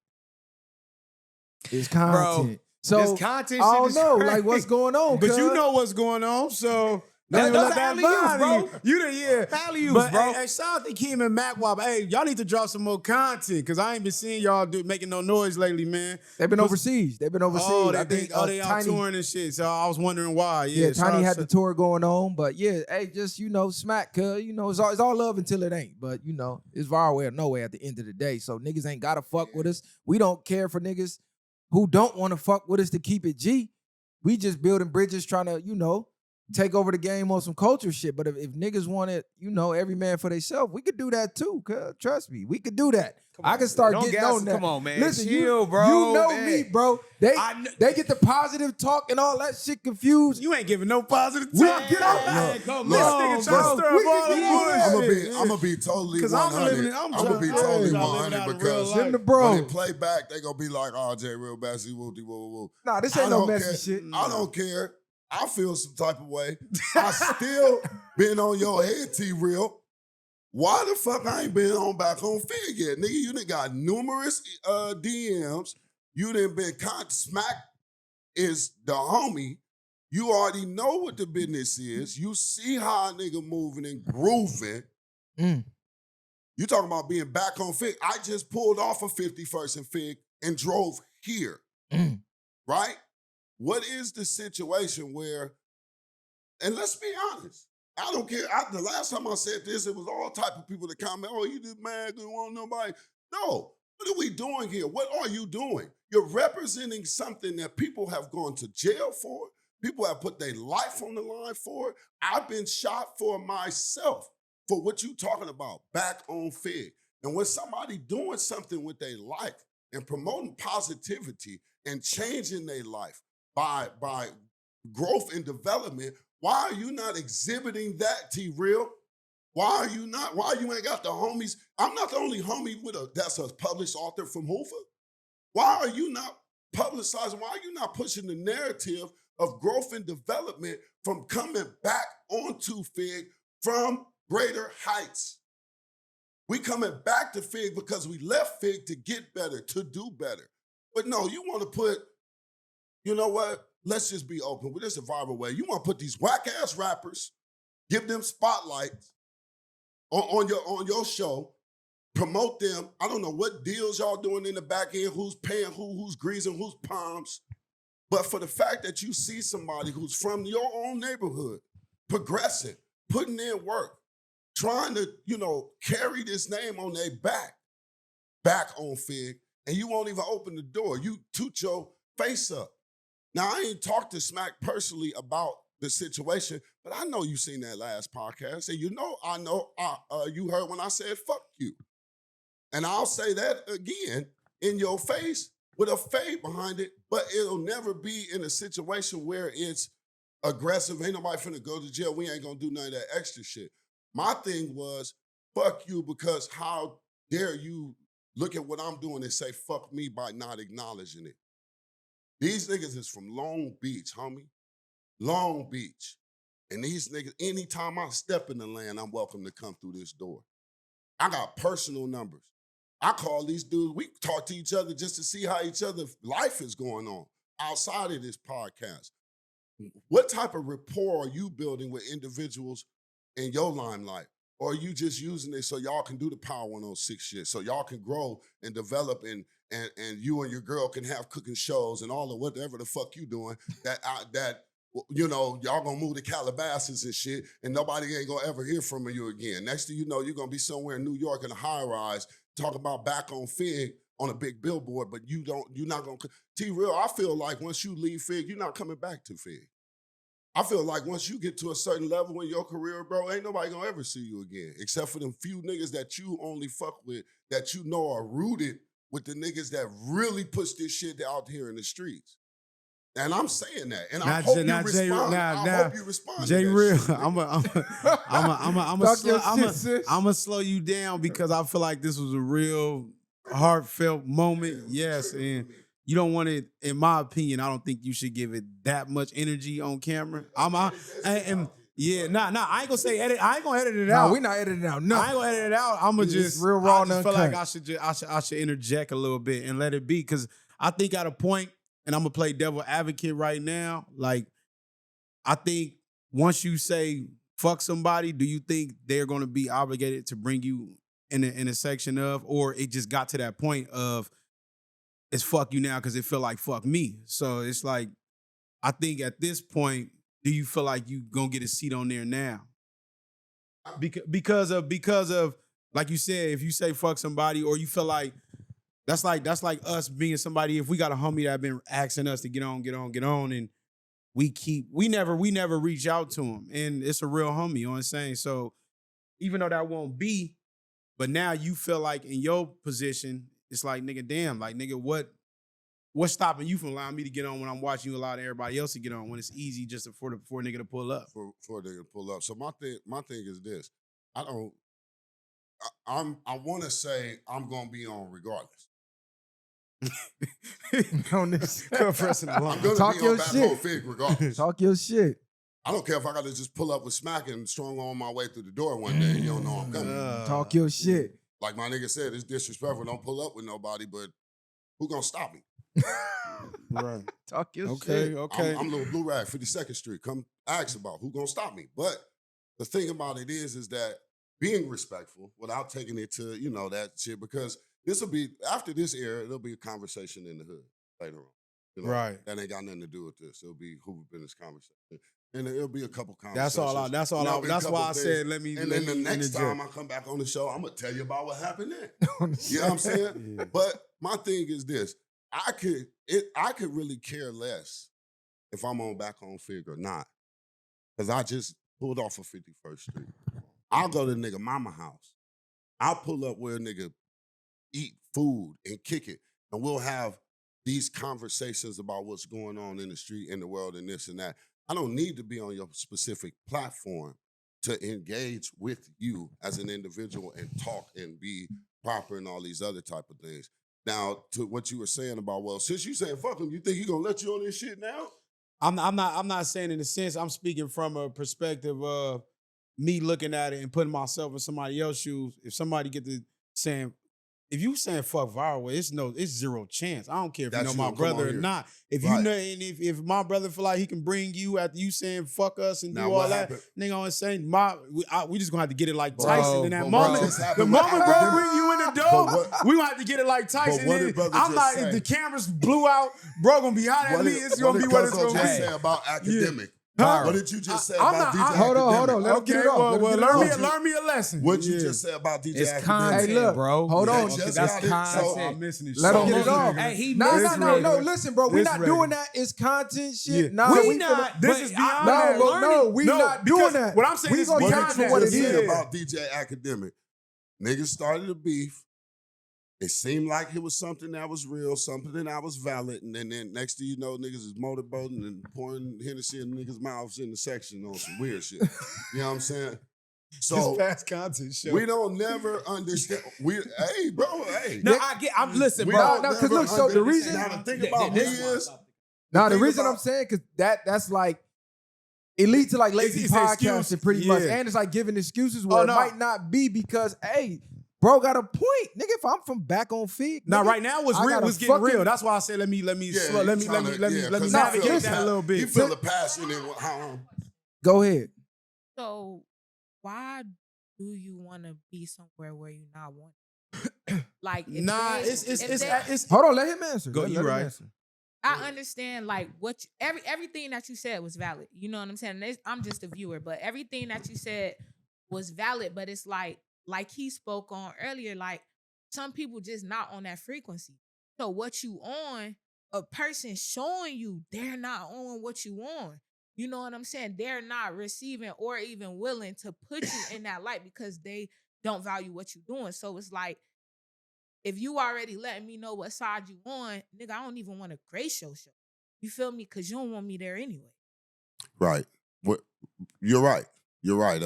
It's content. Bro, so this content I shit don't is know, crazy. like what's going on. But you know what's going on, so don't even let that bother you. Alley-oops, But bro. hey, shout out to Keem and MacWop. Hey, y'all need to drop some more content because I ain't been seeing y'all making no noise lately, man. They've been overseas. Oh, I think they out touring and shit. So I was wondering why. Yeah, Tiny had the tour going on, but yeah, hey, just smack, cuz it's all love until it ain't. But it's viral way or no way at the end of the day. So niggas ain't gotta fuck with us. We don't care for niggas who don't want to fuck with us to keep it G. We just building bridges, trying to take over the game on some culture shit. But if niggas want it, every man for themselves, we could do that too. Cuz trust me, we could do that. I can start getting on that. Come on, man. Listen, chill, bro. You know man. me, bro. They get the positive talk and all that shit confused. You ain't giving no positive We talk. get on. Come on, bro. I'm gonna be totally 100. I'm gonna be totally 100 because Them the bros. when they play back, they gonna be like, "Oh, Jay, real messy, woo woo woo." Nah, this ain't no messy shit. I don't care. I feel some type of way. I still been on your head, T-Real. Why the fuck I ain't been on back on Figg yet? Nigga, you done got numerous DMs. You done been Smack is the homie. You already know what the business is. You see how a nigga moving and grooving. You talking about being back on Figg. I just pulled off of 51st and Figg and drove here. Right? What is the situation where, and let's be honest, I don't care. The last time I said this, it was all type of people that comment, oh, you just mad, you don't want nobody. No, what are we doing here? What are you doing? You're representing something that people have gone to jail for. People have put their life on the line for. I've been shot for myself for what you talking about back on Figg. And when somebody doing something with their life and promoting positivity and changing their life by growth and development, why are you not exhibiting that, T-Real? Why you ain't got the homies? I'm not the only homie that's a published author from Hoover. Why are you not publicizing? Why are you not pushing the narrative of growth and development from coming back onto Figg from greater heights? We coming back to Figg because we left Figg to get better, to do better. But no, you want to put, you know what? Let's just be open. With this a viral way. You want to put these whack-ass rappers, give them spotlights on your show, promote them. I don't know what deals y'all doing in the back end, who's paying who's greasing whose palms. But for the fact that you see somebody who's from your own neighborhood, progressing, putting in work, trying to, carry this name on their back on Figg, and you won't even open the door. You toot your face up. Now, I ain't talked to Smack personally about the situation, but I know you seen that last podcast, and I know you heard when I said, fuck you. And I'll say that again in your face with a fade behind it, but it'll never be in a situation where it's aggressive. Ain't nobody finna go to jail. We ain't gonna do none of that extra shit. My thing was, fuck you, because how dare you look at what I'm doing and say fuck me by not acknowledging it. These niggas is from Long Beach, homie. Long Beach. And these niggas, anytime I step in the land, I'm welcome to come through this door. I got personal numbers. I call these dudes, we talk to each other just to see how each other's life is going on outside of this podcast. What type of rapport are you building with individuals in your limelight? Or are you just using it so y'all can do the Power 106 shit, so y'all can grow and develop and you and your girl can have cooking shows and all of whatever the fuck you doing that y'all gonna move to Calabasas and shit and nobody ain't gonna ever hear from you again. Next thing you know, you're gonna be somewhere in New York in a high rise talking about back on Figg on a big billboard, but you're not gonna, T-Real, I feel like once you leave Figg, you're not coming back to Figg. I feel like once you get to a certain level in your career, bro, ain't nobody gonna ever see you again, except for them few niggas that you only fuck with, that you know are rooted with the niggas that really push this shit out here in the streets. And I'm saying that, and I hope you respond. I hope you respond. J Real, I'm gonna slow you down because I feel like this was a real heartfelt moment. Yes, and you don't want it. In my opinion, I don't think you should give it that much energy on camera. I ain't gonna say edit. I ain't gonna edit it out. No, we not editing it out. No, I ain't gonna edit it out. I'm gonna just real raw. I just feel like I should interject a little bit and let it be, because I think at a point. And I'm gonna play devil advocate right now. Like, I think once you say fuck somebody, do you think they're gonna be obligated to bring you in a section of, or it just got to that point of it's fuck you now because it feel like fuck me? So it's like, I think at this point, do you feel like you gonna get a seat on there now? Because of like you said, if you say fuck somebody, or you feel like That's like us being somebody, if we got a homie that been asking us to get on, and we never reach out to him, and it's a real homie, you know what I'm saying? So even though that won't be, but now you feel like in your position, it's like, nigga, damn, like, nigga, what's stopping you from allowing me to get on when I'm watching you allow everybody else to get on when it's easy just for a nigga to pull up? For a nigga to pull up. So my thing is this. I want to say I'm going to be on regardless. On this, I'm gonna talk be your on back shit. on Figg regardless. Talk your shit. I don't care if I got to just pull up with Smack and strong on my way through the door one day and you don't know I'm coming. Talk your shit. Like my nigga said, it's disrespectful. Don't pull up with nobody, but who gonna stop me? Right. Talk your Okay, shit. okay. I'm Little Blue Rag, 52nd Street. Come ask about who gonna stop me. But the thing about it is that being respectful without taking it to, that shit, because this will be, after this era, it'll be a conversation in the hood later on. Right. That ain't got nothing to do with this. It'll be who been this conversation. And it'll be a couple conversations. That's why I said let me. And then the next time I come back on the show, I'm gonna tell you about what happened then. You know what I'm saying? Yeah. But my thing is this: I could really care less if I'm back on Figg or not, because I just pulled off of 51st Street. I'll go to the nigga mama house. I'll pull up where a nigga eat food and kick it, and we'll have these conversations about what's going on in the street, in the world, and this and that. I don't need to be on your specific platform to engage with you as an individual and talk and be proper and all these other type of things. Now, to what you were saying about, well, since you saying fuck him, you think he gonna let you on this shit now? I'm not saying in a sense. I'm speaking from a perspective of me looking at it and putting myself in somebody else's shoes. If somebody get to saying, if you saying fuck viral way, it's zero chance. I don't care if That you know you my gonna come brother on or here. not. If Right. you know, and if my brother feel like he can bring you after you saying fuck us and Now, do what all that, happened? nigga, I'm saying we just gonna have to get it like Bro, Tyson in that but what moment. just The happened with moment bro academic- bring you in the But door, what- we gonna have to get it like Tyson. what And did brother I'm just not. say? If the cameras blew out, bro gonna be hot at What me. did, It's what gonna be did what it's Cuzzo gonna just be. say about academic? Huh? What did you just say I'm about not- DJ hold on, Academic? Let him get it off. Let him get it off. Learn me a lesson. What you just say about DJ It's Academic? content, Hey, look, bro. hold They on. just That's got it. content. So, I'm missing it. Let him get it So- off. Hey, he No, missed no. it. Listen, bro, we're This not regular. doing that. It's content shit. Yeah. Nah, We we not. finna- This but is beyond No, that. but no, we No, not because doing that. what I'm saying we is gonna what charge did for you what it just say is. about DJ Academic? Niggas started a beef. It seemed like it was something that was real, something that was valid, and then next thing you know, niggas is motorboating and pouring Hennessy in niggas' mouths in the section on some weird shit. You know what I'm saying? So fast content show. we don't never understand. Hey, bro, hey. No, I'm listen, We bro. don't No, 'cause never look, so the reason- Now the thing about me is, Nah, the thing reason about- I'm saying, because that's like, it leads to like lazy It's an excuse. podcasting pretty much. Yeah. And it's like giving excuses where Oh, it no. might not be because, hey, bro got a point. Nigga, if I'm from back on Figg. Now, nigga, right now, what's I real? gotta What's getting fucking- real? That's why I said let me yeah, slow, let me because navigate listen, that a little You bit. feel the passion in how Go ahead. So why do you want to be somewhere where you're not wanted? Like, if Nah, they- if they- it's Hold on, let him answer. Go, Let you him right. answer. I understand like what everything that you said was valid. You know what I'm saying? I'm just a viewer, but everything that you said was valid. But it's like he spoke on earlier, like some people just not on that frequency. So what you on, a person showing you they're not on what you on. You know what I'm saying? They're not receiving or even willing to put you in that light because they don't value what you're doing. So it's like, if you already letting me know what side you on, nigga, I don't even want to grace your show. You feel me? Because you don't want me there anyway. Right. You're right. You're right.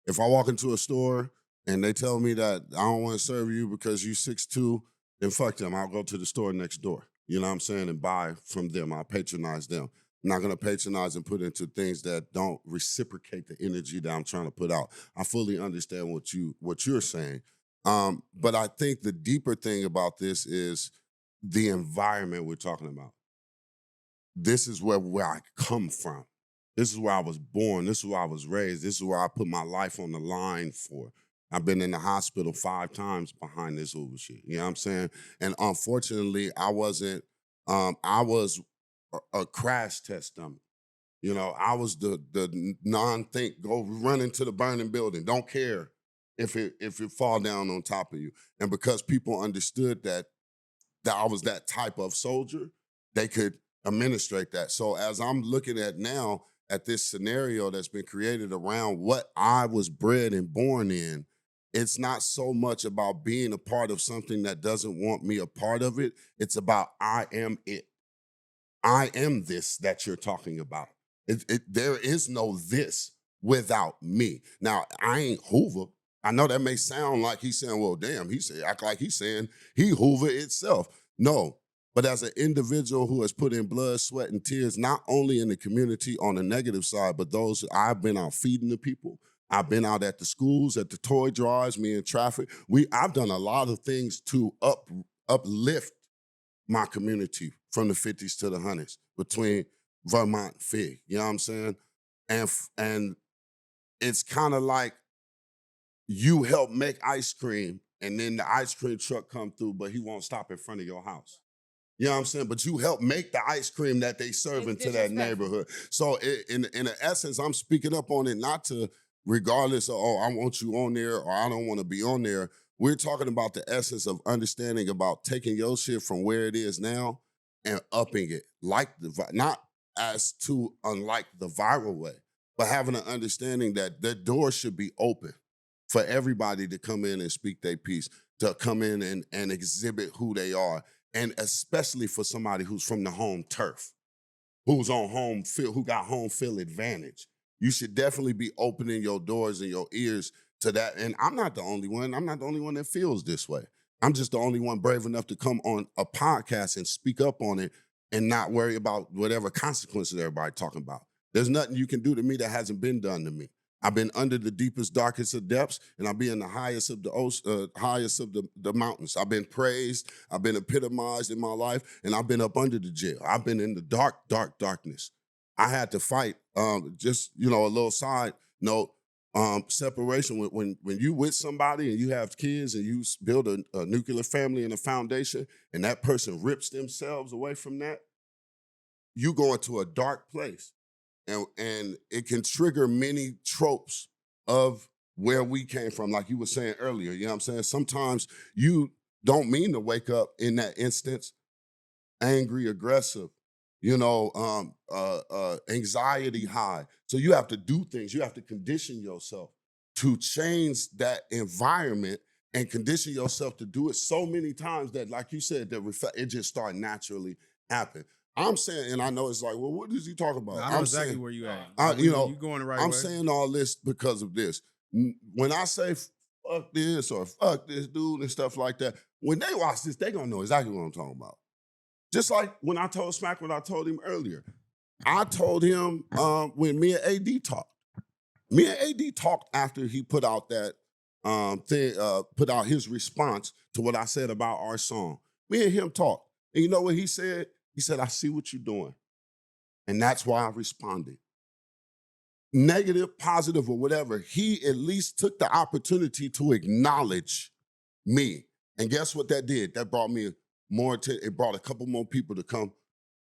If I walk into a store and they tell me that I don't want to serve you because you 6'2", then fuck them. I'll go to the store next door. You know what I'm saying? And buy from them. I'll patronize them. I'm not gonna patronize and put into things that don't reciprocate the energy that I'm trying to put out. I fully understand what you're saying. But I think the deeper thing about this is the environment we're talking about. This is where I come from. This is where I was born. This is where I was raised. This is where I put my life on the line for. I've been in the hospital 5 times behind this Uber shit. You know what I'm saying? And unfortunately, I wasn't, I was a crash test dummy. You know, I was the non-think, go run into the burning building. Don't care if it fall down on top of you. And because people understood that I was that type of soldier, they could administrate that. So as I'm looking at now at this scenario that's been created around what I was bred and born in, it's not so much about being a part of something that doesn't want me a part of it. It's about I am it. I am this that you're talking about. There is no this without me. Now, I ain't Hoover. I know that may sound like he's saying, well, damn, act like he's saying he Hoover itself. No, but as an individual who has put in blood, sweat, and tears, not only in the community on the negative side, but those I've been out feeding the people. I've been out at the schools, at the toy drives, me in traffic. I've done a lot of things to uplift my community from the 50s to the 100s between Vermont and Figg. You know what I'm saying? And it's kind of like you help make ice cream and then the ice cream truck come through, but he won't stop in front of your house. You know what I'm saying? But you help make the ice cream that they serve into that neighborhood. So in essence, I'm speaking up on it not to, regardless of, I want you on there or I don't want to be on there. We're talking about the essence of understanding about taking your shit from where it is now and upping it, not as to unlike the viral way, but having an understanding that the door should be open for everybody to come in and speak their piece, to come in and exhibit who they are, and especially for somebody who's from the home turf, who's on home field, who got home field advantage. You should definitely be opening your doors and your ears to that. And I'm not the only one. I'm not the only one that feels this way. I'm just the only one brave enough to come on a podcast and speak up on it and not worry about whatever consequences everybody talking about. There's nothing you can do to me that hasn't been done to me. I've been under the deepest, darkest of depths, and I've been in the highest of the highest of the mountains. I've been praised, I've been epitomized in my life, and I've been up under the jail. I've been in the darkness. I had to fight. Just a little side note. Separation when you with somebody and you have kids and you build a nuclear family and a foundation, and that person rips themselves away from that, you go into a dark place. And it can trigger many tropes of where we came from, like you were saying earlier. You know what I'm saying? Sometimes you don't mean to wake up in that instance angry, aggressive, anxiety high. So you have to do things. You have to condition yourself to change that environment and condition yourself to do it so many times that, like you said, it just start naturally happening. I'm saying, and I know it's like, well, what does he talk about? I know exactly saying, where you at. you going the right I'm way. saying all this because of this. When I say fuck this or fuck this dude and stuff like that, when they watch this, they gonna know exactly what I'm talking about. Just like when I told Smack what I told him earlier. I told him when me and AD talked. Me and AD talked after he put out that put out his response to what I said about our song. Me and him talked. And you know what he said? He said, I see what you're doing. And that's why I responded. Negative, positive, or whatever, he at least took the opportunity to acknowledge me. And guess what that did? That brought me it brought a couple more people to come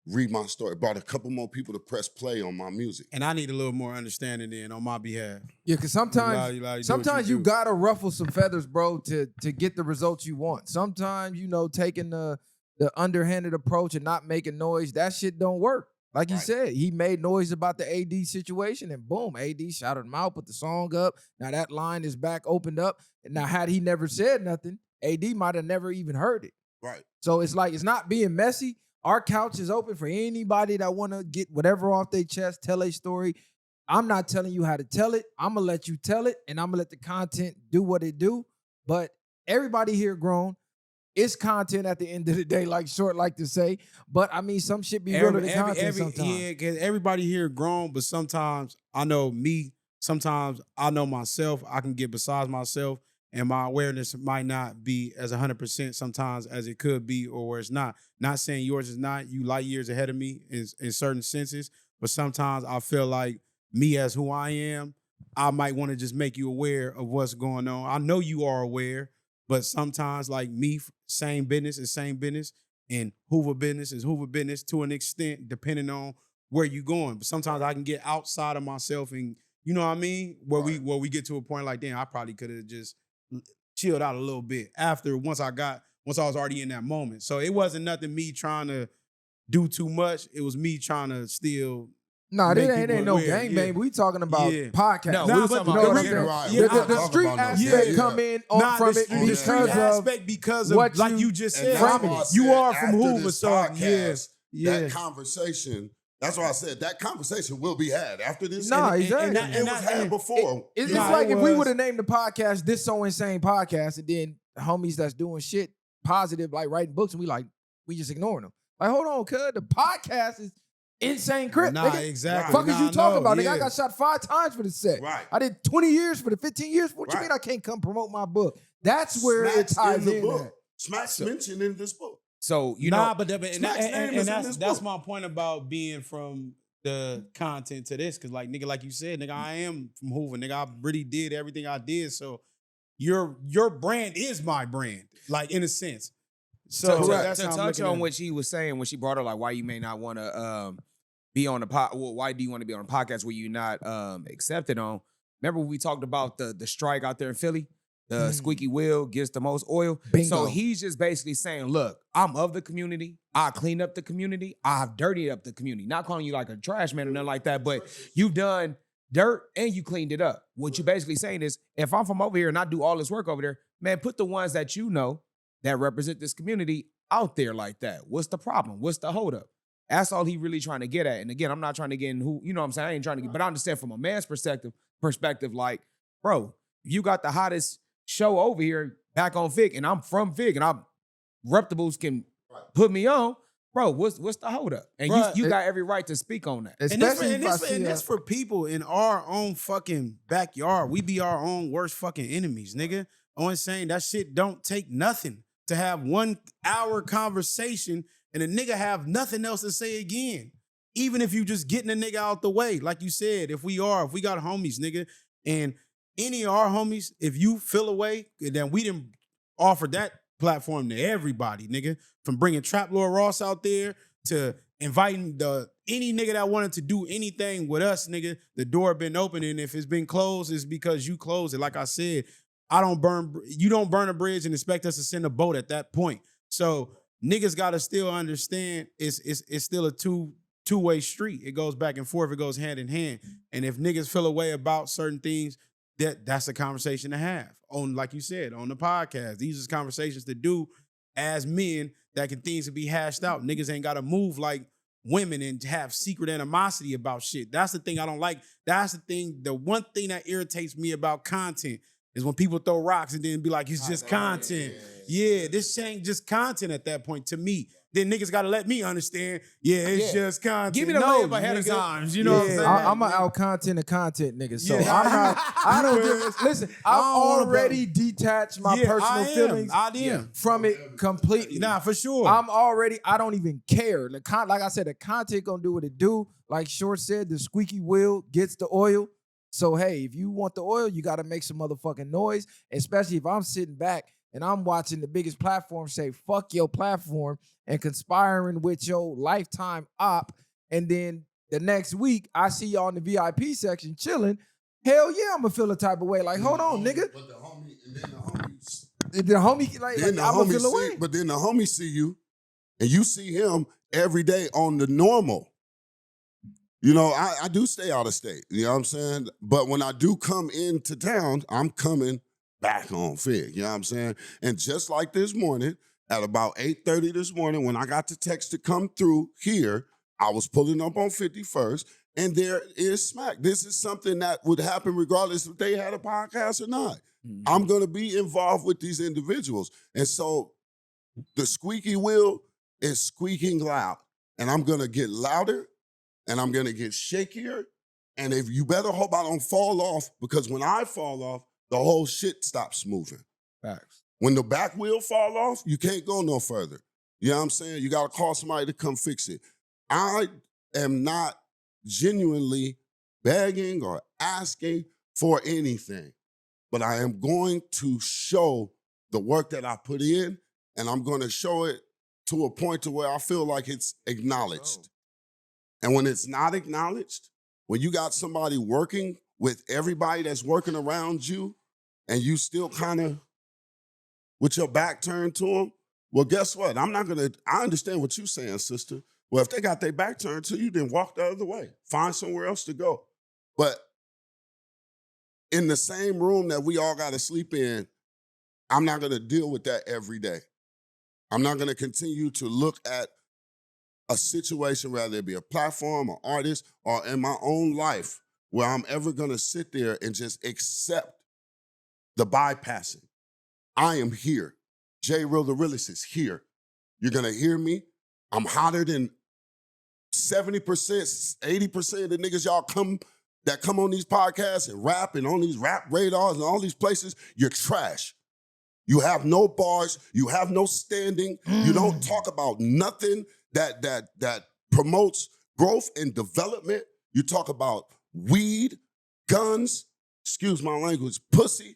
read my story. It brought a couple more people to press play on my music. And I need a little more understanding then on my behalf. Yeah, because sometimes you gotta ruffle some feathers, bro, to get the results you want. Sometimes, taking the underhanded approach and not making noise, that shit don't work. Like he said, he made noise about the AD situation, and boom, AD shouted him out, put the song up. Now that line is back opened up. And now had he never said nothing, AD might have never even heard it. Right. So it's like, it's not being messy. Our couch is open for anybody that want to get whatever off their chest, tell a story. I'm not telling you how to tell it. I'm going to let you tell it, and I'm going to let the content do what it do. But everybody here grown. It's content at the end of the day, like Short like to say. But, I mean, some shit be realer than content sometimes. Yeah, because everybody here grown, but sometimes I know me. Sometimes I know myself. I can get besides myself, and my awareness might not be as 100% sometimes as it could be or where it's not. Not saying yours is not. You light years ahead of me in certain senses, but sometimes I feel like me as who I am, I might want to just make you aware of what's going on. I know you are aware, but sometimes like me, same business is same business, and Hoover business is Hoover business to an extent, depending on where you're going. But sometimes I can get outside of myself, and you know what I mean? Where we get to a point like, damn, I probably could have just chilled out a little bit after once I was already in that moment. So it wasn't nothing me trying to do too much. It was me trying to still. No, it ain't no gang, baby. We talking about podcast. No, we talking about the street aspect come in from it the street aspect because of what like you just said. You are from Hoover, so that conversation. That's why I said that conversation will be had after this. No, exactly. And it was had before. It's like if we would have named the podcast "This So Insane Podcast," and then the homies that's doing shit positive, like writing books, and we just ignoring them. Like, hold on, cuz the podcast is insane crip. Nah, nigga. exactly. Fuck is you talking about? Yeah. Nigga, I got shot 5 times for the set. Right. I did 20 years for the 15 years. What you mean I can't come promote my book? That's where it ties in. Book. Smack's mentioned in this book. So that's my point about being from the content to this, because like nigga, like you said, nigga, I am from Hoover, nigga. I really did everything I did. So your brand is my brand, like in a sense. So that's to how I'm touch looking on at what she was saying when she brought up like why you may not want to be on the why do you want to be on a podcast where you're not accepted on? Remember when we talked about the strike out there in Philly? The squeaky wheel gets the most oil. Bingo. So he's just basically saying, look, I'm of the community. I clean up the community. I've dirtied up the community. Not calling you like a trash man or nothing like that, but you've done dirt and you cleaned it up. What you're basically saying is, if I'm from over here and I do all this work over there, man, put the ones that you know that represent this community out there like that. What's the problem? What's the holdup? That's all he really trying to get at. And again, I'm not trying to get in who, you know what I'm saying? I ain't trying to get, but I understand from a man's perspective, like, bro, you got the hottest show over here back on Figg, and I'm from Figg, and Reputables can put me on. bro, what's the hold up? And Bruh, you got every right to speak on that. And this, Especially and, if I this, see and a- this for people in our own fucking backyard. We be our own worst fucking enemies, nigga. I'm saying that shit don't take nothing to have 1 hour conversation and a nigga have nothing else to say again. Even if you just getting a nigga out the way, like you said, if we got homies, nigga, and any of our homies, if you feel away, then we didn't offer that platform to everybody, nigga. From bringing Trap Lord Ross out there to inviting any nigga that wanted to do anything with us, nigga, the door been open, and if it's been closed, it's because you closed it. Like I said, you don't burn a bridge and expect us to send a boat at that point. So niggas gotta still understand it's still a two-way street. It goes back and forth, it goes hand in hand. And if niggas feel a way about certain things, that's a conversation to have. On, like you said, on the podcast. These are conversations to do as men that things can be hashed out. Niggas ain't gotta move like women and have secret animosity about shit. That's the thing I don't like. That's the one thing that irritates me about content is when people throw rocks and then be like, it's just content. Yeah, this ain't just content at that point to me. Then niggas gotta let me understand, it's just content. Give me the layup ahead of nigga. times, you know what I'm saying? I'm an out content and content nigga. So Yeah. I'm not, I don't give, listen, I've already detached my personal feelings from it completely. Nah, for sure. I don't even care. Like I said, the content gonna do what it do. Like Short said, the squeaky wheel gets the oil. So hey, if you want the oil, you gotta make some motherfucking noise, especially if I'm sitting back and I'm watching the biggest platform say, fuck your platform, and conspiring with your lifetime op, and then the next week I see y'all in the VIP section chilling. Hell yeah, I'm gonna feel a type of way. Like, hold on, nigga. But the homie, and then the homies. The homie, like Then the I'm gonna homie feel see, away. but then the homie see you, and you see him every day on the normal. You know, I do stay out of state. You know what I'm saying? But when I do come into town, I'm coming back on Figg. You know what I'm saying? And just like this morning, at about 8:30 this morning, when I got the text to come through here, I was pulling up on 51st, and there is smack. This is something that would happen regardless if they had a podcast or not. Mm-hmm. I'm going to be involved with these individuals. And so the squeaky wheel is squeaking loud, and I'm going to get louder, and I'm going to get shakier. And if you better hope I don't fall off, because when I fall off, the whole shit stops moving. Facts. When the back wheel fall off, you can't go no further. You know what I'm saying? You got to call somebody to come fix it. I am not genuinely begging or asking for anything, but I am going to show the work that I put in, and I'm going to show it to a point to where I feel like it's acknowledged. And when it's not acknowledged, when you got somebody working with everybody that's working around you, and you still kind of with your back turned to them, well, guess what? I understand what you're saying, sister. Well, if they got their back turned to you, then walk the other way. Find somewhere else to go. But in the same room that we all got to sleep in, I'm not going to deal with that every day. I'm not going to continue to look at a situation, whether it be a platform, an artist, or in my own life, where I'm ever going to sit there and just accept the bypassing. I am here. J. Real the Realist is here. You're going to hear me. I'm hotter than 70%, 80% of the niggas y'all come on these podcasts and rap and on these rap radars and all these places. You're trash. You have no bars. You have no standing. You don't talk about nothing that promotes growth and development. You talk about weed, guns, excuse my language, pussy,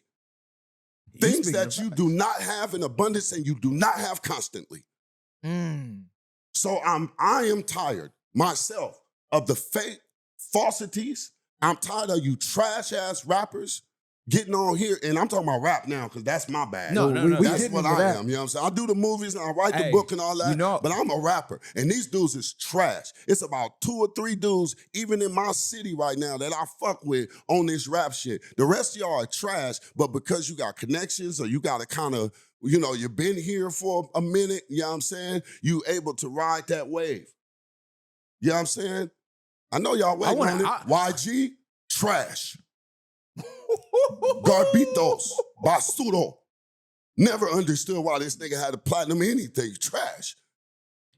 things that you do not have in abundance and you do not have constantly. So I am tired myself of the fake falsities. I'm tired of you trash ass rappers getting on here, and I'm talking about rap now because that's my bag. No, that's what I am. You know what I'm saying? I do the movies and I write the book and all that, but I'm a rapper, and these dudes is trash. It's about 2 or 3 dudes, even in my city right now, that I fuck with on this rap shit. The rest of y'all are trash, but because you got connections or you got to kind of, you know, you've been here for a minute, you know what I'm saying? You able to ride that wave. You know what I'm saying? I know y'all waiting on it. YG, trash. Garbitos, Basuro. Never understood why this nigga had a platinum anything. Trash.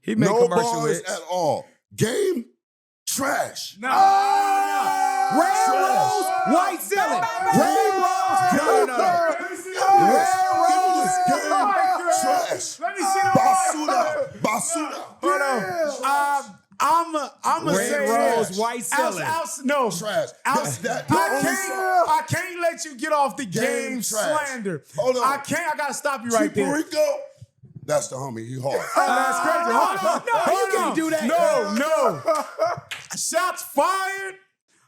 He made no commercial bars hits. at all. Game trash. Red Rose, white ceiling. Red Rose. No. Yes. Give me this game trash. Let me see the Basuda. Hold on. I'm gonna Red say Rose, this. white ceiling. No, Trash. I can't let you get off the game trash. slander. Hold on. I gotta stop you right there. Rico. That's the homie. He hard. That's crazy. No, you can't do that. No. Shots fired.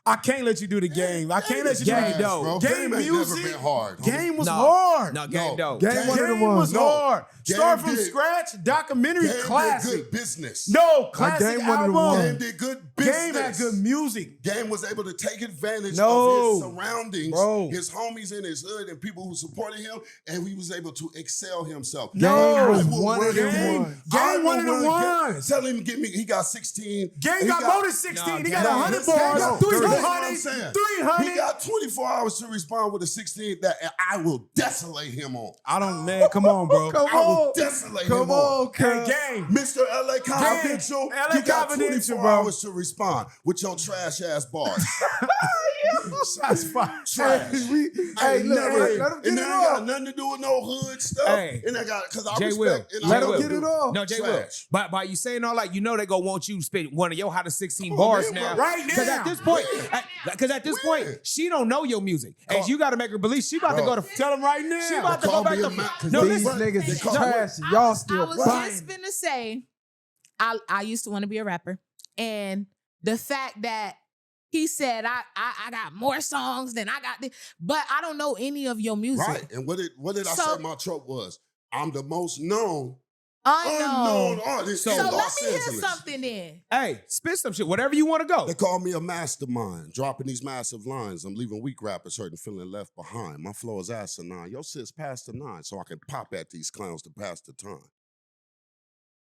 I can't let you do the game. I can't let you do Game the dope. Bro. Game ain't music. never been hard. homie. Game was No. hard. No, game dope. Game one of the Game ones. was No. hard. Game Start from did. scratch. Documentary Game classic. did good business. No, classic Game one of the album. ones. Game did good business. Game had good music. Game was able to take advantage No. of his surroundings, Bro. his homies in his hood, and people who supported him, and he was able to excel himself. No. I Game will one run of the him. ones. I Game one of will the run ones. Tell him, get me. He got 16. Game He got more than 16. He got Game 100 Listen, bars. no, 300. that's what I'm saying. 300. He got 24 hours to respond with a 16 that I will desolate him on. I don't, man. Come on, bro. Come I will on. desolate Come him on. on, cuz. Game. Mr. LA Confidential, LA you got Confidential, 24 bro. hours to respond with your trash ass bars. Shots fired. Trash. Hey, look, Never. let him get And it that ain't got off. nothing to do with no hood stuff. Hey. And I got, because I Jay respect. Will. And Let I him know get it do. off. No, Jay Will. Trash. But by you saying all that, you know they gonna want you to spit one of your hottest 16 Come on, bars man, now. bro. Right Because now. at this point, When? because at this point, When? she don't know your music, and you got to make her believe she about to Bro. go to. Tell him right now. She about to Call go back me to. a man, 'cause No, These listen. niggas They is call- trash. and Y'all I still was buying. just finna say, I used to want to be a rapper, and the fact that he said I got more songs than I got this, but I don't know any of your music. Right. And what did I So- say my trope was? I'm the most known Unknown. artist So in let Los me hear Angeles. something then. Hey, spit some shit, whatever you want to go. They call me a mastermind, dropping these massive lines. I'm leaving weak rappers hurting, feeling left behind. My flow is asinine. Your shit's past the 9, so I can pop at these clowns to pass the time.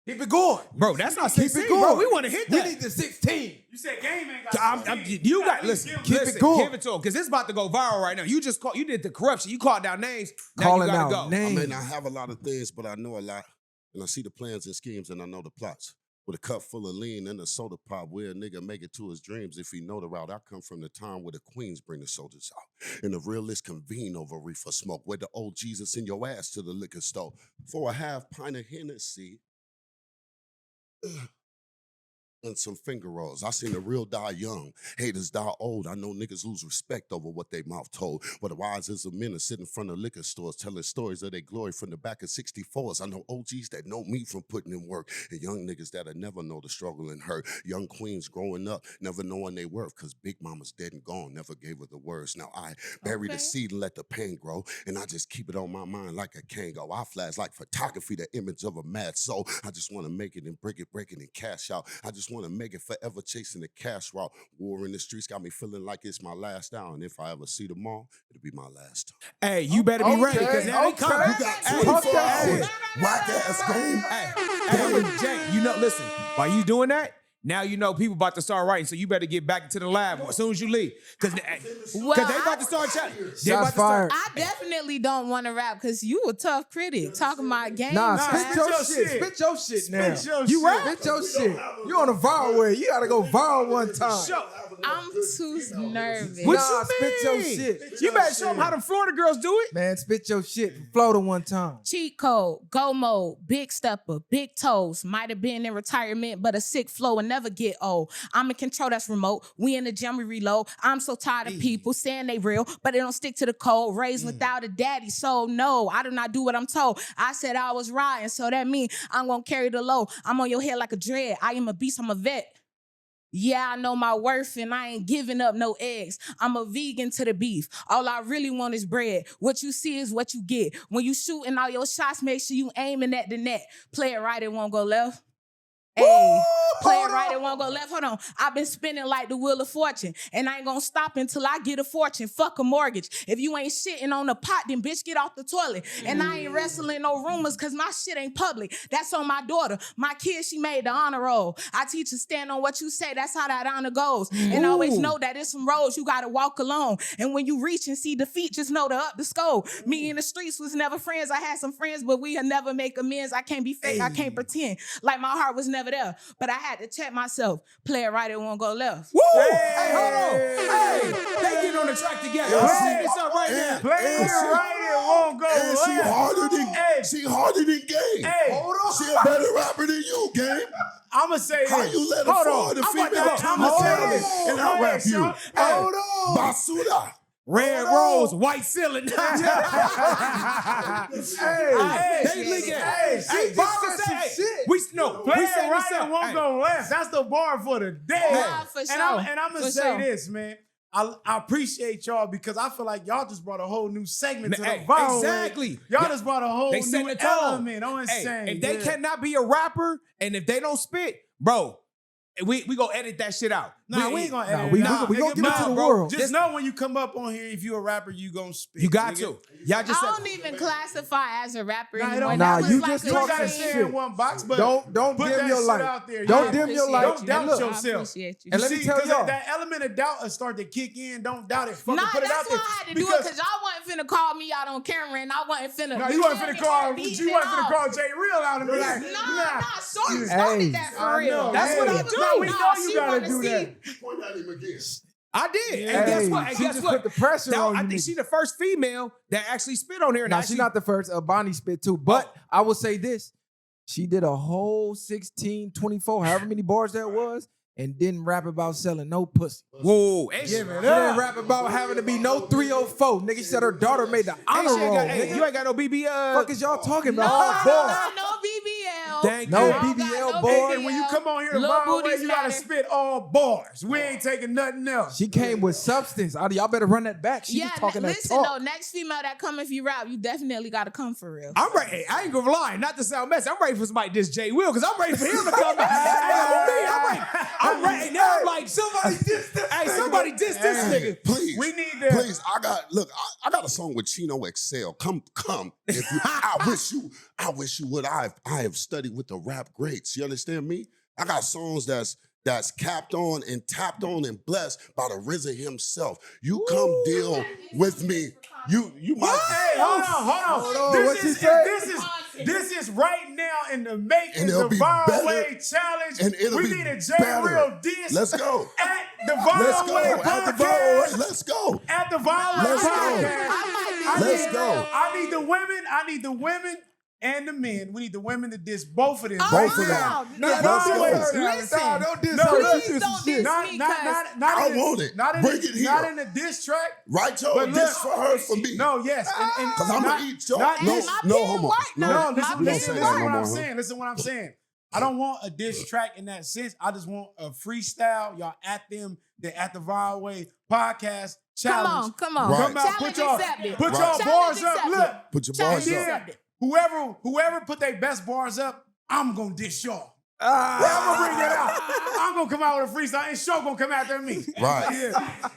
Keep it going. Bro, that's not Keep 16, it going. bro. We want to hit We that. need the 16. You said game ain't got You got listen. Keep it Listen, going. give it to him because it's about to go viral right now. You did the corruption. You called down names. Now Calling you gotta out go. I names. may not have a lot of things, but I know a lot. And I see the plans and schemes, and I know the plots. With a cup full of lean and a soda pop, where a nigga make it to his dreams if he know the route. I come from the time where the queens bring the soldiers out. And the realists convene over reefer smoke. Where the old Jesus in your ass to the liquor store. For a half pint of Hennessy. And some finger rolls. I seen the real die young, haters die old. I know niggas lose respect over what they mouth told. But the wise as a men sit in front of liquor stores telling stories of their glory from the back of 64s. I know OGs that know me from putting in work. And young niggas that'll never know the struggle and hurt. Young queens growing up, never knowing they worth. Cause big mama's dead and gone, never gave her the words. Now I bury the seed and let the pain grow. And I just keep it on my mind like a Kango. I flash like photography, the image of a mad soul. I just want to make it and break it and cash out. I just want to make it forever chasing the cash route. War in the streets got me feeling like it's my last hour. And if I ever see them all, it'll be my last time. Hey, you better be ready because now they coming. You got Hey, 24 hey, hours. Whack ass game. Hey, Jay, you know, listen, while you doing that, now you know people about to start writing, so you better get back into the lab as soon as you leave. Because they about to start chatting. They about Shots to start. fired. I definitely don't want to rap because you a tough critic talking about game. Nah, trash. spit your your shit. shit. Spit your shit now. Spit your You shit. rap? Spit your shit. You on a viral way. You gotta go viral one time. I'm too nervous. What Nah, you spit your mean? shit. You better show them how them Florida girls do it. Man, spit your shit. Florida one time. Cheat code, go mode, big stepper, big toes. Might have been in retirement, but a sick flow and never get old. I'm in control, that's remote. We in the gym, we reload. I'm so tired of people saying they real, but they don't stick to the code. Raised without a daddy, so no, I do not do what I'm told. I said I was riding, so that means I'm gonna carry the load. I'm on your head like a dread. I am a beast, I'm a vet. Yeah, I know my worth and I ain't giving up no eggs. I'm a vegan to the beef. All I really want is bread. What you see is what you get. When you shooting all your shots, make sure you aiming at the net. Play it right, it won't go left. Hey, play it right, it won't go left. Hold on. I've been spinning like the wheel of fortune, and I ain't gonna stop until I get a fortune. Fuck a mortgage. If you ain't shitting on the pot, then bitch, get off the toilet. And I ain't wrestling no rumors, cause my shit ain't public. That's on my daughter. My kid, she made the honor roll. I teach her stand on what you say. That's how that honor goes. And always know that it's some roads you gotta walk alone. And when you reach and see defeat, just know to up the score. Me in the streets was never friends. I had some friends, but we had never make amends. I can't be fake. I can't pretend like my heart was never there. But I had to check myself. Play it right, it won't go left. Woo! Hey, hold on. Hey, they get on the track together. Play this up right now. Play it right, it won't go And she left. harder than Game. Hey, Hold on. She a better rapper than you, Game. I'ma say this. How you let her Hold fall on. the I'm about female to- Thomas hold Edison on. and I'll rap you? Sean. Hold on. Basura. Red rose, white ceiling. Hey, They leak it. Hey, Hey, she Bob just said, said hey, shit. we know. Play We it say right, this up. it won't Hey. go left. That's the bar for the day. Yeah, for And sure. I'm gonna For say sure. this, man. I appreciate y'all because I feel like y'all just brought a whole new segment to the Hey, viral. exactly. Y'all Yeah. just brought a whole They set new the tone. element. I'm Hey, insane. if they cannot be a rapper and if they don't spit, bro, we gonna edit that shit out. Nah, we ain't gonna edit we it out. gonna Nigga, give it to the bro, world. Just know when you come up on here, if you a rapper, you gonna spit. You got nigga. to. Y'all just I said, don't even classify as a rapper Nah, it anymore. don't Nah, That was you like just a You ain't talking gotta trend. stay in one box, but Don't put dim that your shit light. out there. Don't Yeah. dim your appreciate light. Don't doubt And look, yourself. I appreciate you. And let me tell 'cause y'all. that element of doubt will start to kick in. Don't doubt it. Fucking Nah, put it that's out there. why I had to do it because y'all wasn't finna call me out on camera and I wasn't finna. No, you wasn't finna call. You wasn't finna off. call Jay Real out and be like, Nah, Short Hey, started that for I real. know. That's what I do. Nah, we know you she gotta wanna do see- that. Point at him again. I did. Yeah. And guess Hey, what? And she guess just what? put the pressure Now, on I you think niggas. she the first female that actually spit on here. And Now actually, she's not the first. Bonnie spit too, but I will say this: she did a whole 16, 24, however many bars that was, and didn't rap about selling no pussy. whoa. And Give it She didn't rap about having to be no 304. Nigga, she said her daughter made the honor she ain't roll. got, hey, Nigga, you ain't got no BB. fuck is y'all talking No, about? no, All no, bars. no BBL. Thank No you. I don't got BBL no boy. And when you come on here to Lil viral way, booties you gotta matter. spit all bars. We ain't taking nothing else. She came with substance. Y'all better run that back. She Yeah, was talking that listen talk. though, next female that come if you rap, you definitely gotta come for real. I'm ready. Hey, I ain't gonna lie, not to sound messy. I'm ready for somebody diss Jay Will because I'm ready for him to come back. Hey, I'm ready. I'm ready. Now I'm like, somebody diss this. Hey, somebody diss this nigga. Please, We need to- Please, I got a song with Chino Excel. Come. If you, I wish you would. I have studied with the rap greats. You understand me? I got songs that's capped on and tapped on and blessed by the RZA himself. You come deal with me. You might. Hey, hold on. What you say? This is right now in the making. And The it'll be Viral better. Way Challenge. And it'll we be need a J better. Real diss. Let's go. At the Let's Viral go. Way At the Podcast. Viral Way. Let's go. At the Viral Way Let's go. Podcast. Let's go. I need the women and the men. We need the women to diss both of them. Oh, Both of them. wow. No, Yeah, let's don't go. diss her. Listen. No, don't diss No, her. please She did don't some shit. diss Not, me, not, cuz. not, not I in the- want it. Not in Bring the, it here. Not in the diss track. Right, yo, But this look- for her, for me. No, yes. And Because I'm not- going to eat your. not No, this- my no pen homo. work No, now. No, we My don't pen say listen that to no what more, I'm huh? saying. Listen to what I'm saying. I don't want a diss track in that sense. I just want a freestyle. Y'all at them. They're at the Viral Way Podcast Challenge. Come on. Right. Come out, Challenge put y'all accepted. put y'all Challenge bars up. accepted. Look, Put your Challenge bars up. accepted. whoever put their best bars up, I'm gonna diss y'all. Ah. Yeah, I'm gonna bring that out. I'm gonna come out with a freestyle, and Show gonna come after me. Right.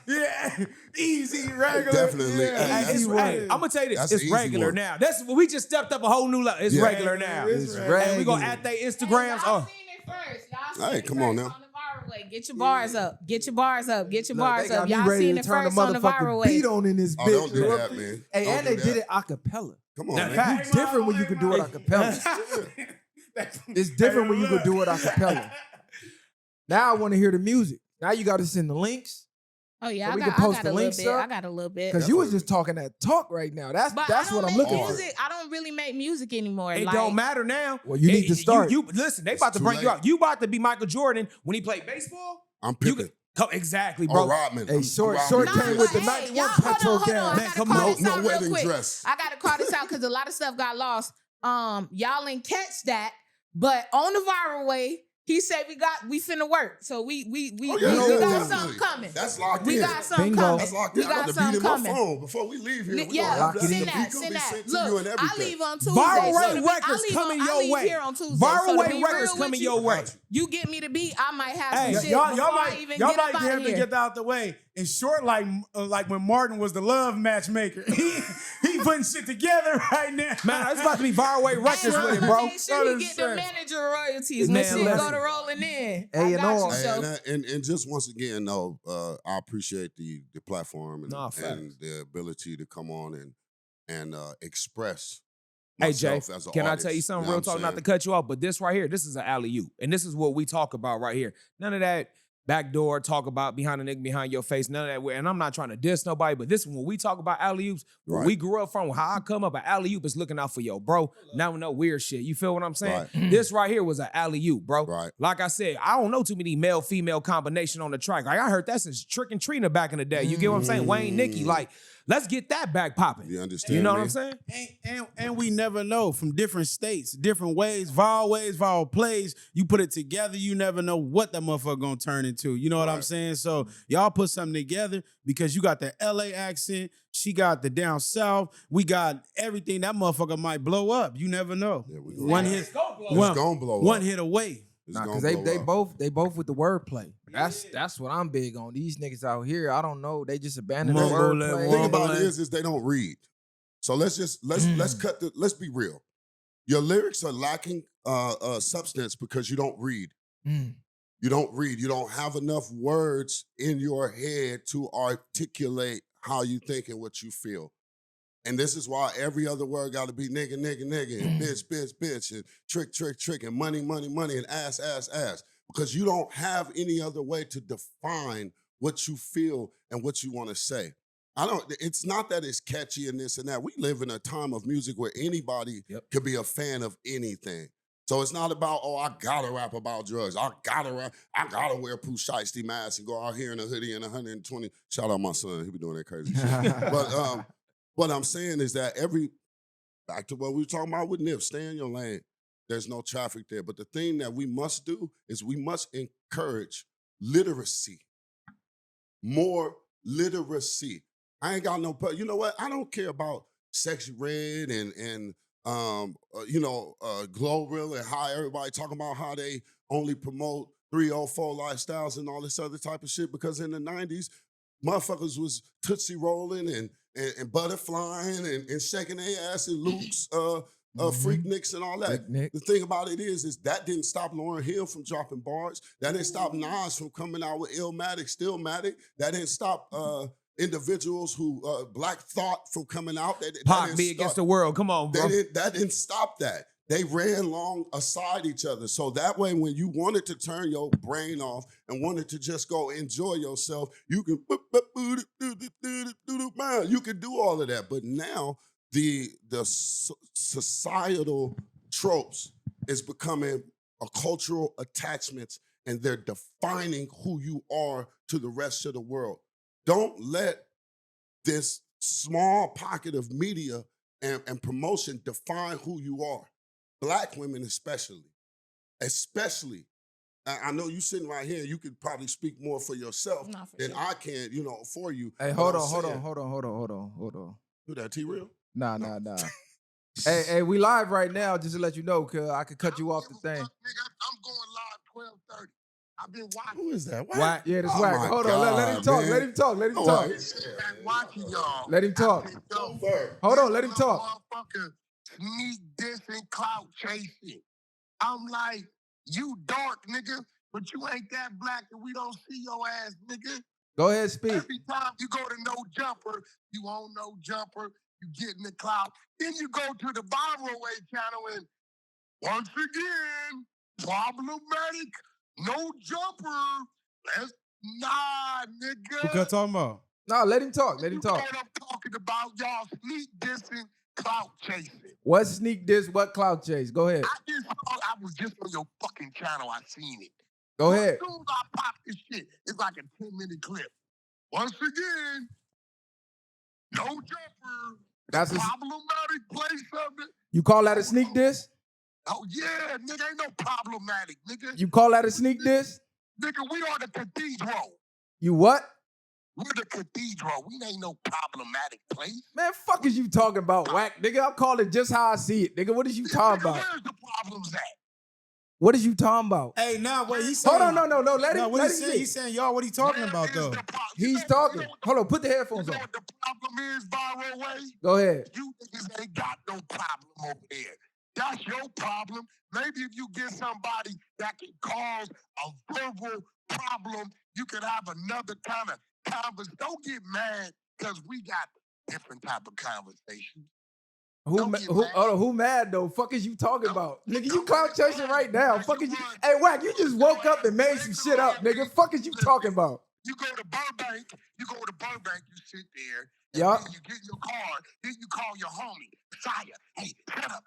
Yeah. Easy, regular. Definitely. Yeah. Hey, that's Hey, I'm gonna tell you this. That's It's the easy regular one. now. That's we just stepped up a whole new level. It's Yeah. regular now. It's And we gonna regular. add their Instagrams. Y'all Oh, seen it first. Y'all seen Hey, it come on first now. On the Viral Way. Get your bars up. Get your bars up. Get your Look, bars they got up. me Y'all ready seen to it turn the first on the Viral motherfucking Way. beat on in this Oh, bitch. don't do You that, know? man. Hey, Don't and do they that. did it a cappella. Come on, Now, man. fact. It's different when you can do it a cappella. It's different when you can do it a cappella. Now I want to hear the music. Now you got to send the links Oh yeah, So I we got, can post I got the a little links bit. up? I got a little bit. because you was just talking that talk right now. That's But that's I don't what I'm make looking for. music. I don't really make music anymore. It like, don't matter now. Well, you need to start. You listen. They about to too bring you late. out. You about to be Michael Jordan when he played baseball. I'm You Pippen. can, exactly, bro. Oh, Rodman. Hey, I'm Short Rodman. came Nah, with the but 91 y'all, Petro hold on. gas. I Man, gotta come call on. this No out real wedding quick. dress. I gotta call this out because a lot of stuff got lost. Y'all ain't catch that, but on the Viral Way, He said we finna work. So we Oh, got definitely. something coming. That's locked We in. got something Bingo. coming. That's locked We in. I got got the beat in something my coming. phone before we leave here. We gonna Yeah, have that. send The that, beat gonna send be that. sent to Look, you and I everything. leave on Tuesday. Viral so rate to be- records I leave coming on, your I leave way. here on Tuesday. Viral so to rate be records real with coming you, your way. You get me the beat, I might have Hey, some shit y'all before I might even y'all get up might out get of him to here. get out the way. In short, like when Martin was the love matchmaker, he putting shit together right now. Man, it's about to be viral rate records Hey, with it, I'ma bro. make sure he get the manager royalties when Man, shit listen. go to rolling in. A&R. I got you, Hey, so. and just once again, though, I appreciate the platform and, Nah, facts. and the ability to come on and express Hey Jay, myself as an can artist. I tell you something know real what I'm talk? Not to saying? cut you off, but this right here, this is an alley-oop. And this is what we talk about right here. None of that backdoor talk about behind a nigga behind your face, none of that. And I'm not trying to diss nobody, but this when we talk about alley-oops, where Right. we grew up from, how I come up, an alley-oop is looking out for yo, bro. Now no weird shit. You feel what I'm saying? Right. This right here was an alley-oop, bro. Right. Like I said, I don't know too many male-female combination on the track. Like I heard that since Trick and Trina back in the day. You get what I'm saying? Wayne, Nicki, like, let's get that back popping. You understand? You know what me? I'm saying? And we never know from different states, different ways, viral plays. You put it together, you never know what that motherfucker gonna turn into. You know what I'm Right. saying? So y'all put something together because you got the LA accent, she got the down south, we got everything. That motherfucker might blow up. You never know. Yeah, we One gonna- hit, It's gonna blow one up. hit away. It's Nah, gonna because they blow up. both with the wordplay. That's what I'm big on. These niggas out here, I don't know. They just abandoned the Mumble wordplay. that The thing about it Mumbling. is they don't read. So let's let's be real. Your lyrics are lacking substance because you don't read. Mm. You don't read. You don't have enough words in your head to articulate how you think and what you feel. And this is why every other word got to be nigga, nigga, nigga, and bitch, bitch, bitch, and trick, trick, trick, and money, money, money, and ass, ass, ass. Because you don't have any other way to define what you feel and what you want to say. It's not that it's catchy and this and that. We live in a time of music where anybody could be a fan of anything. So it's not about, oh, I gotta rap about drugs. I gotta wear a Pooh Shiesty mask and go out here in a hoodie and 120. Shout out my son, he be doing that crazy shit. But what I'm saying is that back to what we were talking about with Nip, stay in your lane. There's no traffic there. But the thing that we must do is we must encourage literacy. More literacy. I ain't got no, you know what? I don't care about Sexy Red and Glorilla and how everybody talking about how they only promote 304 lifestyles and all this other type of shit, because in the 90s, motherfuckers was Tootsie rolling and butterflying and shaking their ass in Luke's Freak Nicks and all that. Freak Nick. The thing about it is that didn't stop Lauryn Hill from dropping bars. That didn't stop Nas from coming out with Illmatic, Stillmatic. That didn't stop individuals who Black Thought from coming out. Pac be against the world. Come on, bro. That didn't stop that. They ran alongside each other. So that way, when you wanted to turn your brain off and wanted to just go enjoy yourself, you can do all of that. But now the societal tropes is becoming a cultural attachments, and they're defining who you are to the rest of the world. Don't let this small pocket of media and promotion define who you are. Black women especially. I know you sitting right here, you could probably speak more for yourself than I can, for you. Hey, hold on. Who that, T-Real? Nah. hey, we live right now, just to let you know, cause I could cut you off the thing. I'm going live 12:30. I've been watching. Who is that? Whack. Yeah, this Oh Wack. my Hold on, let him God, talk. man. Let him talk. Let him talk. Been watching y'all. Let him talk. I said, yo, Hold on, let him talk. Motherfucker, sneak dissing, clout chasing. I'm like, you dark, nigga, but you ain't that black and we don't see your ass, nigga. Go ahead, speak. Every time you go to No Jumper, you own No Jumper, you get in the clout. Then you go to the Viral channel and once again, problematic, No Jumper. Nah, nigga. What you talking about? No, let him talk. Let him You know talk. what I'm talking about, y'all sneak dissing, clout chasing. What sneak diss? What cloud chase? Go ahead. I was just on your fucking channel. I seen it. Go ahead. As soon as I pop this shit, it's like a 10-minute clip. Once again, No Jumper. That's a- problematic place of it. You call that a sneak diss? Oh, yeah, nigga, ain't no problematic, nigga. You call that a sneak diss? Nigga, we are the cathedral. You what? We're the cathedral. We ain't no problematic place. Man, fuck is you talking about, Wack? Nigga, I'm calling just how I see it. Nigga, what is you talking about? Where's the problems at? What is you talking about? Hey, now what he's saying? Hold on, no. Let him. What Let he's him saying? see. He's saying, y'all, what he talking about though? He's talking. Hold on, put the headphones You on. know what the problem is, Viral Way? Go ahead. You niggas ain't got no problem over there. That's your problem. Maybe if you get somebody that can cause a verbal problem, you can have another kind of conversation. Don't get mad because we got different type of conversations. Who mad though? Fuck is you talking about? Nigga, you clout chasing right now. Fuck is you. Hey, Wack, you just woke up and made some shit up, nigga. Fuck is you talking about? You go to Burbank, you sit there, Yeah. and you get in your car, then you call your homie, Saya. Hey, shut up.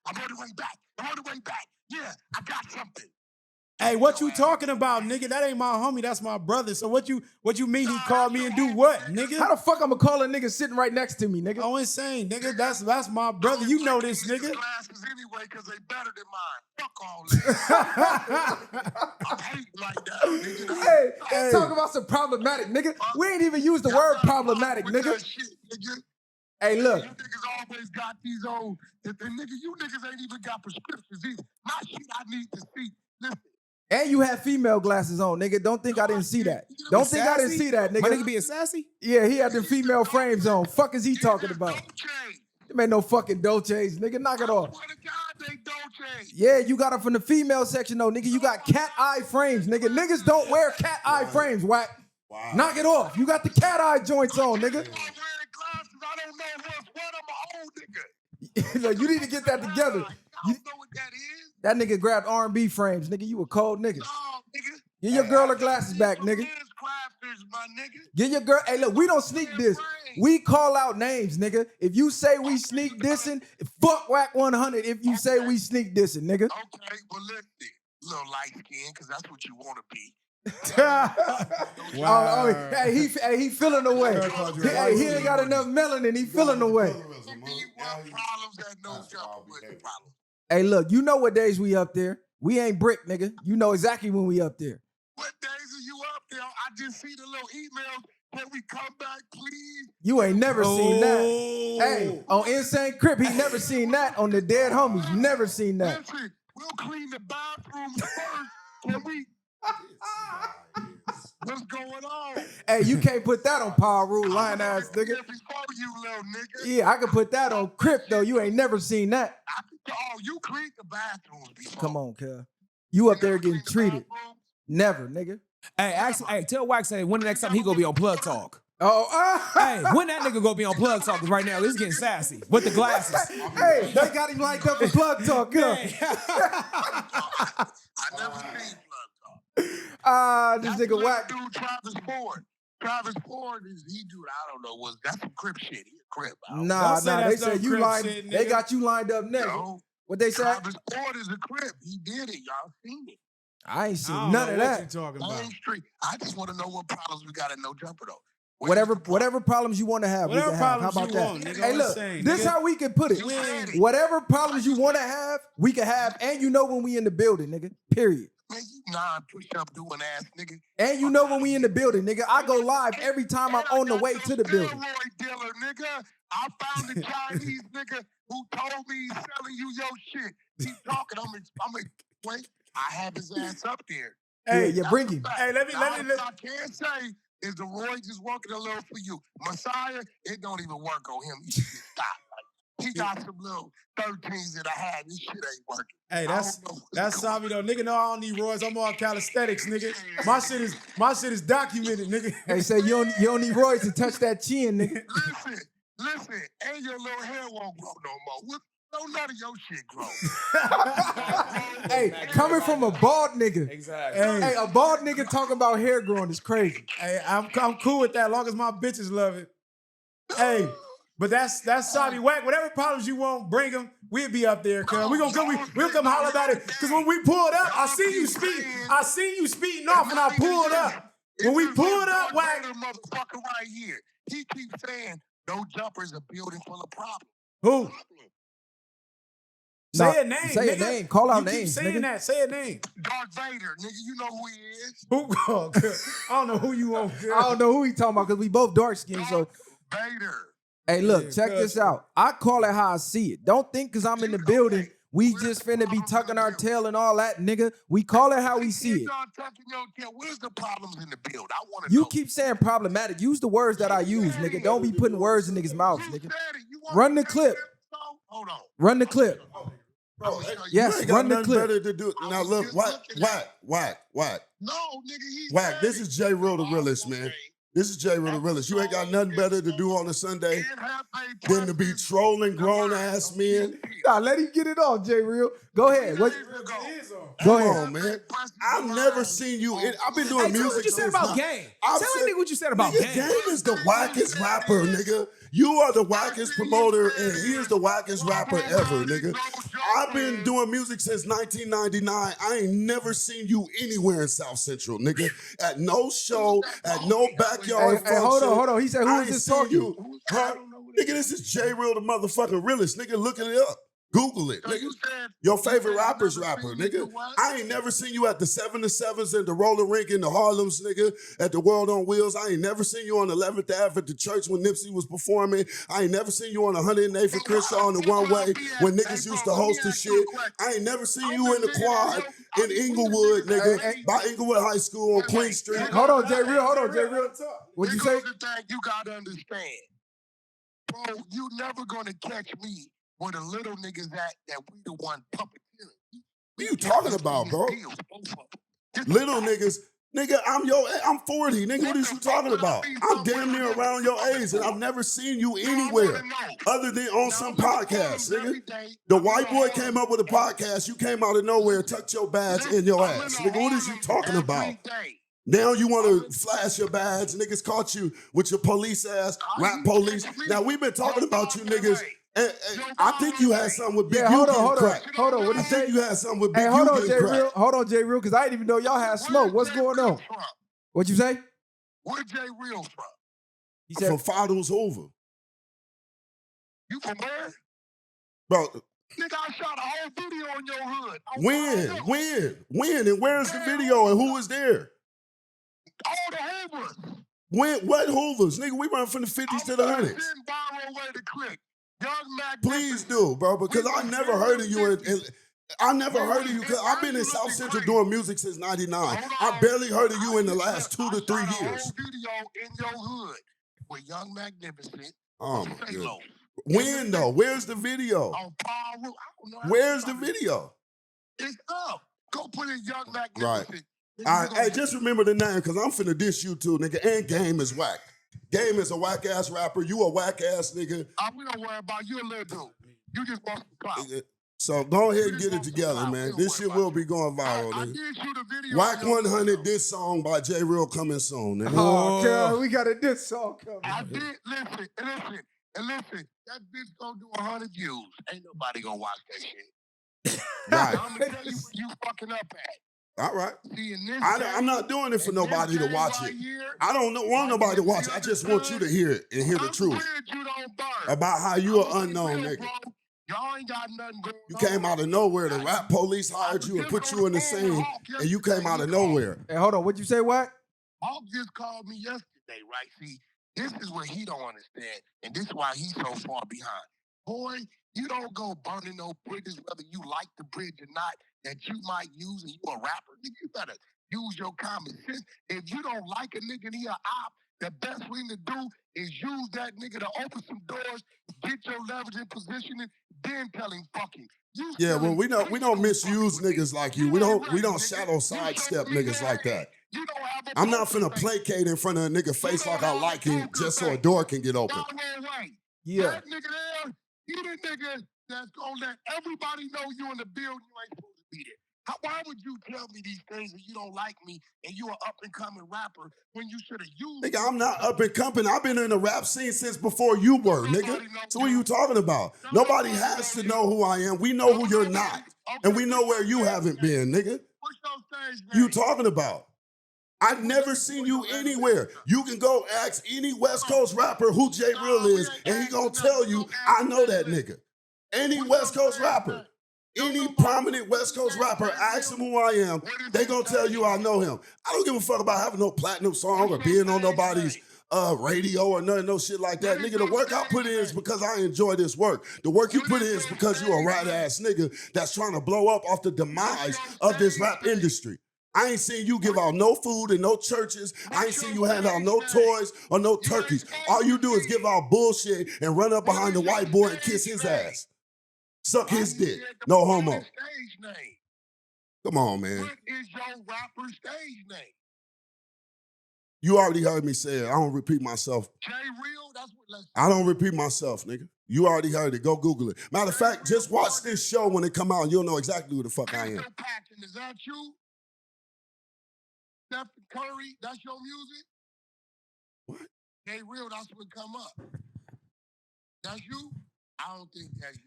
I'm on the way back. Yeah, I got something. Hey, what you talking about, nigga? That ain't my homie. That's my brother. So what you mean he called me and do what, nigga? How the fuck I'ma call a nigga sitting right next to me, nigga? Oh, insane, nigga. That's my brother. You know this, nigga. Glasses anyway, because they better than mine. Fuck all that. I hate like that, nigga. Hey, talk about some problematic, nigga. We ain't even used the word problematic, nigga. Shit, nigga. Hey, look. You niggas always got these old, and nigga, you niggas ain't even got prescriptions either. My shit I need to see. Listen. And you had female glasses on, nigga. Don't think I didn't see that. Don't think I didn't see that, nigga. My nigga being sassy? Yeah, he had the female frames on. Fuck is he talking about? Them ain't no fucking Dolces, nigga. Knock it off. Yeah, you got it from the female section, though, nigga. You got cat eye frames, nigga. Niggas don't wear cat eye frames, Wack. Wow. Knock it off. You got the cat eye joints on, nigga. I don't know what's what. I'm an old nigga. Look, you need to get that together. I don't know what that is. That nigga grabbed R&B frames, nigga. You a cold nigga. No, nigga. Get your girl her glasses back, nigga. Get your girl. Hey, look, we don't sneak this. We call out names, nigga. If you say we sneak dissing, fuck Wack 100 if you say we sneak dissing, nigga. Okay, well, listen, little light skin, because that's what you want to be. Wow. Hey, he feeling away. He ain't got enough melanin. He feeling away. Hey, look, you know what days we up there. We ain't brick, nigga. You know exactly when we up there. What days are you up there? I just see the little emails. Can we come back, please? You ain't never seen that. Hey, on Insane Crip, he never seen that. On the Dead Homies, never seen that. Listen, we'll clean the bathrooms first. Can we? What's going on? Hey, you can't put that on Power Rule, lying ass nigga. Before you, little nigga. Yeah, I can put that on Crip, though. You ain't never seen that. Oh, you cleaned the bathrooms before. Come on, cuz. You up there getting treated. Never, nigga. Hey, actually, hey, tell Wax say when the next time he gonna be on Plug Talk. Oh, hey, when that nigga gonna be on Plug Talk? Cause right now it's getting sassy with the glasses. Hey, they got him lined up for Plug Talk, huh? I never seen Plug Talk. This nigga Wack. Dude, Travis Ford. Travis Ford is he dude. I don't know. That's some Crip shit. He a Crip. Nah. They said you lined. Shit, they got you lined up next. No, what they said? Travis Ford is a Crip. He did it. Y'all seen it. I ain't seen none of that. What you talking about? Street. I just want to know what problems we got in No Jumper though. Whatever problems you want to have, whatever we can have. How about that? Want, nigga, hey, look, this how we can put it. Whatever problems you want to have, we can have, and you know when we in the building, nigga. Period. Man, you non-push-up doing ass, nigga. And you know when we in the building, nigga. I go live every time I'm on the way to the building. Dealer, nigga. I found the Chinese nigga who told me he's selling you your shit. Keep talking. I'm wait. I have his ass up there. Hey, you bring him. Hey, let me. I can't say is the Roy just working a little for you. Messiah, it don't even work on him. You should stop. He got some little 13s that I had. This shit ain't working. Hey, that's Savi though. Nigga, no, I don't need Roy's. I'm all calisthenics, nigga. My shit is documented, nigga. Hey, say you don't need Roy's to touch that chin, nigga. Listen, and your little hair won't grow no more. Don't none of your shit grow. Hey, coming from a bald nigga. Exactly. Hey, a bald nigga talking about hair growing is crazy. Hey, I'm cool with that, as long as my bitches love it. Hey, but that's Savi Wack. Whatever problems you want, bring them. We'll be up there, cuz. We'll come holler about it. Cause when we pulled up, I seen you speeding off and I pulled up. When we pulled up, Wack. Motherfucker right here. He keeps saying No Jumper is a building full of problems. Who? Say a name, Say nigga. a name. Call out you names, keep saying nigga. that. Say a name. Darth Vader, nigga, you know who he is. Who? Oh, good. I don't know who you want. Good. I don't know who he talking about because we both dark skinned. So, Vader. hey, look, Yeah, check this cuz. out. I call it how I see it. Don't think because I'm in the building, we just finna be tucking our tail and all that, nigga. We call it how we see it. Y'all tucking your tail. Where's the problems in the build? I want to You know. keep saying problematic. Use the words that I use, nigga. Don't be putting words in niggas' mouths, You nigga. said it. You want Run to the take clip. that song? Hold on. Run the clip. Bro, Yes, you ain't got run the nothing clip. better to do. Now was look, just whack, looking at whack. No, nigga, he Whack, said this it. is J. Real the realest, man. This is J. Real the realest. You ain't got nothing better to do on a Sunday than to be trolling grown ass men. Nah, let him get it off, J. Real. Go ahead. What? Go Come ahead. on, man. I've never seen you. I've been doing Hey, tell me music. what you said since about now. Game. I've Tell said- that nigga what you said about Nigga, Game. Game is the wackest rapper, nigga. You are the wackest promoter, and he is the wackest rapper ever, nigga. I've been doing music since 1999. I ain't never seen you anywhere in South Central, nigga. At no show, at no backyard Hey, hold function. on. He said, who I is ain't this seen talking? you, huh? Nigga, this is J. Real the motherfucking realest. Nigga, look it up. Google it, nigga. Your favorite rapper's rapper, nigga. I ain't never seen you at the 7 to 7s and the roller rink in the Harlems, nigga. At the World on Wheels. I ain't never seen you on 11th Ave at the church when Nipsey was performing. I ain't never seen you on 108th for Crenshaw on the one way when niggas used to host the shit. I ain't never seen you in the quad in Inglewood, nigga, by Inglewood High School on Queen Street. Hold on, J. Real. Hold on, J. Real. What'd you say? The thing you gotta understand, bro. You never gonna catch me where the little niggas at that we the one puppeteering. What you talking about, bro? Little niggas. Nigga, I'm 40. Nigga, what is you talking about? I'm damn near around your age, and I've never seen you anywhere other than on some podcast, nigga. The white boy came up with a podcast. You came out of nowhere, tucked your badge in your ass. Nigga, what is you talking about? Now you want to flash your badge. Niggas caught you with your police ass, rap police. Now, we've been talking about you niggas. And I think you had something with Big U getting cracked. Hold on. What I did you say? think you had something with Big Hey, U hold on, getting J. Real. cracked. Hold on, J. Real, because I didn't even know y'all had smoke. What's going on? What'd you say? Where J. Real from? He From said, Fado's Hoover. You from where? Bro, Nigga, I shot a whole video on your hood. when? And where's the video and who was there? All the Hoovers. When? What Hoovers? Nigga, we run from the 50s to the 100s. Send viral way to click. Young Mac. Please do, bro, because I never heard of you. I never heard of you because I've been in South Central doing music since 99. I barely heard of you in the last 2 to 3 I shot a years. whole video in your hood with Young Magnificent. Oh, my Phalo. goodness. When, though? Where's the video? On Paul Root. I don't know how Where's to the stop it. video? It's up. Go put in Young Magnificent. Right. All right, hey, just remember the name because I'm finna diss you too, nigga. And Game is whack. Game is a whack ass rapper. You a whack ass nigga. We don't worry about you, a little dude. You just want some clout. So go ahead and get it together, man. This shit will be going viral, I nigga. did shoot a video. Whack on your 100, this song by J. Real coming soon, nigga. oh, God, we got a diss song coming. I did listen. That bitch gonna do 100 views. Ain't nobody gonna watch that shit. Right. I'm gonna tell you where you fucking up at. All right. See, in this I'm not doing it for nobody to watch it. I don't want nobody to watch it. I just want you to hear it and hear the truth You don't burn. about how you an unknown nigga. Y'all ain't got nothing going You on. came out of nowhere. The rap police hired you and put you in the scene, and you came out of nowhere. Hey, hold on. What'd you say, what? Hawk just called me yesterday, right? See, this is what he don't understand, and this is why he's so far behind. Boy, you don't go burning no bridges, whether you like the bridge or not, that you might use and you a rapper. Nigga, you better use your common sense. If you don't like a nigga and he a op, the best thing to do is use that nigga to open some doors, get your leverage and positioning, then tell him fuck him. Yeah, well, we don't misuse niggas like you. We don't shadow sidestep niggas like that. I'm not finna placate in front of a nigga face like I like him just so a door can get open. Yeah. That nigga there, he the nigga that's gonna let everybody know you in the building. You ain't supposed to be there. Why would you tell me these things if you don't like me and you an up-and-coming rapper when you should have used me? Nigga, I'm not up and coming. I've been in the rap scene since before you were, nigga. So what are you talking about? Nobody has to know who I am. We know who you're not. And we know where you haven't been, nigga. What's your stage You name? talking about? I've never seen you anywhere. You can go ask any West Coast rapper who J. Real is, and he gonna tell you, I know that nigga. Any West Coast rapper. Any prominent West Coast rapper, ask them who I am, they gonna tell you I know him. I don't give a fuck about having no platinum song or being on nobody's radio or none of no shit like that. Nigga, the work I put in is because I enjoy this work. The work you put in is because you a rat-ass nigga that's trying to blow up off the demise of this rap industry. I ain't seen you give out no food in no churches. I ain't seen you hand out no toys or no turkeys. All you do is give out bullshit and run up behind the white boy and kiss his ass. Suck his dick. No homo. Come on, man. What is your rapper stage name? You already heard me say it. I don't repeat myself. J Real? That's what let's I don't repeat myself, nigga. You already heard it. Go Google it. Matter of fact, just watch this show when it come out and you'll know exactly who the fuck I am. Is that you? Stephen Curry, that's your music? What? J Real, that's what come up. That's you? I don't think that's you.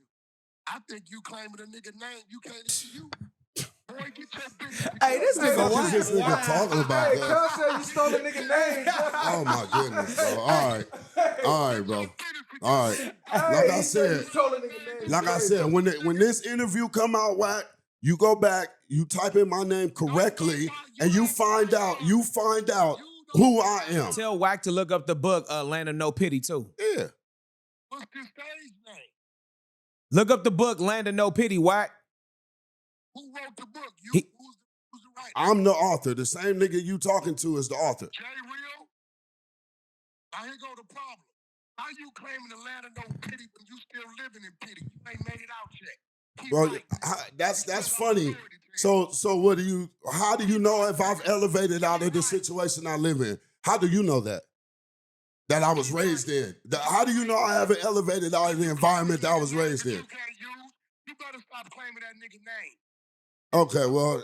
I think you claiming a nigga name. You can't even you. Boy, get your bitch. Hey, this nigga, What what is this nigga talking about, Hey, man? Cuz said you stole a nigga name. Oh my goodness, bro. All right, bro. All right. Like I said, when this interview come out, WACK, you go back, you type in my name correctly, and you find out who I am. Tell WACK to look up the book, Land of No Pity, too. Yeah. What's your stage name? Look up the book, Land of No Pity, WACK. Who wrote the book? You? He- Who's the writer? I'm the author. The same nigga you talking to is the author. J Real? Now here go the problem. How you claiming the land of no pity when you still living in pity? You ain't made it out yet. Keep Bro, fighting. that's funny. So how do you know if I've elevated out of the situation I live in? How do you know that? That I was raised in? How do you know I haven't elevated out of the environment that I was raised in? You better stop claiming that nigga name. Okay, well,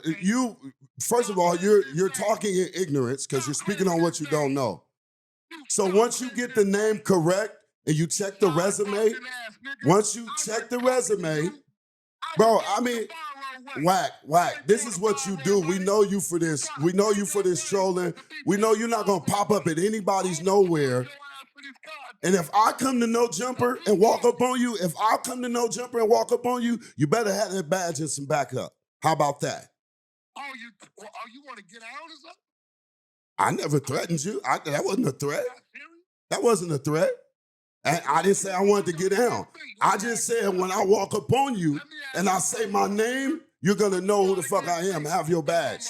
first of all, you're talking in ignorance because you're speaking on what you don't know. So once you get the name correct and you check the resume, bro, I mean, WACK, this is what you do. We know you for this. We know you for this trolling. We know you're not gonna pop up at anybody's nowhere. And if I come to No Jumper and walk up on you, you better have that badge and some backup. How about that? Oh, you want to get out or something? I never threatened you. That wasn't a threat. That wasn't a threat. And I didn't say I wanted to get down. I just said when I walk up on you and I say my name, you're gonna know who the fuck I am. Have your badge.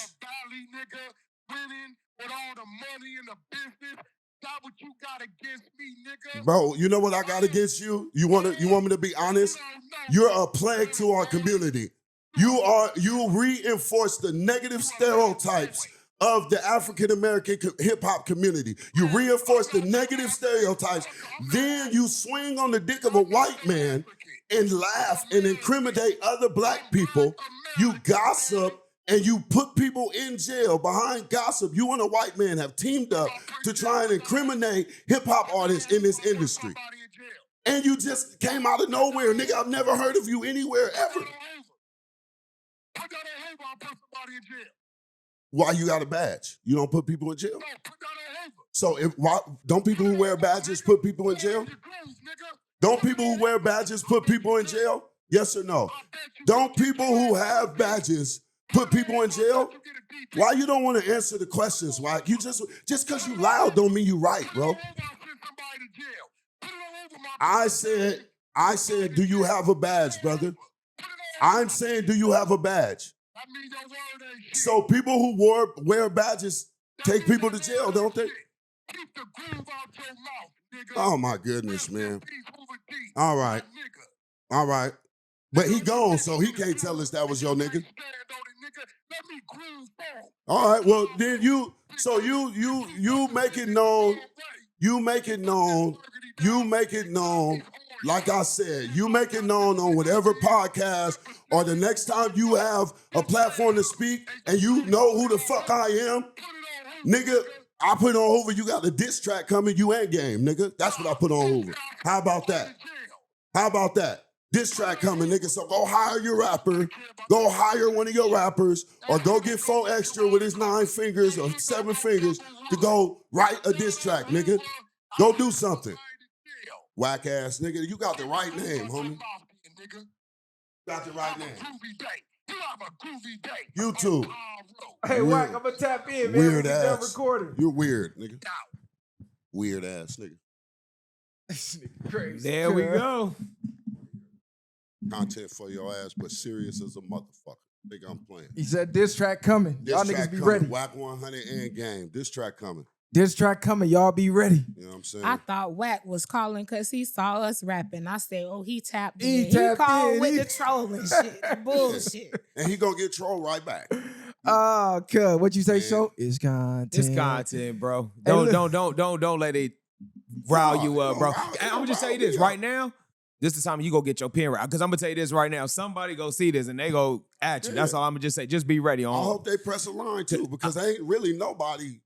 Bro, you know what I got against you? You want me to be honest? You're a plague to our community. You reinforce the negative stereotypes of the African American hip hop community. You reinforce the negative stereotypes. Then you swing on the dick of a white man and laugh and incriminate other black people. You gossip and you put people in jail behind gossip. You and a white man have teamed up to try and incriminate hip hop artists in this industry. And you just came out of nowhere. Nigga, I've never heard of you anywhere ever. Why you got a badge? You don't put people in jail? So don't people who wear badges put people in jail? Don't people who wear badges put people in jail? Yes or no? Don't people who have badges put people in jail? Why you don't want to answer the questions? Why you just because you loud don't mean you right, bro. I said, do you have a badge, brother? I'm saying, do you have a badge? So people who wear badges take people to jail, don't they? Oh my goodness, man. All right. But he gone, so he can't tell us that was your nigga. All right, well then you make it known. You make it known. Like I said, you make it known on whatever podcast or the next time you have a platform to speak and you know who the fuck I am, nigga, I put on Hoover, you got a diss track coming, you ain't game, nigga. That's what I put on Hoover. How about that? Diss track coming, nigga. So go hire your rapper, go hire one of your rappers, or go get 4 extra with his 9 fingers or 7 fingers to go write a diss track, nigga. Go do something. Whack ass nigga, you got the right name, homie. Got it right Have a now. groovy day. You have a groovy day. YouTube. On Power Road. Hey, Weird. Wack, I'm gonna tap in, man. Weird We done ass. recording. You're weird, nigga. Out. Weird ass nigga. This nigga crazy. There we cuz. go. Content for your ass, but serious as a motherfucker. Think I'm playing. He said diss track coming. This Y'all track niggas be coming. ready. WACK 100 and game. This track coming. Diss track coming. Y'all be ready. You know what I'm saying? I thought Wack was calling because he saw us rapping. I said, oh, he tapped He in. tapped he called in. with He- the trolling shit, the bullshit. And he gonna get trolled right back. Oh, cuz. What you say, Man. show? It's content. It's content, bro. Hey, look. Don't let it rile you up, bro. No, And I'm gonna just say this right now. This is the time you go get your pen right. Because I'm gonna tell you this right now. Somebody go see this and they go at you. That's all I'm gonna just say. Just be ready I on. hope they press a line too, because ain't really nobody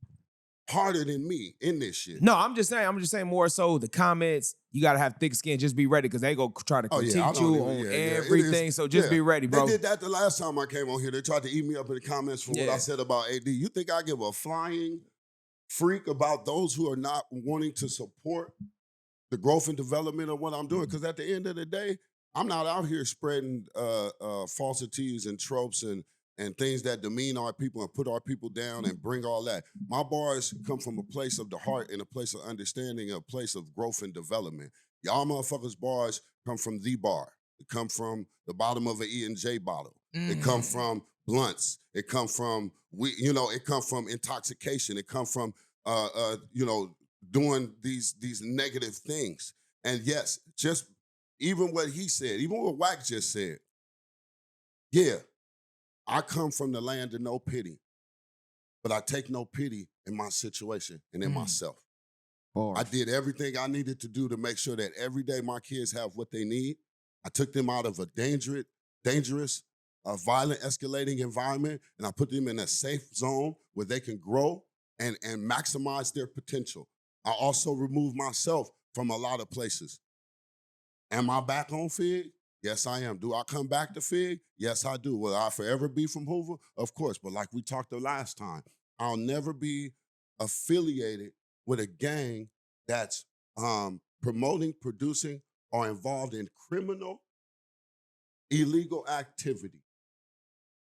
harder than me in this shit. No, I'm just saying more so the comments, you gotta have thick skin. Just be ready because they go try to Oh, critique yeah, I don't you even- on yeah, it everything. is. So just Yeah. be ready, bro. They did that the last time I came on here. They tried to eat me up in the comments for what Yeah. I said about AD. You think I give a flying freak about those who are not wanting to support the growth and development of what I'm doing? Because at the end of the day, I'm not out here spreading falsities and tropes and things that demean our people and put our people down and bring all that. My bars come from a place of the heart and a place of understanding, a place of growth and development. Y'all motherfuckers' bars come from the bar. It come from the bottom of an E&J bottle. It come from blunts. It come from it come from intoxication. It come from doing these negative things. And yes, just even what he said, even what Wack just said, yeah, I come from the land of no pity, but I take no pity in my situation and in myself. I did everything I needed to do to make sure that every day my kids have what they need. I took them out of a dangerous, violent, escalating environment, and I put them in a safe zone where they can grow and maximize their potential. I also removed myself from a lot of places. Am I back on Figg? Yes, I am. Do I come back to Figg? Yes, I do. Will I forever be from Hoover? Of course. But like we talked the last time, I'll never be affiliated with a gang that's promoting, producing, or involved in criminal, illegal activity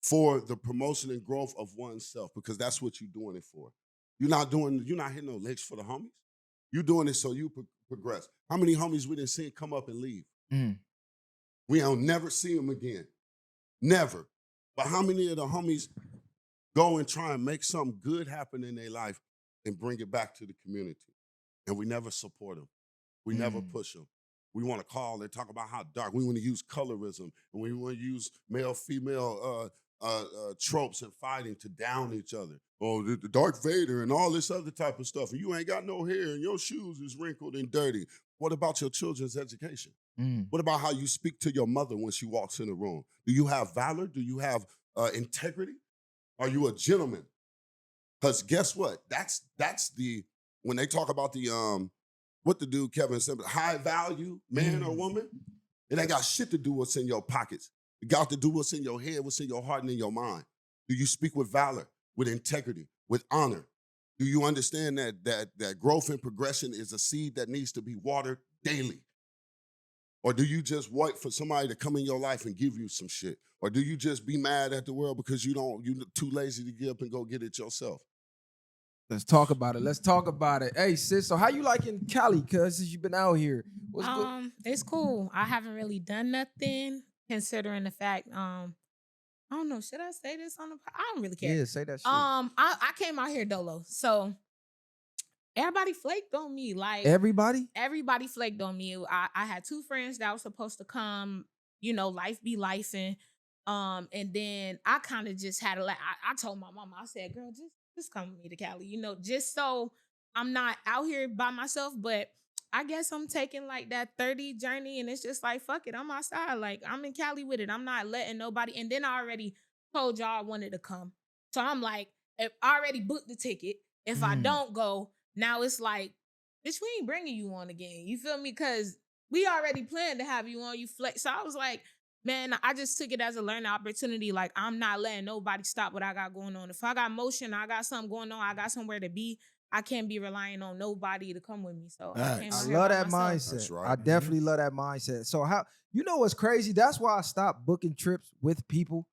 for the promotion and growth of oneself, because that's what you're doing it for. You're not hitting no licks for the homies. You're doing it so you progress. How many homies we done seen come up and leave? We don't never see them again. Never. But how many of the homies go and try and make something good happen in their life and bring it back to the community? And we never support them. We never push them. We want to call and talk about how dark. We want to use colorism, and we want to use male-female tropes and fighting to down each other. Oh, the Darth Vader and all this other type of stuff. And you ain't got no hair, and your shoes is wrinkled and dirty. What about your children's education? What about how you speak to your mother when she walks in the room? Do you have valor? Do you have integrity? Are you a gentleman? Because guess what? That's the, when they talk about the, what the dude Kevin said, high value man or woman, it ain't got shit to do with what's in your pockets. It got to do what's in your head, what's in your heart and in your mind. Do you speak with valor, with integrity, with honor? Do you understand that growth and progression is a seed that needs to be watered daily? Or do you just wait for somebody to come in your life and give you some shit? Or do you just be mad at the world because you're too lazy to get up and go get it yourself? Let's talk about it. Hey, sis, so how you liking Cali, cuz, since you've been out here? What's good? It's cool. I haven't really done nothing, considering the fact, I don't know, should I say this on the I don't really care. Yeah, say that shit. I came out here dolo. So everybody flaked on me. Like Everybody flaked on me. I had two friends that was supposed to come, life be lifing. And then I kind of just had I told my mama, I said, girl, just come with me to Cali, just so I'm not out here by myself. But I guess I'm taking like that 30 journey, and it's just like, fuck it, I'm outside. Like, I'm in Cali with it. I'm not letting nobody. And then I already told y'all I wanted to come. So I'm like, if I already booked the ticket, if I don't go, now it's like, bitch, we ain't bringing you on again. You feel me? Because we already planned to have you on. You flex. So I was like, man, I just took it as a learning opportunity. Like, I'm not letting nobody stop what I got going on. If I got motion, I got something going on, I got somewhere to be, I can't be relying on nobody to come with me. So Right. I came I out here love by that myself. mindset. That's right. I definitely love that mindset. So how you know what's crazy? That's why I stopped booking trips with people.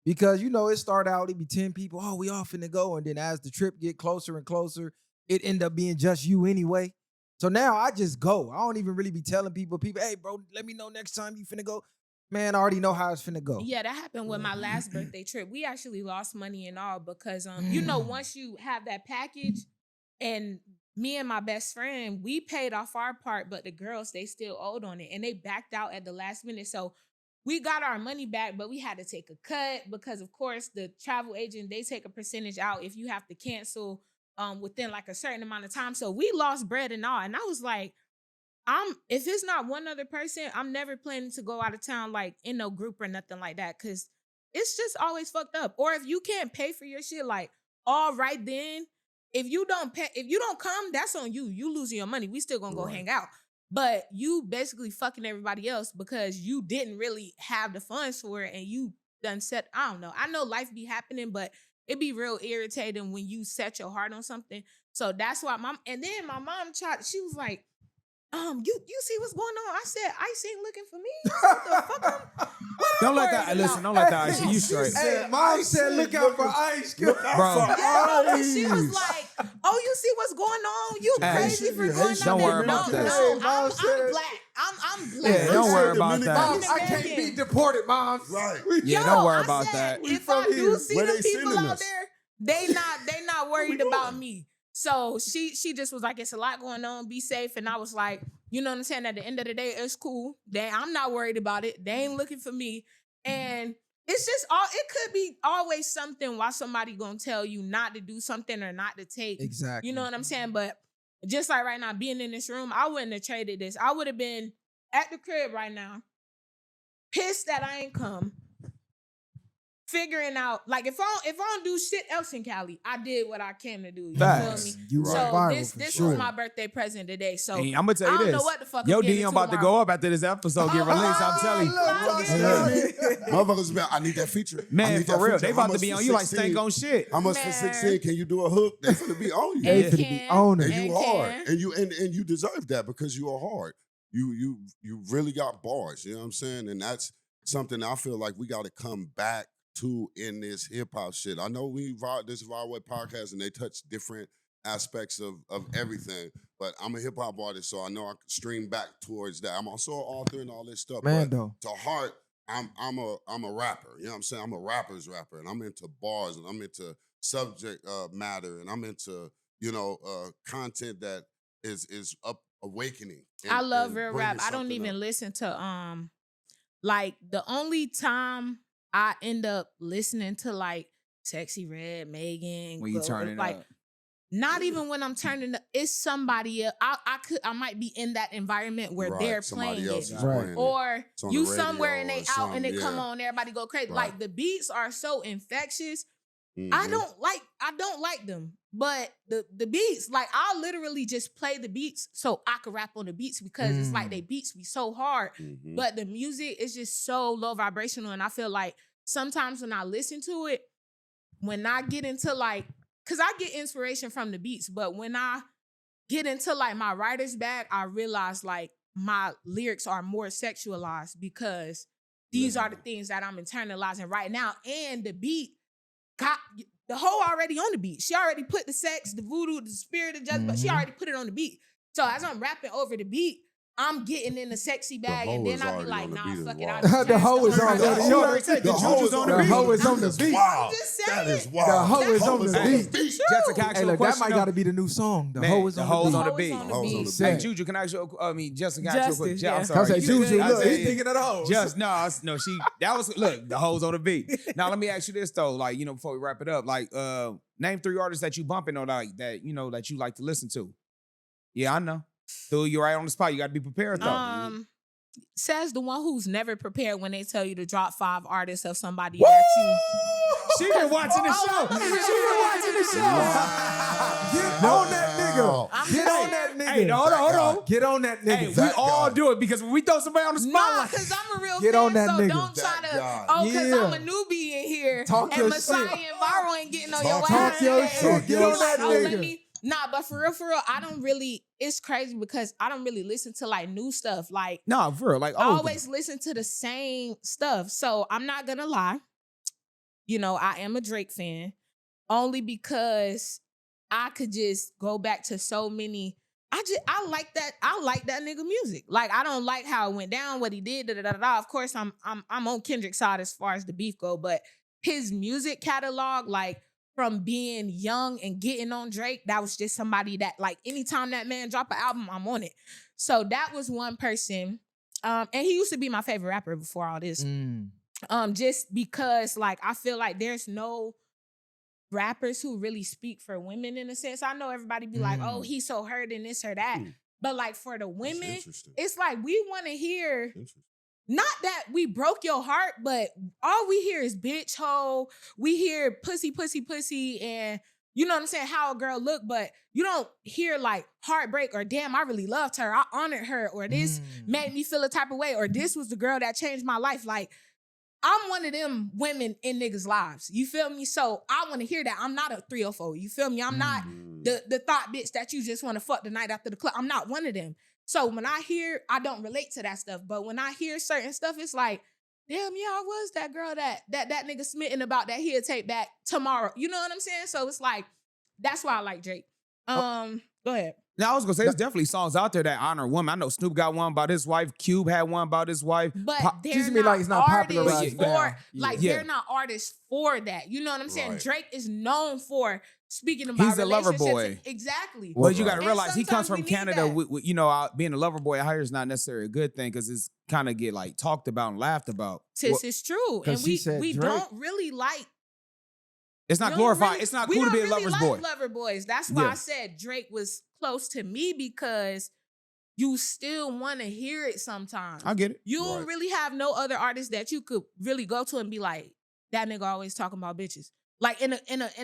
Because it start out, it'd be 10 people. Oh, we all finna go. And then as the trip get closer and closer, it end up being just you anyway. So now I just go. I don't even really be telling people, hey, bro, let me know next time you finna go. Man, I already know how it's finna go. Yeah, that happened with my last birthday trip. We actually lost money and all because once you have that package, and me and my best friend, we paid off our part, but the girls, they still owed on it, and they backed out at the last minute. So we got our money back, but we had to take a cut because, of course, the travel agent, they take a percentage out if you have to cancel within like a certain amount of time. So we lost bread and all, and I was like, if it's not one other person, I'm never planning to go out of town like in no group or nothing like that, because it's just always fucked up. Or if you can't pay for your shit, like all right then, if you don't come, that's on you. You losing your money. We still gonna go hang out. But you basically fucking everybody else because you didn't really have the funds for it and you done set, I don't know. I know life be happening, but it be real irritating when you set your heart on something. So that's why and then my mom she was like, you see what's going on? I said, Ice ain't looking for me. What the fuck? Don't let that. Listen, don't let that Ice. You straight. Hey, Mom said, look out for Ice. Bro. Yeah, but she was like, oh, you see what's going on? You crazy for going out Don't there. worry about that. No, I'm black. I'm black. Yeah, don't worry about that. Mom, I can't be deported, Mom. Right. Yeah, don't worry about that. If I do see Where the they people sending out us? there, they not worried about me. So she just was like, it's a lot going on. Be safe. And I was like, you know what I'm saying? At the end of the day, it's cool. I'm not worried about it. They ain't looking for me. And it's just it could be always something why somebody gonna tell you not to do something or not to take. Exactly. You know what I'm saying? But just like right now, being in this room, I wouldn't have traded this. I would have been at the crib right now, pissed that I ain't come, figuring out, like, if I don't do shit else in Cali, I did what I came to do. You Facts. feel me? You So went viral this for was sure. my birthday present today. So Hey, I'm gonna tell I you don't this. know what the fuck Yo, I'm getting DM into about to tomorrow. go up after this episode get released. I'm telling you. Motherfuckers, man, I need that feature. I Man, need for that real. feature. They How about to much be for on you like 16? stank on shit. How much for Man. 16? Can you do a hook? They finna be on you. They And finna be can, on And it. you and hard. can. And you deserve that because you are hard. You really got bars. You know what I'm saying? And that's something I feel like we got to come back to in this hip hop shit. I know this VwP podcast and they touch different aspects of everything, but I'm a hip hop artist, so I know I can stream back towards that. I'm also an author and all this stuff. Man, but though. to heart, I'm a rapper. You know what I'm saying? I'm a rapper's rapper, and I'm into bars, and I'm into subject matter, and I'm into content that is awakening. I love and real bringing rap. I don't something even up. listen to like the only time I end up listening to like Sexy Red, Megan, When you turning like up. not even when I'm turning up, it's somebody else. I might be in that environment where Right, they're somebody playing else it. is Right. playing it. Or It's on you the somewhere radio and or they out and they something, come yeah. on, everybody go crazy. Right. Like the beats are so infectious. I Mhm. don't like them. But the beats, like I'll literally just play the beats so I can rap on the beats because it's like they beats be so hard. Mhm. But the music is just so low vibrational. And I feel like sometimes when I listen to it, when I get into like, cause I get inspiration from the beats, but when I get into like my writer's bag, I realize like my lyrics are more sexualized because these are the things that I'm internalizing right now. And the beat got the hoe already on the beat. She already put the sex, the voodoo, the spirit of judgment, but she already put it on the beat. So as I'm rapping over the beat, I'm getting in the sexy bag, hoe and then is I be already like, on the nah, beat as fuck it. well. I just The changed hoe is whole on rap. the You already said the hoe is on the The beat. hoe is on the beat. Wow. I'm just That saying. is wild. The hoe is on the That's- beat. Jessica, ask Hey, you a look, that question. might though. got to be the new song. The Man, hoe is the on hoes the on beat. the beat. Hoes on the Hoes on beat. the Say. Hey, Juju, can I ask you? Jessica, can I ask you a quick? Justice, I'm yeah. sorry. I say, You Juju, said- I look, said- he thinking of the hoes. Just no, that was look, the hoes on the beat. Now let me ask you this though, like before we wrap it up, like name 3 artists that you bumping on like that that you like to listen to. Yeah, I know. So you're right on the spot. You got to be prepared though. Says the one who's never prepared when they tell you to drop 5 artists of somebody that you. She been watching the show. I'm She been watching the show. Get on that nigga. I'm Get just on saying. that nigga. Hey, hold on. Get on that nigga. Hey, we That all guy. do it because when we throw somebody on the Nah, spotlight. because I'm a real Get fan, on that so nigga. don't try That to, guy. because Yeah. I'm a newbie in here. Talk and your Messiah shit. and Viral ain't getting on your Talk ass. your And shit. Get you on like, that oh, nigga. Nah, but for real, I don't really. It's crazy because I don't really listen to like new stuff. Like, No, for real. Like, I oh, always listen to the same stuff. So I'm not gonna lie. You know, I am a Drake fan only because I could just go back to so many. I like that. I like that nigga music. Like, I don't like how it went down, what he did. Da, da, da, da. Of course, I'm on Kendrick's side as far as the beef go, but his music catalog, like from being young and getting on Drake, that was just somebody that, like, anytime that man drop an album, I'm on it. So that was one person. And he used to be my favorite rapper before all this. Just because, like, I feel like there's no rappers who really speak for women in a sense. I know everybody be like, oh, he's so hurt and this or that. But like for the women, it's like we want to hear, not that we broke your heart, but all we hear is bitch, hoe. We hear pussy, pussy, pussy, and you know what I'm saying, how a girl look, but you don't hear like heartbreak or damn, I really loved her. I honored her, or this made me feel a type of way, or this was the girl that changed my life. Like, I'm one of them women in niggas' lives. You feel me? So I want to hear that. I'm not a 304. You feel me? I'm not the thought bitch that you just want to fuck the night after the club. I'm not one of them. So when I hear, I don't relate to that stuff. But when I hear certain stuff, it's like, damn, yeah, I was that girl that nigga smitten about that he'll take back tomorrow. You know what I'm saying? So it's like, that's why I like Drake. Go ahead. Now I was gonna say, there's definitely songs out there that honor women. I know Snoop got one about his wife. Cube had one about his wife. But they're Seems to me not like it's not popular artists right now. for, like, they're not artists for that. You know what I'm saying? Right. Drake is known for speaking about He's a lover relationships. boy. Exactly. But you got to And realize he comes sometimes we from need Canada. that. You know, being a lover boy out here is not necessarily a good thing because it's kind of get like talked about and laughed about. Sis, it's true. 'cause And she said we Drake. don't really like. It's not we don't glorified. really- It's not we cool to don't be a really lover's like boy. lover boys. That's why Yeah. I said Drake was close to me, because you still want to hear it sometimes. I get it. You don't Right. really have no other artist that you could really go to and be like, that nigga always talking about bitches. Like in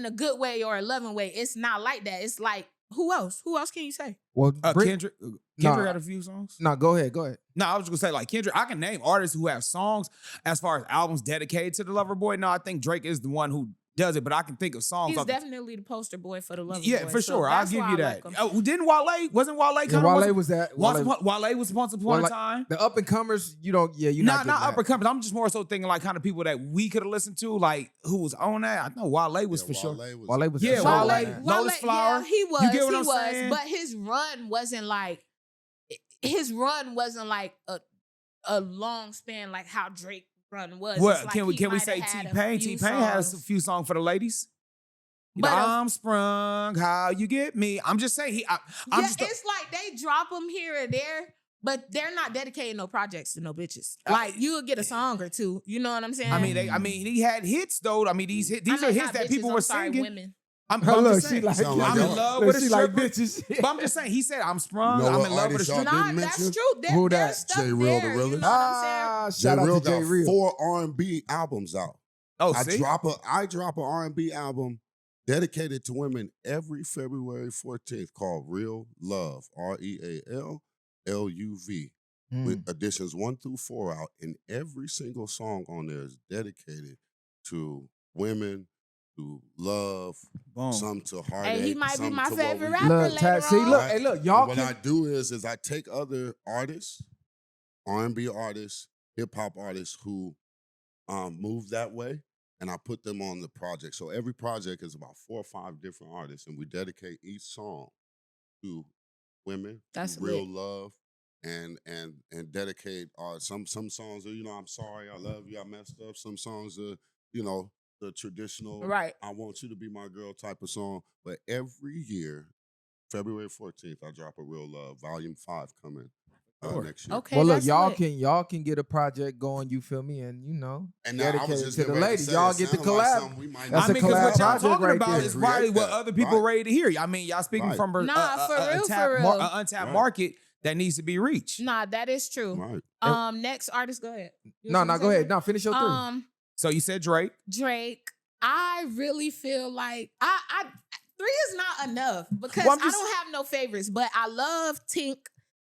a good way or a loving way. It's not like that. It's like, who else? Who else can you say? Well, Kendrick got a few songs. No, go ahead. No, I was just gonna say like Kendrick. I can name artists who have songs as far as albums dedicated to the lover boy. No, I think Drake is the one who does it, but I can think of songs. He's off the- definitely the poster boy for the lover boy. Yeah, for so sure. I'll that's give why you I that. like him. Oh, didn't Wale? Wasn't Wale kind Yeah, of Wale was that. Wale was once upon a Wale- time. The up and comers, you don't. Yeah, you Not not upper companies. I'm just more so thinking like kind of people that we could have listened to, like who was on that. I know Wale was for sure. Wale was. Yeah, Wale. Wale. Lotus Flower. Yeah, he was. You get what he I'm was. saying? But his run wasn't like a long span like how Drake run was. Well, It's like can we he say might have had a T-Pain? few T-Pain has a songs. few songs for the ladies. But I'm sprung, how you get me. I'm just saying I'm yeah, just it's like they drop them here and there, but they're not dedicating no projects to no bitches. Like you'll get a song or two. You know what I'm saying? I mean, he had hits though. I mean, these I are mean, hits not that bitches, people I'm were sorry, singing. women. I'm Look, just she saying. like. Sound like I'm in y'all- love look, with a she like stripper. bitches. But I'm just saying, he said, I'm sprung, You know I'm what in love with a artist y'all stripper. didn't Nah, that's mention? true. Who There's that? stuff J. Real, the there, you realest? know what I'm saying? Shout out Real to J. got Real. 4 R&B albums out. Oh, I see? drop a R&B album dedicated to women every February 14th called Real Love, RealLuv, with editions 1 through 4 out, and every single song on there is dedicated to women, to love, Boom. some to heartache. Hey, he might be some my to what favorite we rapper do. Look, later see, on. look, Right? hey, look, y'all What can. I do is I take other artists, R&B artists, hip hop artists who move that way, and I put them on the project. So every project is about 4 or 5 different artists, and we dedicate each song to women, That's to real lit. love, and dedicate some songs are, I'm sorry, I love you, I messed up. Some songs are, the traditional Right. I want you to be my girl type of song. But every year, February 14th, I drop a Real Love, Volume 5 coming next year. Okay, Well, look, that's y'all lit. can get a project going. You feel me? And And now I was dedicated just to the getting ready to ladies. say, Y'all it get the sounded like collab. something we might That's I a mean, because collab what y'all project talking right about there. is probably Create what that. other people Right. ready to hear. I mean, y'all speaking Right. from an Nah, for real, untapped Right. market that needs to be reached. Nah, that is true. Right. Next artist, go ahead. You No, was no, gonna go say ahead. No, finish your three. something? So you said Drake. Drake. I really feel like I 3 is not enough because Well, I'm I just- don't have no favorites, but I love Tink.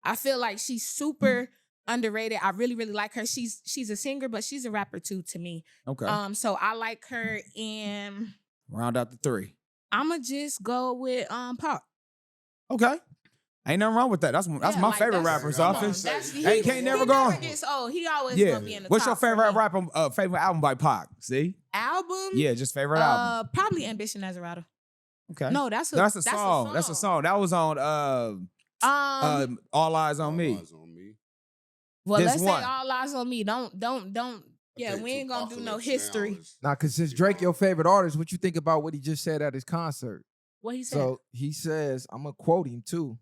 I feel like she's super underrated. I really, really like her. She's a singer, but she's a rapper too to me. Okay. So I like her, and Round out the 3. I'ma just go with Pop. Okay. Ain't nothing wrong with that. That's my like, favorite that's- rapper's come on, office. that's- Hey, can't never go. Never gets old. He always Yeah. gonna be in the What's your top for favorite me. rapper? Favorite album by Pac? See? album? Yeah, just favorite album. Probably Ambition as a Rider. Okay. No, that's a song. That's a song. That was on All Eyes on Me. All Eyes on Me. Well, this let's one. say All Eyes on Me. Don't. Yeah, think we ain't gonna do no Apocalypse Now history. is- Nah, because since Drake your favorite artist, what you think about what he just said at his concert? What he said? So he says, I'm going to quote him too.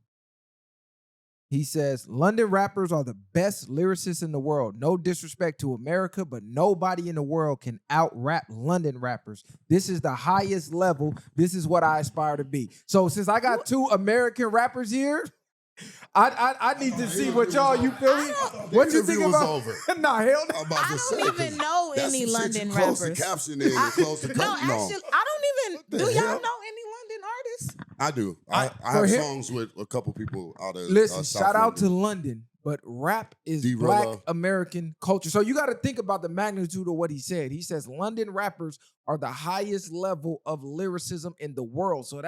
He says, London rappers are the best lyricists in the world. No disrespect to America, but nobody in the world can out-rap London rappers. This is the highest level. This is what I aspire to be. So since I got two American rappers here, I need to see what y'all, you feel me? What you think interview was about? over. Nah, hell no. I'm about I to say, don't even know that's any some shit London you close rappers. the caption in and close the No, no. actually, I don't even. the Do y'all hell? know any London artists? I do. I for have him- songs with a couple people out of Listen, South shout out to London. London, but rap is D-Rilla. Black American culture. So you got to think about the magnitude of what he said. He says London rappers are the highest level of lyricism in the world. So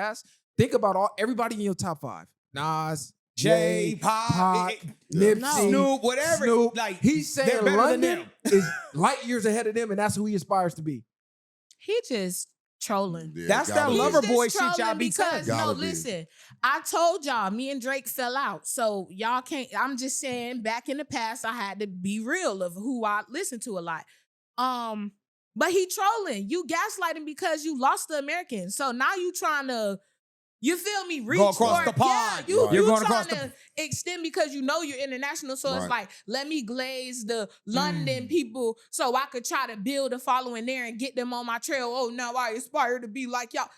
think about everybody in your top 5. Nas, Jay, Jay, Pac, Pac, Nipsey, Snoop, whatever. Snoop. Like, He's they're saying better than London them. is light years ahead of them, and that's who he aspires to be. He just trolling. Yeah, That's gotta that be. lover He's boy just shit y'all trolling be because saying. no, Gotta be. listen. I told y'all, me and Drake fell out, so y'all can't. I'm just saying, back in the past, I had to be real of who I listened to a lot. But he trolling. You gaslighting because you lost the Americans. So now you trying to. You feel me? Reach across for the it. pond. Yeah, Right. you You're going trying across the- to extend because you know you're international. So it's Right. like, let me glaze the London people so I could try to build a following there and get them on my trail. Oh, now I aspire to be like y'all.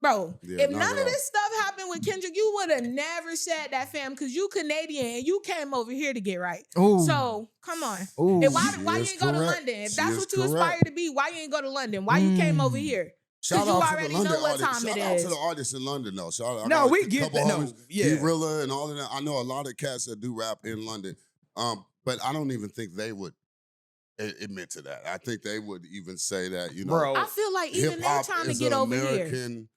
Bro, Yeah, if not none at of all. this stuff happened with Kendrick, you would have never said that, fam, because you Canadian and you came over here to get right. Ooh. So, come on. Ooh. And why She you is ain't go to correct. London? If She that's is what you correct. aspire to be, why you ain't go to London? Why you came over here? Shout you out to already the know London what artists. time it Shout out is. to the artists in London, though. Shout out. I No, got we a get couple that. No, homies, yeah. D-Rilla and all of that. I know a lot of cats that do rap in London, but I don't even think they would admit to that. I think they would even say that, you know, Bro. I feel like even they're hip-hop trying to is get an over here. American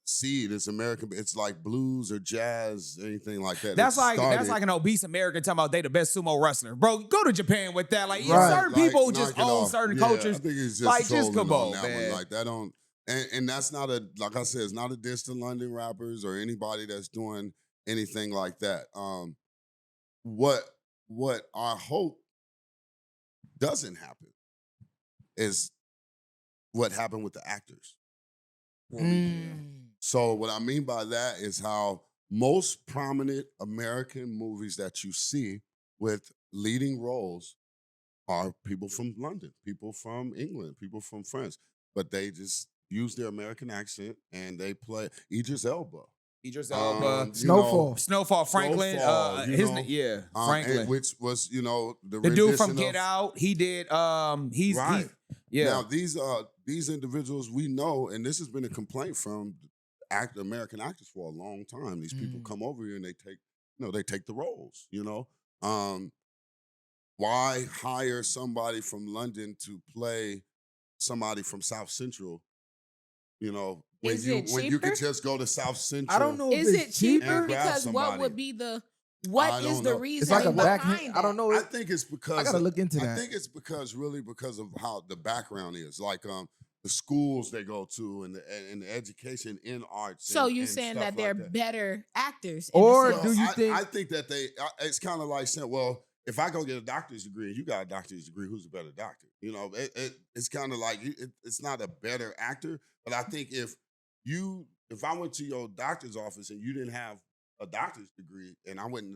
seed. It's American. It's like blues or jazz, anything like that. That's It like started- an obese American talking about they the best sumo wrestler. Bro, go to Japan with that. Like, Right. certain Like, people knock just it own off. certain Yeah, cultures. I think it's just Like, just trolling come on, that man. one. Like that don't, and that's not a, like I said, it's not a diss to London rappers or anybody that's doing anything like that. What I hope doesn't happen is what happened with the actors. So what I mean by that is how most prominent American movies that you see with leading roles are people from London, people from England, people from France, but they just use their American accent and they play Idris Elba. Idris Um, Elba, you Snowfall. know, Snowfall, Franklin, Snowfall, you his know, name, yeah, and Franklin. which was, you know, The dude from rendition Get of- Out, he did. He's Right. yeah. Now these individuals we know, and this has been a complaint from American actors for a long time. These people come over here and they take the roles. You know, why hire somebody from London to play somebody from South Central? You know, when Is you it when you cheaper? could just go to South Central. I don't know if Is it's it cheaper? And grab Because what somebody. would be the I what is don't the know. reason It's like a behind backhand. that? I don't know. I think it's because I gotta look into I that. think it's because of how the background is, like the schools they go to and the education in arts. So and, you and saying stuff that they're like that. better actors? Or in a sense. do you I, think- I think that it's kind of like saying, well, if I go get a doctor's degree and you got a doctor's degree, who's a better doctor? You know, it's kind of like it's not a better actor, but I think if I went to your doctor's office and you didn't have a doctor's degree and I went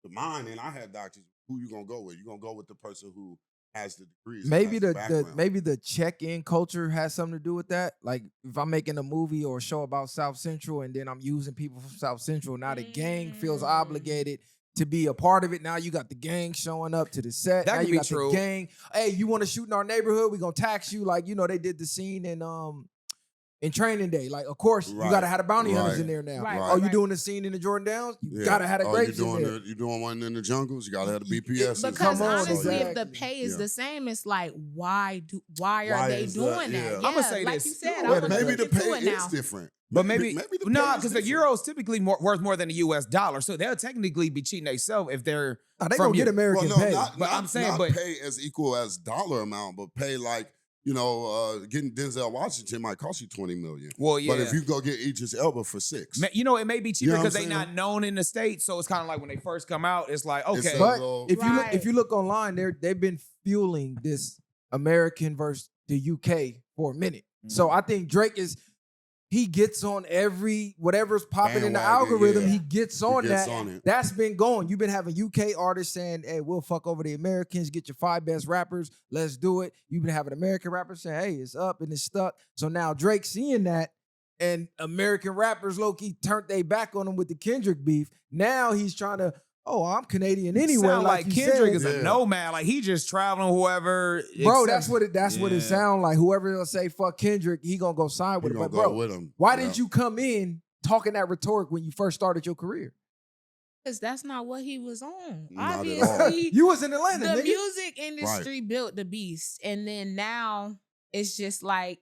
to mine and I had doctors, who you gonna go with? You gonna go with the person who has the degrees? and Maybe has the background. maybe the check-in culture has something to do with that. Like if I'm making a movie or a show about South Central and then I'm using people from South Central, now the gang feels obligated to be a part of it. Now you got the gang showing up to the set. That now could you be got true. the gang. Hey, you want to shoot in our neighborhood? We gonna tax you. Like, you know, they did the scene in in Training Day. Like, of course, you gotta have the bounty hunters in there now. Right, Oh, you right. doing the scene in the Jordan Downs? You gotta have the grapes in there. You doing one in the jungles? You gotta have the BPS. Because Come on, honestly, exactly. if the pay is the same, it's like, why are they is doing that? that? Yeah. I'ma say like this. you said, Well, I'm maybe the pay it now. is different. But maybe the no, pay is because the different. euro's typically worth more than the US dollar, so they'll technically be cheating themselves if they're. Nah, they from gonna get you. American Well, no, pay. But I'm saying, not but- pay as equal as dollar amount, but pay like getting Denzel Washington might cost you $20 million. Well, yeah. But if you go get Idris Elba for $6, You know, it may be cheaper You know what because I'm they're not saying? known in the States, so it's kind of like when they first come out, it's like okay. It's But So- if you look online, they've been fueling this American versus the UK for a minute. So I think Drake he gets on whatever's popping in the Bandwagon, algorithm, yeah. he gets on gets that. on it. That's been going. You've been having UK artists saying, hey, we'll fuck over the Americans, get your 5 best rappers, let's do it. You've been having American rappers saying, hey, it's up and it's stuck. So now Drake seeing that, and American rappers low-key turned they back on him with the Kendrick beef. Now he's trying to, I'm Canadian anyway. Sound like you Kendrick said. is a nomad, like he just traveling whoever. Bro, except- that's what it sound like. Whoever will say fuck Kendrick, he gonna go sign with You him. gonna But go bro, with him. why Yeah. didn't you come in talking that rhetoric when you first started your career? Because that's not what he was on. Not at all. Obviously, You was in Atlanta, the nigga. music industry built the beast, and then now it's just like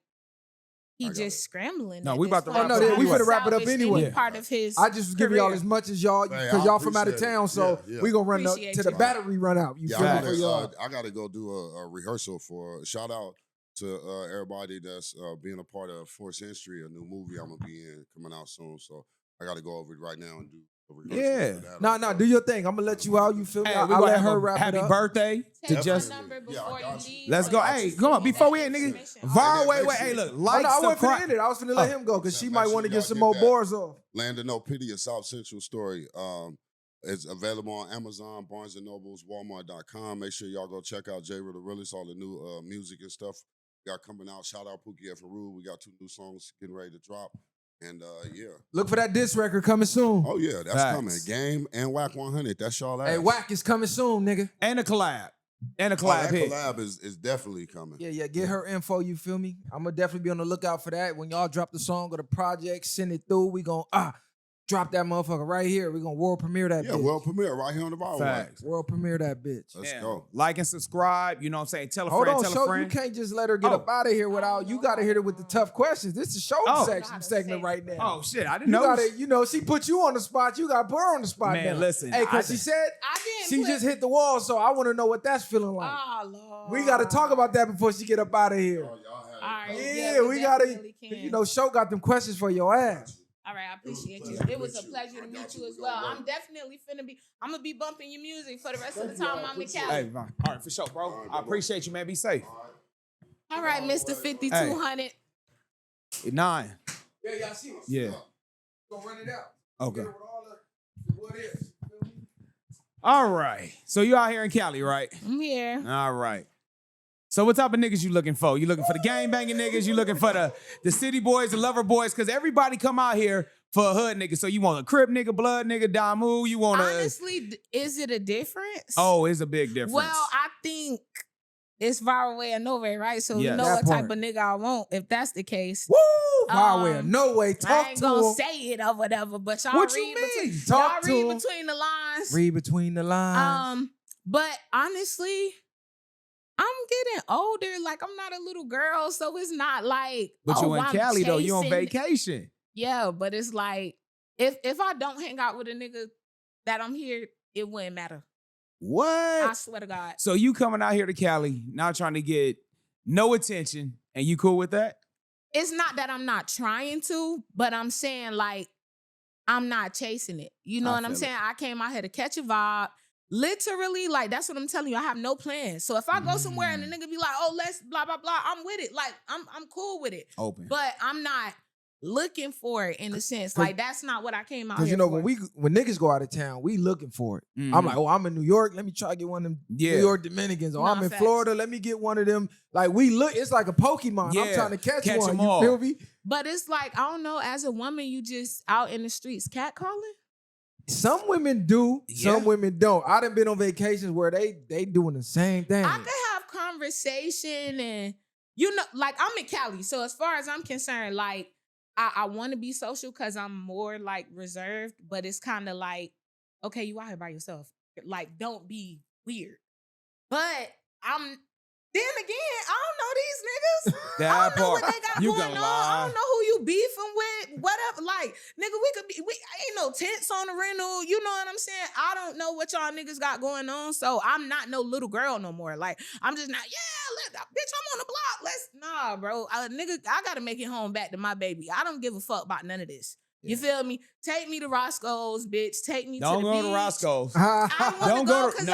he just scrambling. No, at we this about to point. wrap it up. we Trying to finna wrap it up salvage anyway. any Part of his. I just was giving y'all career. as much as y'all, Hey, because I y'all from out of appreciate it. town. So Yeah. we gonna run Appreciate to the you. battery run out. You Yeah, feel I me gotta, for y'all? I gotta go do a rehearsal for a shout out to everybody that's being a part of Force History, a new movie I'm gonna be in coming out soon. So I gotta go over it right now and do a rehearsal. Yeah. for that. Nah, do your thing. I'm gonna let you out. You feel me? Hey, I'll we gonna let have her a wrap happy it up. birthday to Text my just. number Yeah, I before you got you. leave. Let's go. so Hey, that come on. you Before get we that end, nigga. information. Var away. Make Wait, sure- hey, look. I Like, wasn't finna subscribe. end it. I was finna let him go because she Make might sure want to y'all get some get more that. bars off. Land of No Pity, a South Central story. It's available on Amazon, Barnes & Nobles, Walmart.com. Make sure y'all go check out J. Riddle Realist, all the new music and stuff we got coming out. Shout out Pookie F. and Rue. We got 2 new songs getting ready to drop. And yeah. Look for that diss record coming soon. Oh yeah, that's Facts. coming. Game and WACK 100. That's y'all ass. Hey, WACK is coming soon, nigga. And a collab. And a Oh, collab that hit. collab is definitely coming. Yeah, get her info, you feel me? I'm gonna definitely be on the lookout for that. When y'all drop the song or the project, send it through. We gonna drop that motherfucker right here. We gonna world premiere that Yeah, bitch. world premiere right here on the bar. Facts. World premiere that bitch. Let's Yeah. go. Like and subscribe. You know what I'm saying? Tell a Hold friend, on, tell a show. You friend. can't just let her get Oh. up out of here without. You gotta hit her with the tough questions. This is show Oh. section segment right now. Oh, shit. I didn't You know. gotta, she put you on the spot. You gotta put her on the spot. Man, now. listen, Hey, I cause she think- said I didn't. she just hit the wall, so I want to know what that's feeling like. Oh Lord. We gotta talk about that before she get up out of here. All right. Yeah, we gotta. definitely can. Show got them questions for your ass. All right, I appreciate you. pleasure It was to a meet you. pleasure to I meet got you you. as We well. gonna I'm definitely I'm gonna be bumping your music for the rest of the time I'm in Hey, Cali. fine. All right, for sure, bro. I appreciate you, man. Be safe. All right, Mr. 5200. 9. Yeah, y'all see us. Yeah. Gonna run it out. Okay. With all the what is. All right. So you out here in Cali, right? I'm here. All right. So what type of niggas you looking for? You looking for the gang banging niggas? You looking for the city boys, the lover boys? Because everybody come out here for a hood nigga. So you want a Crip nigga, blood nigga, Damu? You want a... Honestly, is it a difference? Oh, it's a big difference. Well, I think it's far away and nowhere, right? So you Yes. know That what type part. of nigga I want if that's the case. Woo! Power. Um, No way. I Talk ain't to gonna him. say it or whatever, but y'all What you read mean? between Talk y'all to read him. between the lines. Read between the lines. But honestly, I'm getting older. Like I'm not a little girl, so it's not like. But you in I'm Cali, though. You on chasing- vacation. Yeah, but it's like if I don't hang out with a nigga that I'm here, it wouldn't matter. What? I swear to God. So you coming out here to Cali, not trying to get no attention, and you cool with that? It's not that I'm not trying to, but I'm saying like I'm not chasing it. You know I what I'm feel saying? I came out here to catch a vibe. Literally, like that's what I'm telling you. I have no plans. So if I go somewhere and the nigga be like, "Oh, let's blah blah blah," I'm with it. Like I'm cool with it. Open. But I'm not looking for it in a sense. Like that's not what I came out Because here for. when niggas go out of town, we looking for it. Mhm. I'm like, oh, I'm in New York. Let me try to get one of them Yeah. New York Dominicans. Or Nah, I'm in facts. Florida. Let me get one of them. Like we look, it's like a Pokemon. I'm Yeah. trying to catch Catch one. 'em You all. feel me? But it's like, I don't know, as a woman, you just out in the streets catcalling? Some women do, Yeah. some women don't. I done been on vacations where they doing the same thing. I could have conversation and you know, like I'm in Cali, so as far as I'm concerned, like I want to be social because I'm more like reserved, but it's kind of like, okay, you out here by yourself, like don't be weird. But then again, I don't know these niggas. I don't know what they got You going can on. lie. I don't know who you beefing with, whatever. Like, nigga, we ain't no tents on the rental. You know what I'm saying? I don't know what y'all niggas got going on. So I'm not no little girl no more. Like, I'm just not, bitch, I'm on the block. Nah, bro. Nigga, I gotta make it home back to my baby. I don't give a fuck about none of this. You feel me? Take me to Roscoe's, bitch. Take me to the beach. Don't go to Roscoe's. I Don't go go to to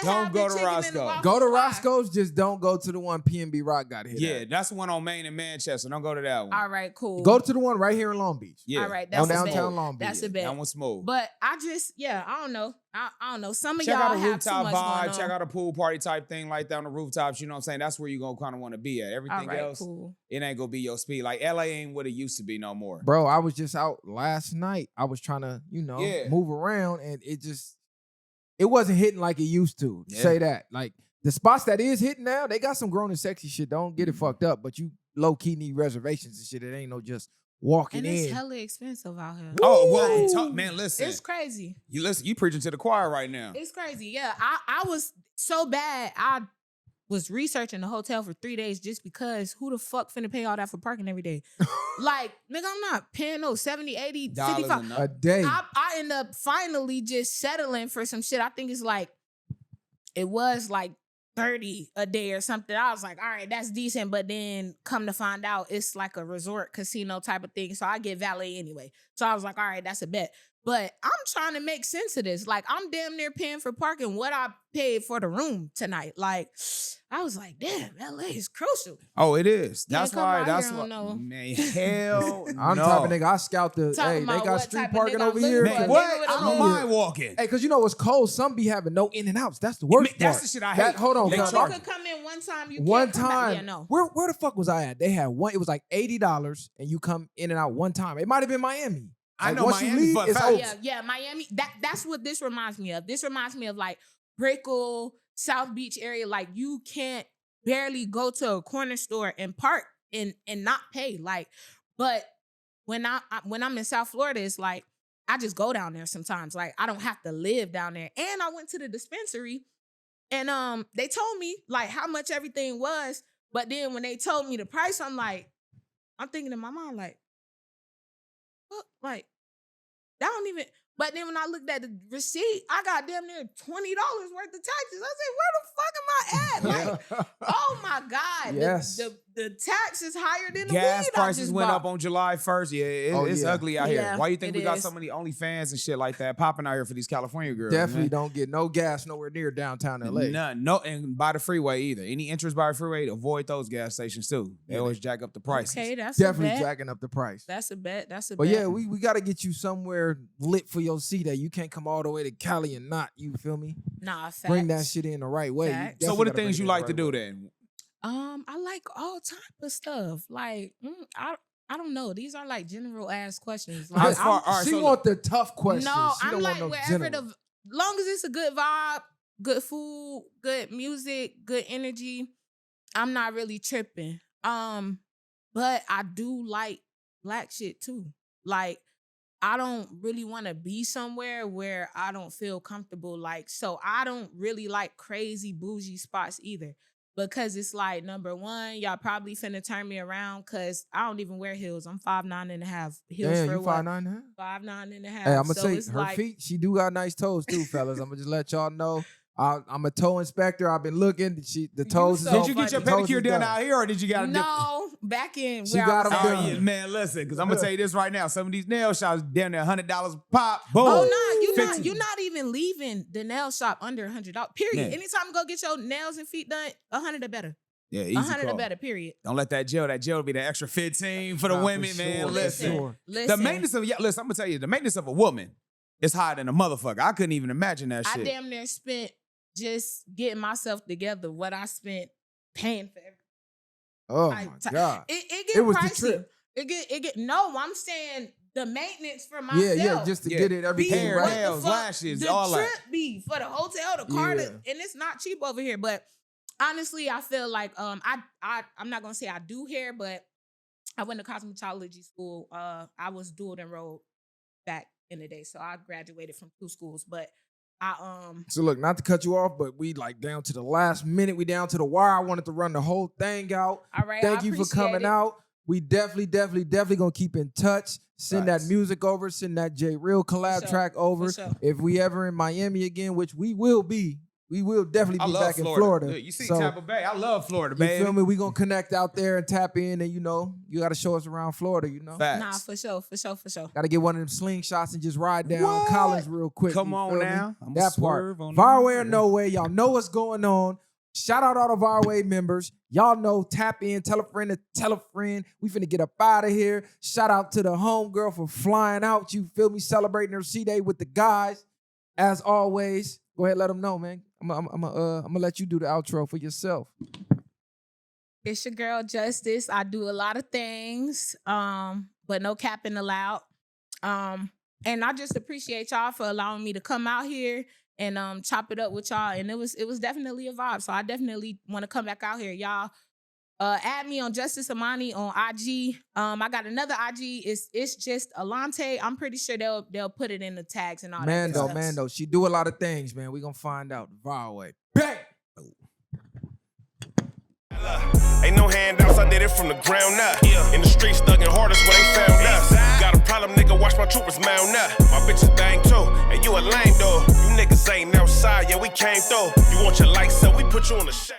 don't go to Roscoe's. Go to Roscoe's, just don't go to the one PNB Rock got hit. Yeah, that's the one on Main in Manchester. Don't go to that one. All right, cool. Go to the one right here in Long Beach. Yeah. All right, that's On a downtown bet. Long Beach. That's a bet. That one's smooth. But I just, I don't know. I don't know. Some of Check y'all out a have too rooftop much going vibe. on. Check out a pool party type thing like that on the rooftops. You know what I'm saying? That's where you're going to kind of want to be at. Everything All right, else, cool. it ain't going to be your speed. Like LA ain't what it used to be no more. Bro, I was just out last night. I was trying to, move around, and it wasn't hitting like it used to. Yeah. Say that. Like, the spots that is hitting now, they got some grown and sexy shit. Don't get it fucked up, but you low-key need reservations and shit. It ain't no just walking And in. it's hella expensive out here. Oh, well, man, listen. It's crazy. You preaching to the choir right now. It's crazy. Yeah, I was so bad. I was researching the hotel for 3 days just because who the fuck finna pay all that for parking every day? Like, nigga, I'm not paying no 70, 80, Dollars 55. a day. I end up finally just settling for some shit. I think it's like, it was like 30 a day or something. I was like, all right, that's decent. But then come to find out, it's like a resort casino type of thing. So I get valet anyway. So I was like, all right, that's a bet. But I'm trying to make sense of this. Like, I'm damn near paying for parking what I paid for the room tonight. Like, I was like, damn, LA is crucial. Oh, it is. That's come why. out That's here, I why. don't know. Man, hell I'm no. the type of nigga, I scout the, Talking hey, they about got what street type of parking nigga I'm over looking here. for. Man, Nigga what? with I a don't little- mind walking. Hey, because you know it's cold. Some be having no in and outs. That's the worst That's part. the shit I hate. Hold on, They cuz. You charge could come in one time, you One can't come back. time, Yeah, no. where the fuck was I at? They had one. It was like $80, and you come in and out one time. It might have been Miami. I Like, know once you Miami leave, for a it's fact. over. Yeah, Miami. That's what this reminds me of. This reminds me of like Brickell, South Beach area. Like, you can't barely go to a corner store and park and not pay. Like, but when I'm in South Florida, it's like I just go down there sometimes. Like, I don't have to live down there. And I went to the dispensary, and they told me like how much everything was. But then when they told me the price, I'm thinking in my mind like, what? Like, that don't even. But then when I looked at the receipt, I got damn near $20 worth of taxes. I said, where the fuck am I at? Like, oh my God. Yes. The tax is higher than the Gas weed I prices just went bought. up on July 1st. Yeah, it's yeah. ugly out here. Yeah, Why you think it we got is. so many OnlyFans and shit like that popping out here for these California girls? Definitely man? don't get no gas nowhere near downtown LA. None. No, and by the freeway either. Any entrance by the freeway, avoid those gas stations too. They always jack up the prices. Okay, that's Definitely a bet. jacking up the price. That's a bet. That's a But bet. yeah, we got to get you somewhere lit for your seat that you can't come all the way to Cali and not, you feel me? Nah, facts. Bring that shit in the right way. You Facts. So definitely what are gotta things bring you it in like the to right do way. then? I like all type of stuff. Like, I don't know. These are like general ass questions. Like, As far- all right, She so want the tough questions. no, She I'm don't like want no wherever general. long as it's a good vibe, good food, good music, good energy, I'm not really tripping. But I do like black shit too. Like, I don't really want to be somewhere where I don't feel comfortable. Like, so I don't really like crazy bougie spots either. Because it's like, number one, y'all probably finna turn me around because I don't even wear heels. I'm 5'9.5". Heels Damn, for you what? 5'9"? 5'9.5". Hey, I'm gonna So say it's her like, feet. She do got nice toes too, fellas. I'm gonna just let y'all know. I'm a toe inspector. I've been looking. The toes. so is Did on- you get your the toes pedicure is done done. out here, or did you got to no, back in She where got I was 'em at. Oh, yeah, man, listen, because I'm gonna tell you this right now. Some of these nail shops down there, $100 pop. Boom. Oh no, you're 50. not even leaving the nail shop under $100. Period. Yeah. Anytime you go get your nails and feet done, 100 or better. Yeah, easy 100 call. or better. Period. Don't let that gel be the extra 15 for the Nah, for women, man. sure, Listen. for sure. Listen, The maintenance of listen, I'm gonna tell you, the maintenance of a woman is higher than a motherfucker. I couldn't even imagine that I shit. damn near spent just getting myself together what I spent paying for everything. Oh Like, my god. It get It was the pricey. trip. It get. No, I'm saying the maintenance for myself. Yeah, just to Yeah. get it everything Hair, right. What the nails, fuck lashes, the all trip that. be for the hotel, the car, Yeah. and it's not cheap over here. But honestly, I feel like I'm not gonna say I do hair, but I went to cosmetology school. I was dual enrolled back in the day, so I graduated from 2 schools. But So look, not to cut you off, but we like down to the last minute. We down to the wire. I wanted to run the whole thing out. all right, Thank I you for appreciate coming it. out. We definitely gonna keep in touch. Send Facts. that music over. Send that J Real collab sure, track over. for sure. If we ever in Miami again, which we will be, we will definitely I be love back Florida. in Florida. Look, you see So, Tampa Bay. I love Florida, you baby. feel me? We gonna connect out there and tap in, and you know, you gotta show us around Florida. You know, Facts. Nah, for sure. gotta get one of them slingshots and just ride down What? Collins real quick. Come you on feel me? now. I'ma That part. swerve on Far that. away or no way, y'all know what's going on. Shout out all of our way members. Y'all know, tap in, tell a friend to tell a friend. We finna get up out of here. Shout out to the homegirl for flying out. You feel me? Celebrating her C-Day with the guys. As always, go ahead, let them know, man. I'm gonna let you do the outro for yourself. It's your girl Justice. I do a lot of things, but no capping allowed. And I just appreciate y'all for allowing me to come out here and chop it up with y'all. And it was definitely a vibe. So I definitely want to come back out here. Y'all add me on Justice Amani on IG. I got another IG. It's just Alante. I'm pretty sure they'll put it in the tags and all that. Mando, she do a lot of things, man. We gonna find out. Far away. Bang! Ain't no handouts, I did it from the ground up. In the streets, thugging hardest when they found us. Got a problem, nigga, watch my troopers mount up. My bitch is bang too, and you a lame though. You niggas ain't outside, yeah, we came through. You want your lights up, we put you on the shade.